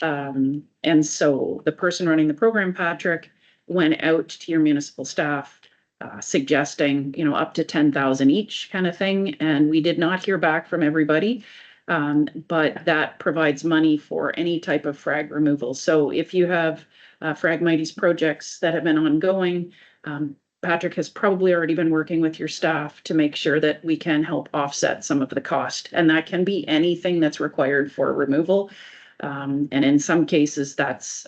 And so the person running the program, Patrick, went out to your municipal staff suggesting, up to 10,000 each kind of thing. And we did not hear back from everybody, but that provides money for any type of frag removal. So if you have Phragmites projects that have been ongoing, Patrick has probably already been working with your staff to make sure that we can help offset some of the cost. And that can be anything that's required for removal. And in some cases, that's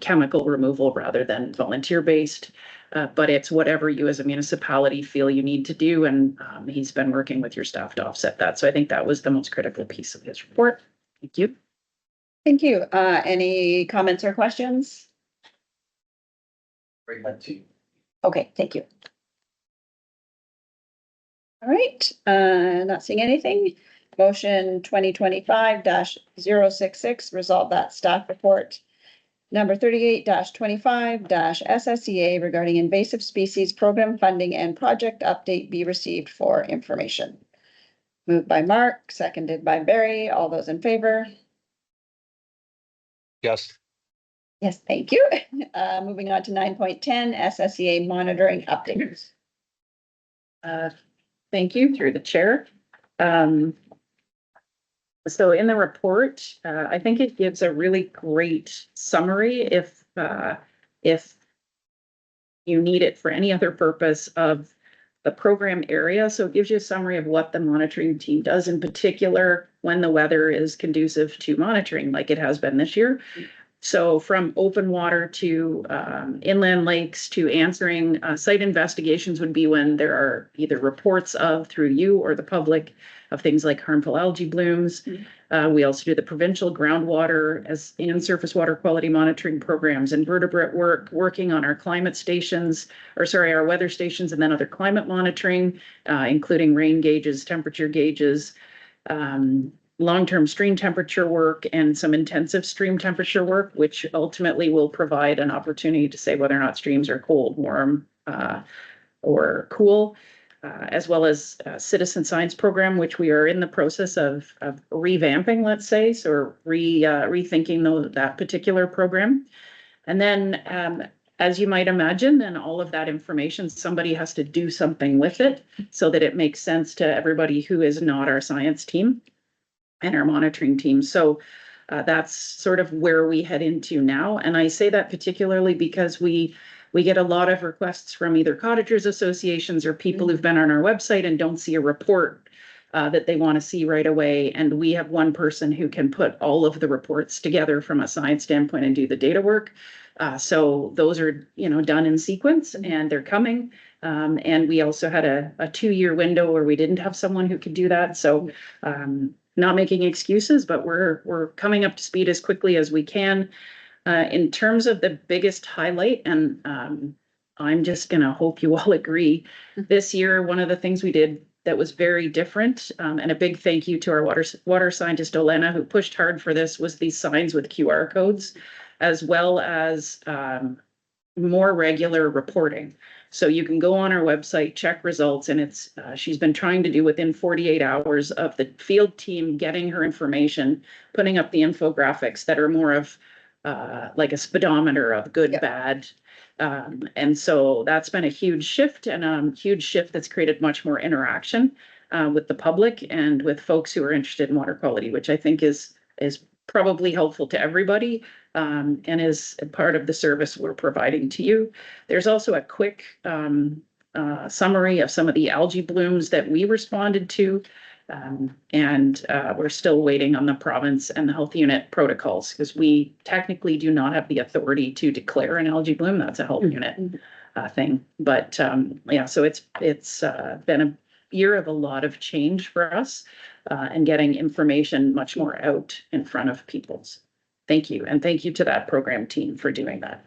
chemical removal rather than volunteer-based. But it's whatever you as a municipality feel you need to do. And he's been working with your staff to offset that. So I think that was the most critical piece of his report. Thank you. Thank you. Any comments or questions? Okay, thank you. All right, not seeing anything. Motion 2025-066, resolve that staff report number 38-25-SSEA regarding invasive species program funding and project update be received for information. Moved by Mark, seconded by Barry. All those in favor? Yes. Yes, thank you. Moving on to 9.10, SSEA monitoring updates. Thank you, through the chair. So in the report, I think it gives a really great summary if you need it for any other purpose of the program area. So it gives you a summary of what the monitoring team does, in particular when the weather is conducive to monitoring, like it has been this year. So from open water to inland lakes to answering site investigations would be when there are either reports of through you or the public of things like harmful algae blooms. We also do the provincial groundwater and surface water quality monitoring programs, invertebrate work, working on our climate stations, our weather stations, and then other climate monitoring, including rain gauges, temperature gauges, long-term stream temperature work, and some intensive stream temperature work, which ultimately will provide an opportunity to say whether or not streams are cold, warm, or cool, as well as citizen science program, which we are in the process of revamping, let's say, so rethinking that particular program. And then, as you might imagine, then all of that information, somebody has to do something with it so that it makes sense to everybody who is not our science team and our monitoring team. So that's sort of where we head into now. And I say that particularly because we get a lot of requests from either cottagers associations or people who've been on our website and don't see a report that they want to see right away. And we have one person who can put all of the reports together from a science standpoint and do the data work. So those are, done in sequence and they're coming. And we also had a 2-year window where we didn't have someone who could do that. So not making excuses, but we're coming up to speed as quickly as we can. In terms of the biggest highlight, and I'm just gonna hope you all agree, this year, one of the things we did that was very different, and a big thank you to our water scientist, Olena, who pushed hard for this, was these signs with QR codes, as well as more regular reporting. So you can go on our website, check results, and it's she's been trying to do within 48 hours of the field team getting her information, putting up the infographics that are more of like a speedometer of good, bad. And so that's been a huge shift, and a huge shift that's created much more interaction with the public and with folks who are interested in water quality, which I think is probably helpful to everybody, and is part of the service we're providing to you. There's also a quick summary of some of the algae blooms that we responded to. And we're still waiting on the province and the health unit protocols, because we technically do not have the authority to declare an algae bloom. That's a health unit thing. But yeah, so it's been a year of a lot of change for us, and getting information much more out in front of people. Thank you. And thank you to that program team for doing that.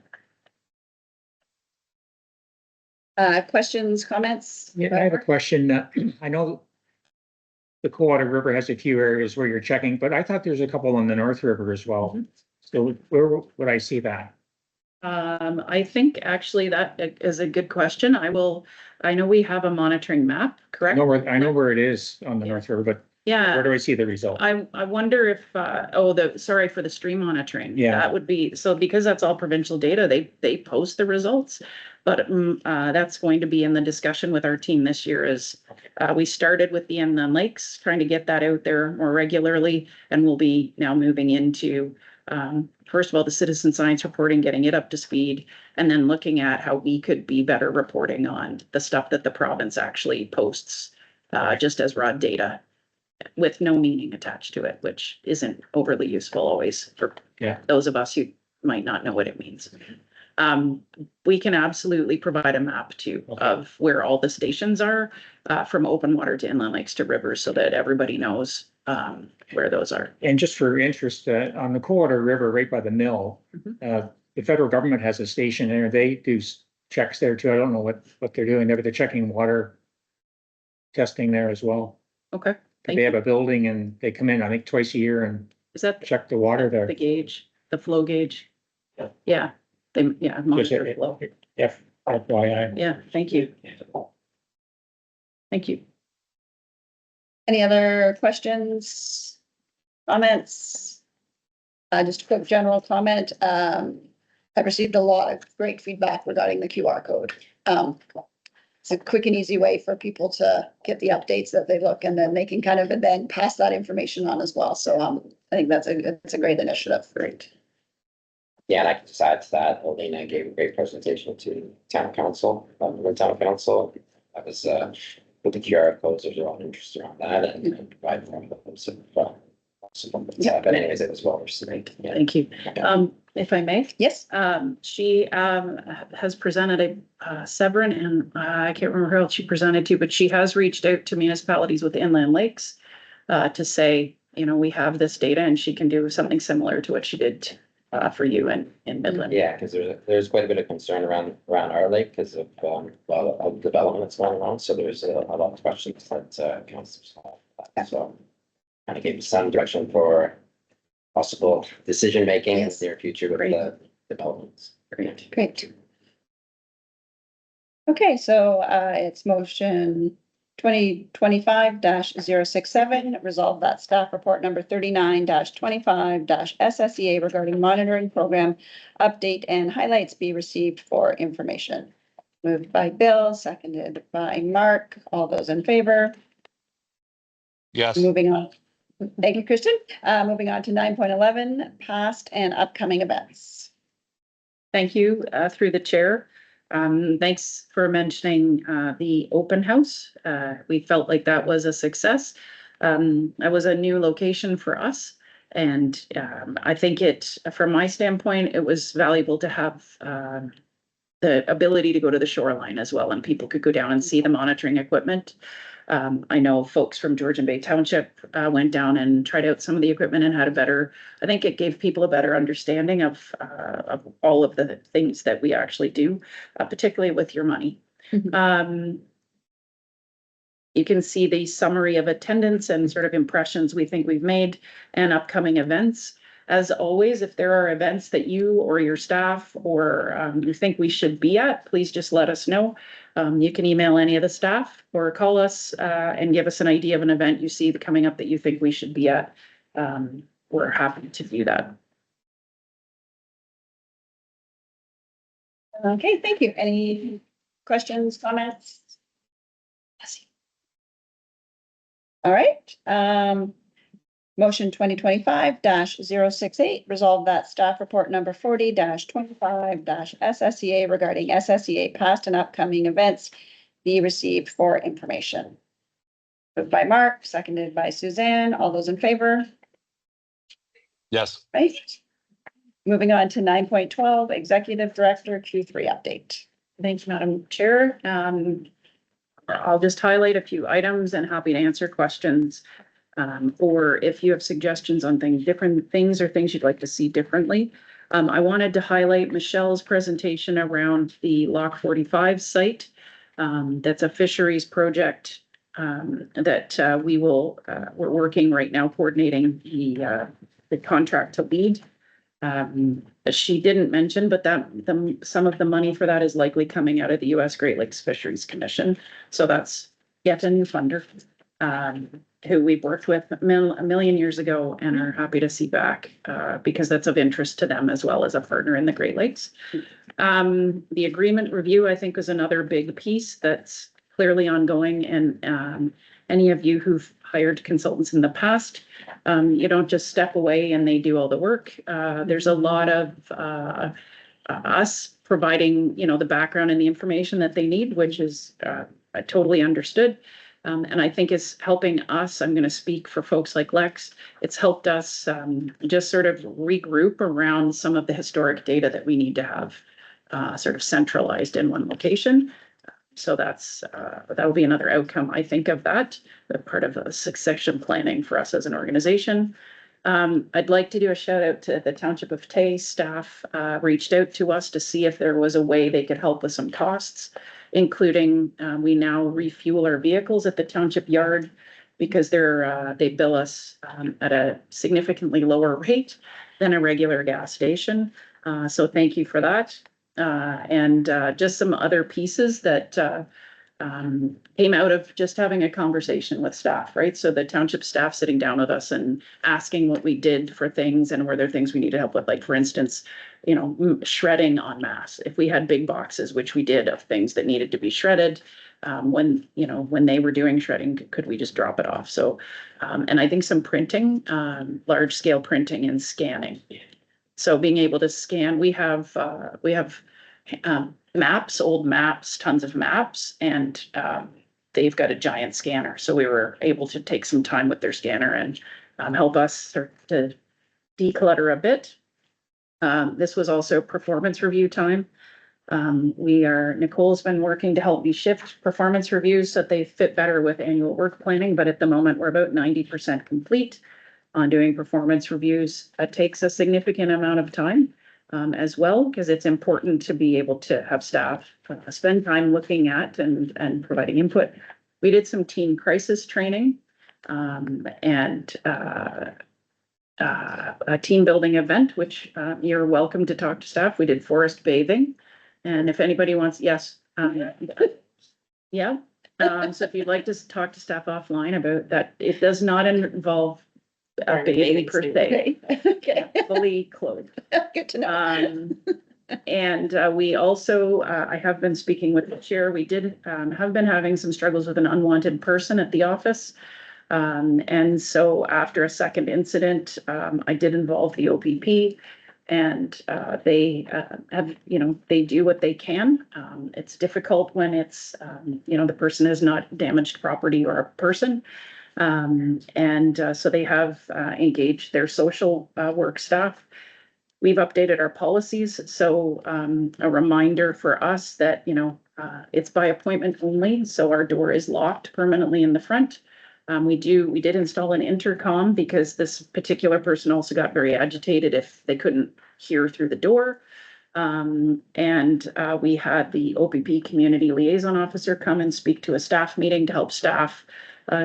Questions, comments? Yeah, I have a question. I know the Coldwater River has a few areas where you're checking, but I thought there's a couple on the North River as well. So where would I see that? I think actually that is a good question. I know we have a monitoring map, correct? I know where it is on the North River, but yeah, where do I see the result? I wonder if, sorry for the stream monitoring. Yeah. That would be, so because that's all provincial data, they post the results. But that's going to be in the discussion with our team this year. Is we started with the inland lakes, trying to get that out there more regularly, and we'll be now moving into, first of all, the citizen science reporting, getting it up to speed, and then looking at how we could be better reporting on the stuff that the province actually posts, just as raw data with no meaning attached to it, which isn't overly useful always for those of us who might not know what it means. We can absolutely provide a map too of where all the stations are, from open water to inland lakes to rivers, so that everybody knows where those are. And just for interest, on the Coldwater River, right by the mill, the federal government has a station there. They do checks there too. I don't know what they're doing there, but they're checking water testing there as well. Okay. They have a building and they come in, I think, twice a year and check the water there. The gauge, the flow gauge. Yeah. Monitor flow. FYI. Yeah, thank you. Thank you. Any other questions, comments? Just a quick general comment. I've received a lot of great feedback regarding the QR code. It's a quick and easy way for people to get the updates that they look, and then they can kind of then pass that information on as well. So I think it's a great initiative. Great. Yeah, and I can just add to that, Olena gave a great presentation to town council, the town council. That was with the QR codes, there's a lot of interest around that, and provide more of them. So, but anyways, it was well received. Thank you. if I may. Yes. She has presented a Severn, and I can't remember who else she presented to, but she has reached out to municipalities with inland lakes to say, you know, we have this data and she can do something similar to what she did for you in Midland. Yeah, because there's quite a bit of concern around our lake because of a lot of developments going on. So there's a lot of questions that councillors have. So kind of gave some direction for possible decision making in the near future with the developments. Great. Okay, so it's motion 2025-067, resolve that staff report number 39-25 SSEA regarding monitoring program update and highlights be received for information. Moved by Bill, seconded by Mark. All those in favor? Yes. Moving on. Thank you, Kristian. Moving on to 9.11, past and upcoming events. Thank you, through the chair. Thanks for mentioning the open house. We felt like that was a success. That was a new location for us. And I think from my standpoint, it was valuable to have the ability to go to the shoreline as well, and people could go down and see the monitoring equipment. I know folks from Georgian Bay Township went down and tried out some of the equipment and had I think it gave people a better understanding of all of the things that we actually do, particularly with your money. You can see the summary of attendance and sort of impressions we think we've made and upcoming events. As always, if there are events that you or your staff or you think we should be at, please just let us know. You can email any of the staff or call us and give us an idea of an event you see coming up that you think we should be at. We're happy to do that. Okay, thank you. Any questions, comments? All right. Motion 2025-068, resolve that staff report number 40-25 SSEA regarding SSEA past and upcoming events be received for information. Moved by Mark, seconded by Suzanne. All those in favor? Yes. Right. Moving on to 9.12, Executive Director Q3 update. Thanks, Madam Chair. I'll just highlight a few items and happy to answer questions. Or if you have suggestions on different things or things you'd like to see differently. I wanted to highlight Michelle's presentation around the Lock 45 site. That's a fisheries project that we're working right now coordinating the contract to lead. She didn't mention, but some of the money for that is likely coming out of the U.S. Great Lakes Fisheries Commission. So that's yet a new funder. Who we've worked with a million years ago and are happy to see back because that's of interest to them as well as a partner in the Great Lakes. The agreement review, I think, was another big piece that's clearly ongoing. And any of you who've hired consultants in the past, you don't just step away and they do all the work. There's a lot of us providing, the background and the information that they need, which is totally understood. And I think it's helping us. I'm going to speak for folks like Lex. It's helped us just sort of regroup around some of the historic data that we need to have sort of centralized in one location. So that will be another outcome, I think, of that, part of the succession planning for us as an organization. I'd like to do a shout out to the Township of Tay staff. Reached out to us to see if there was a way they could help with some costs, including we now refuel our vehicles at the township yard because they bill us at a significantly lower rate than a regular gas station. So thank you for that. And just some other pieces that came out of just having a conversation with staff, right? So the township staff sitting down with us and asking what we did for things and were there things we needed help with, like for instance, shredding en masse. If we had big boxes, which we did, of things that needed to be shredded, when they were doing shredding, could we just drop it off? So, and I think some printing, large scale printing and scanning. So being able to scan, we have maps, old maps, tons of maps, and they've got a giant scanner. So we were able to take some time with their scanner and help us start to declutter a bit. This was also performance review time. Nicole's been working to help me shift performance reviews so that they fit better with annual work planning, but at the moment, we're about 90% complete on doing performance reviews. It takes a significant amount of time as well, because it's important to be able to have staff spend time looking at and providing input. We did some teen crisis training and a team building event, which you're welcome to talk to staff. We did forest bathing. And if anybody wants, yes. Yeah. So if you'd like to talk to staff offline about that, it does not involve bathing per se. Okay. Fully clothed. Good to know. And we also, I have been speaking with the chair. We did have been having some struggles with an unwanted person at the office. And so after a second incident, I did involve the OPP. And they have, they do what they can. It's difficult when it's, the person has not damaged property or a person. So they have engaged their social work staff. We've updated our policies. So a reminder for us that, it's by appointment only. So our door is locked permanently in the front. We did install an intercom because this particular person also got very agitated if they couldn't hear through the door. We had the OPP community liaison officer come and speak to a staff meeting to help staff,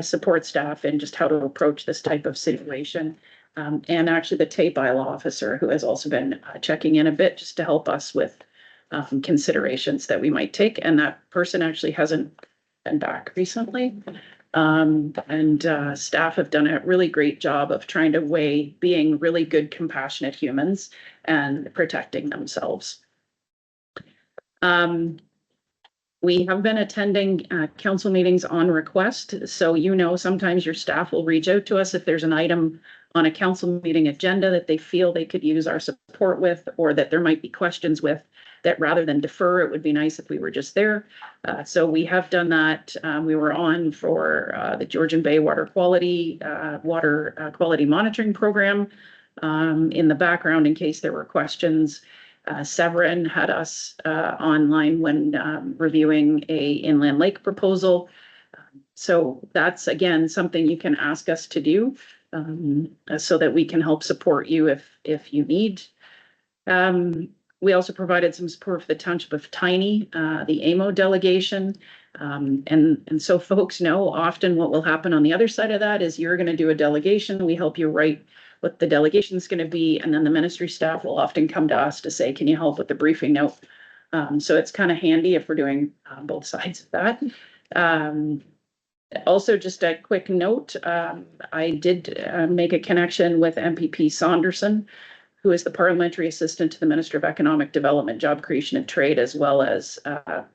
support staff in just how to approach this type of situation. And actually the TAPE bylaw officer, who has also been checking in a bit just to help us with considerations that we might take. And that person actually hasn't been back recently. Staff have done a really great job of trying to weigh being really good, compassionate humans and protecting themselves. We have been attending council meetings on request. So, sometimes your staff will reach out to us if there's an item on a council meeting agenda that they feel they could use our support with, or that there might be questions with, that rather than defer, it would be nice if we were just there. So we have done that. We were on for the Georgian Bay water quality monitoring program in the background in case there were questions. Severn had us online when reviewing a inland lake proposal. So that's, again, something you can ask us to do so that we can help support you if you need. We also provided some support for the Township of Tiny, the AMO delegation. And so folks know often what will happen on the other side of that is you're going to do a delegation. We help you write what the delegation is going to be. And then the ministry staff will often come to us to say, can you help with the briefing note? So it's kind of handy if we're doing both sides of that. Also, just a quick note, I did make a connection with MPP Saunderson, who is the parliamentary assistant to the Minister of Economic Development, Job Creation and Trade, as well as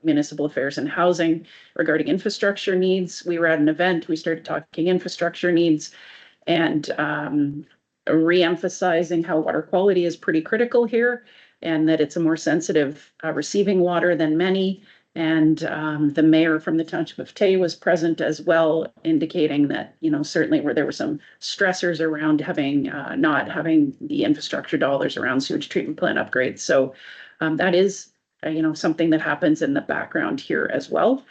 Municipal Affairs and Housing regarding infrastructure needs. We were at an event, we started talking infrastructure needs and re-emphasizing how water quality is pretty critical here and that it's a more sensitive receiving water than many. And the mayor from the Township of Tay was present as well, indicating that, certainly where there were some stressors around having not having the infrastructure dollars around sewage treatment plant upgrades. So that is, something that happens in the background here as well.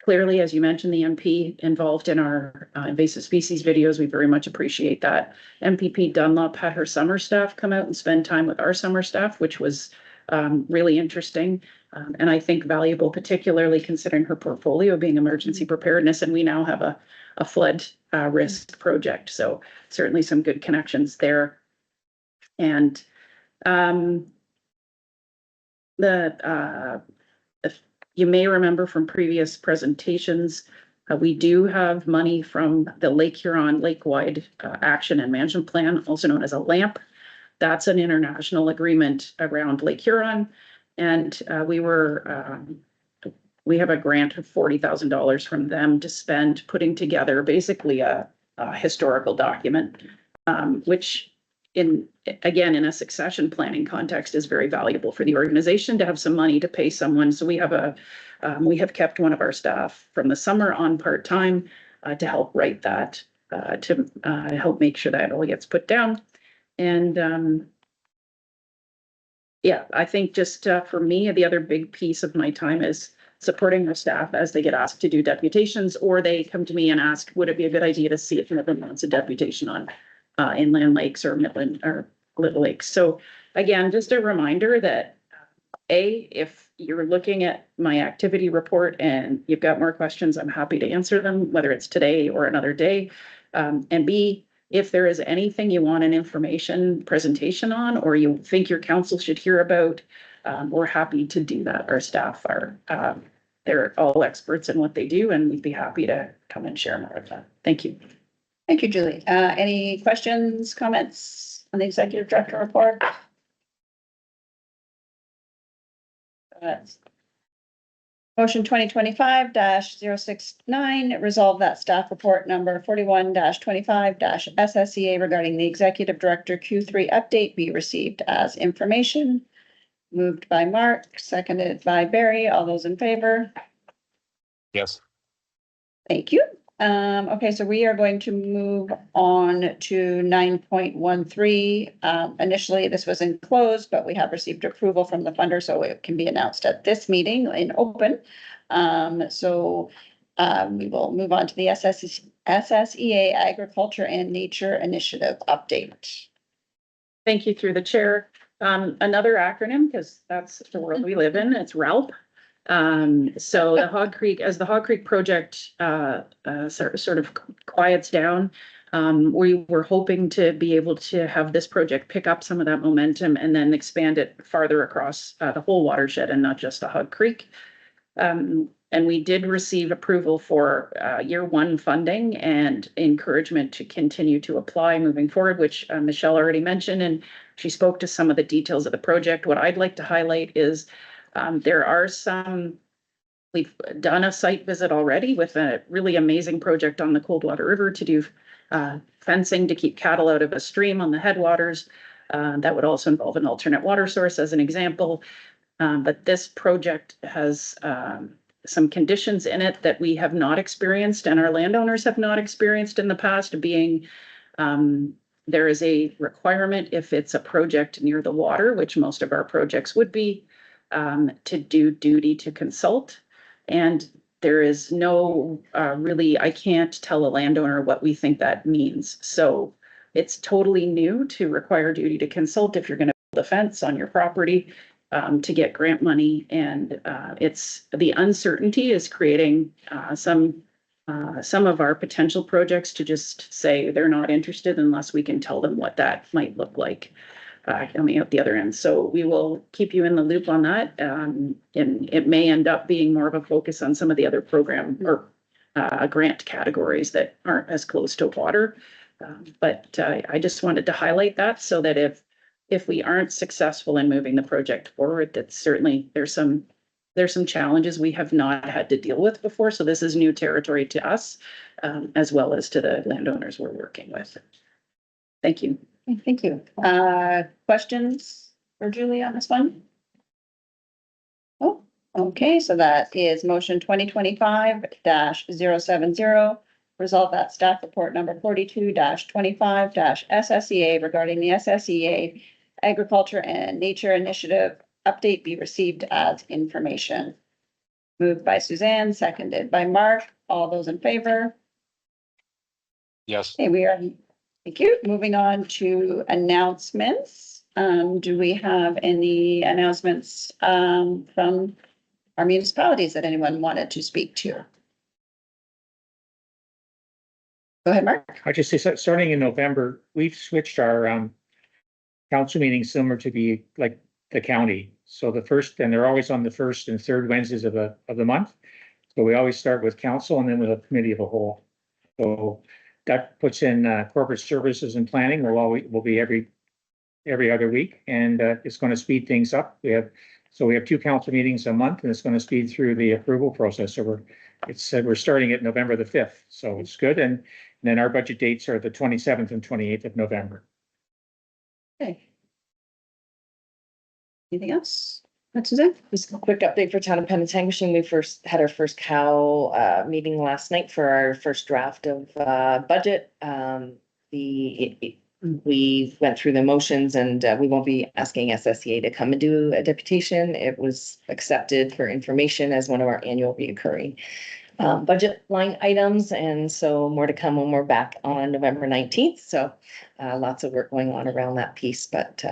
Clearly, as you mentioned, the MP involved in our invasive species videos, we very much appreciate that. MPP Dunlop had her summer staff come out and spend time with our summer staff, which was really interesting. And I think valuable, particularly considering her portfolio being emergency preparedness. And we now have a flood risk project. So certainly some good connections there. And if you may remember from previous presentations, we do have money from the Lake Huron Lake-wide Action and Management Plan, also known as a LAMP. That's an international agreement around Lake Huron. And we have a grant of $40,000 from them to spend putting together basically a historical document, which in a succession planning context is very valuable for the organization to have some money to pay someone. So we have kept one of our staff from the summer on part-time to help write that, to help make sure that it all gets put down. And yeah, I think just for me, the other big piece of my time is supporting our staff as they get asked to do deputations, or they come to me and ask, would it be a good idea to see if Midland wants a deputation on inland lakes or Midland or Little Lakes? So again, just a reminder that if you're looking at my activity report and you've got more questions, I'm happy to answer them, whether it's today or another day. And B, if there is anything you want an information presentation on, or you think your council should hear about, we're happy to do that. Our staff are, they're all experts in what they do, and we'd be happy to come and share more of that. Thank you. Thank you, Julie. Any questions, comments on the executive director report? Motion 2025-069, resolve that staff report number 41-25-SSEA regarding the executive director Q3 update be received as information. Moved by Mark, seconded by Barry. All those in favor? Yes. Thank you. Okay, so we are going to move on to 9.13. Initially, this was enclosed, but we have received approval from the funder, so it can be announced at this meeting in open. We will move on to the SSEA Agriculture and Nature Initiative update. Thank you through the chair. Another acronym, because that's the world we live in, it's RALP. So the Hog Creek, as the Hog Creek project sort of quiets down, we were hoping to be able to have this project pick up some of that momentum and then expand it farther across the whole watershed and not just the Hog Creek. And we did receive approval for year one funding and encouragement to continue to apply moving forward, which Michelle already mentioned, and she spoke to some of the details of the project. What I'd like to highlight is there are we've done a site visit already with a really amazing project on the Coldwater River to do fencing to keep cattle out of a stream on the headwaters. That would also involve an alternate water source as an example. But this project has some conditions in it that we have not experienced and our landowners have not experienced in the past, being there is a requirement if it's a project near the water, which most of our projects would be, to do duty to consult. And there is no really, I can't tell a landowner what we think that means. So it's totally new to require duty to consult if you're going to build a fence on your property to get grant money. And it's the uncertainty is creating some of our potential projects to just say they're not interested unless we can tell them what that might look like coming out the other end. So we will keep you in the loop on that. And it may end up being more of a focus on some of the other program or grant categories that aren't as close to water. But I just wanted to highlight that so that if we aren't successful in moving the project forward, that certainly there's some challenges we have not had to deal with before. So this is new territory to us, as well as to the landowners we're working with. Thank you. Thank you. Questions for Julie on this one? Oh, okay. So that is motion 2025-070. Resolve that staff report number 42-25-SSEA regarding the SSEA Agriculture and Nature Initiative update be received as information. Moved by Suzanne, seconded by Mark. All those in favor? Yes. Okay, we are. Thank you. Moving on to announcements. Do we have any announcements from our municipalities that anyone wanted to speak to? Go ahead, Mark. I just say, starting in November, we've switched our council meetings similar to the county. So the first, and they're always on the first and third Wednesdays of the month. So we always start with council and then with a committee of a whole. So that puts in corporate services and planning will be every other week, and it's going to speed things up. We have two council meetings a month, and it's going to speed through the approval process. So we're starting at November the 5th, so it's good. And then our budget dates are the 27th and 28th of November. Okay. Anything else? That's Suzanne. Just a quick update for town of Penetanguishene. We had our first cow meeting last night for our first draft of budget. The we went through the motions and we won't be asking SSEA to come and do a deputation. It was accepted for information as one of our annual reoccurring budget line items. And so more to come when we're back on November 19th. So lots of work going on around that piece, but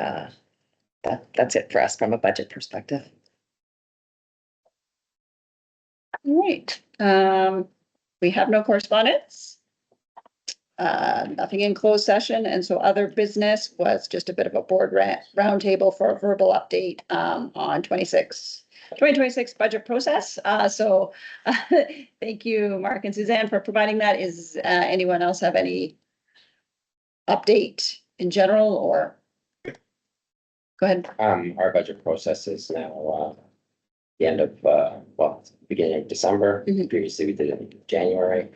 that's it for us from a budget perspective. All right, we have no correspondence. Nothing in closed session, and so other business was just a bit of a board roundtable for a verbal update on 2026 budget process. So thank you, Mark and Suzanne, for providing that. Is anyone else have any update in general, or? Go ahead. Our budget process is now the end of, beginning of December. Previously, we did it in January.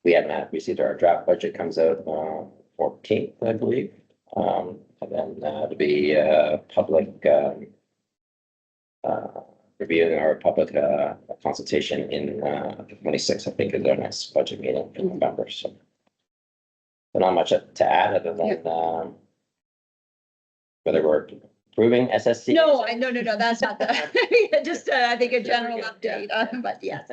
We haven't received our draft budget, comes out 14th, I believe. And then to be public reviewing our public consultation in 26th, I think, is our next budget meeting in November. So not much to add other than whether we're approving SSC. No, no, that's not the, just I think a general update, but yes.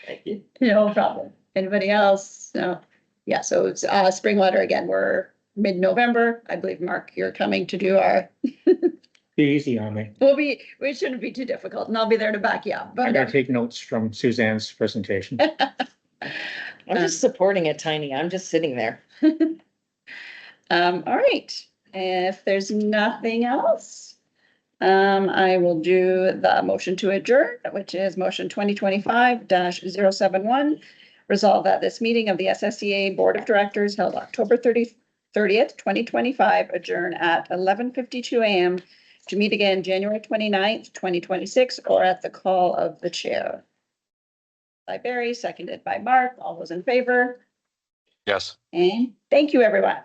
Thank you. No problem. Anybody else? No. Yeah, so it's Springwater again, we're mid-November. I believe, Mark, you're coming to do our. Be easy on me. We shouldn't be too difficult, and I'll be there to back you up. I But gotta take notes from Suzanne's presentation. I'm just supporting it, Tiny. I'm just sitting there. all right, if there's nothing else, I will do the motion to adjourn, which is motion 2025-071. Resolve that this meeting of the SSEA Board of Directors held October 30th, 2025, adjourn at 11:52 a.m. to meet again January 29th, 2026, or at the call of the chair. By Barry, seconded by Mark. All those in favor? Yes. And thank you, everyone.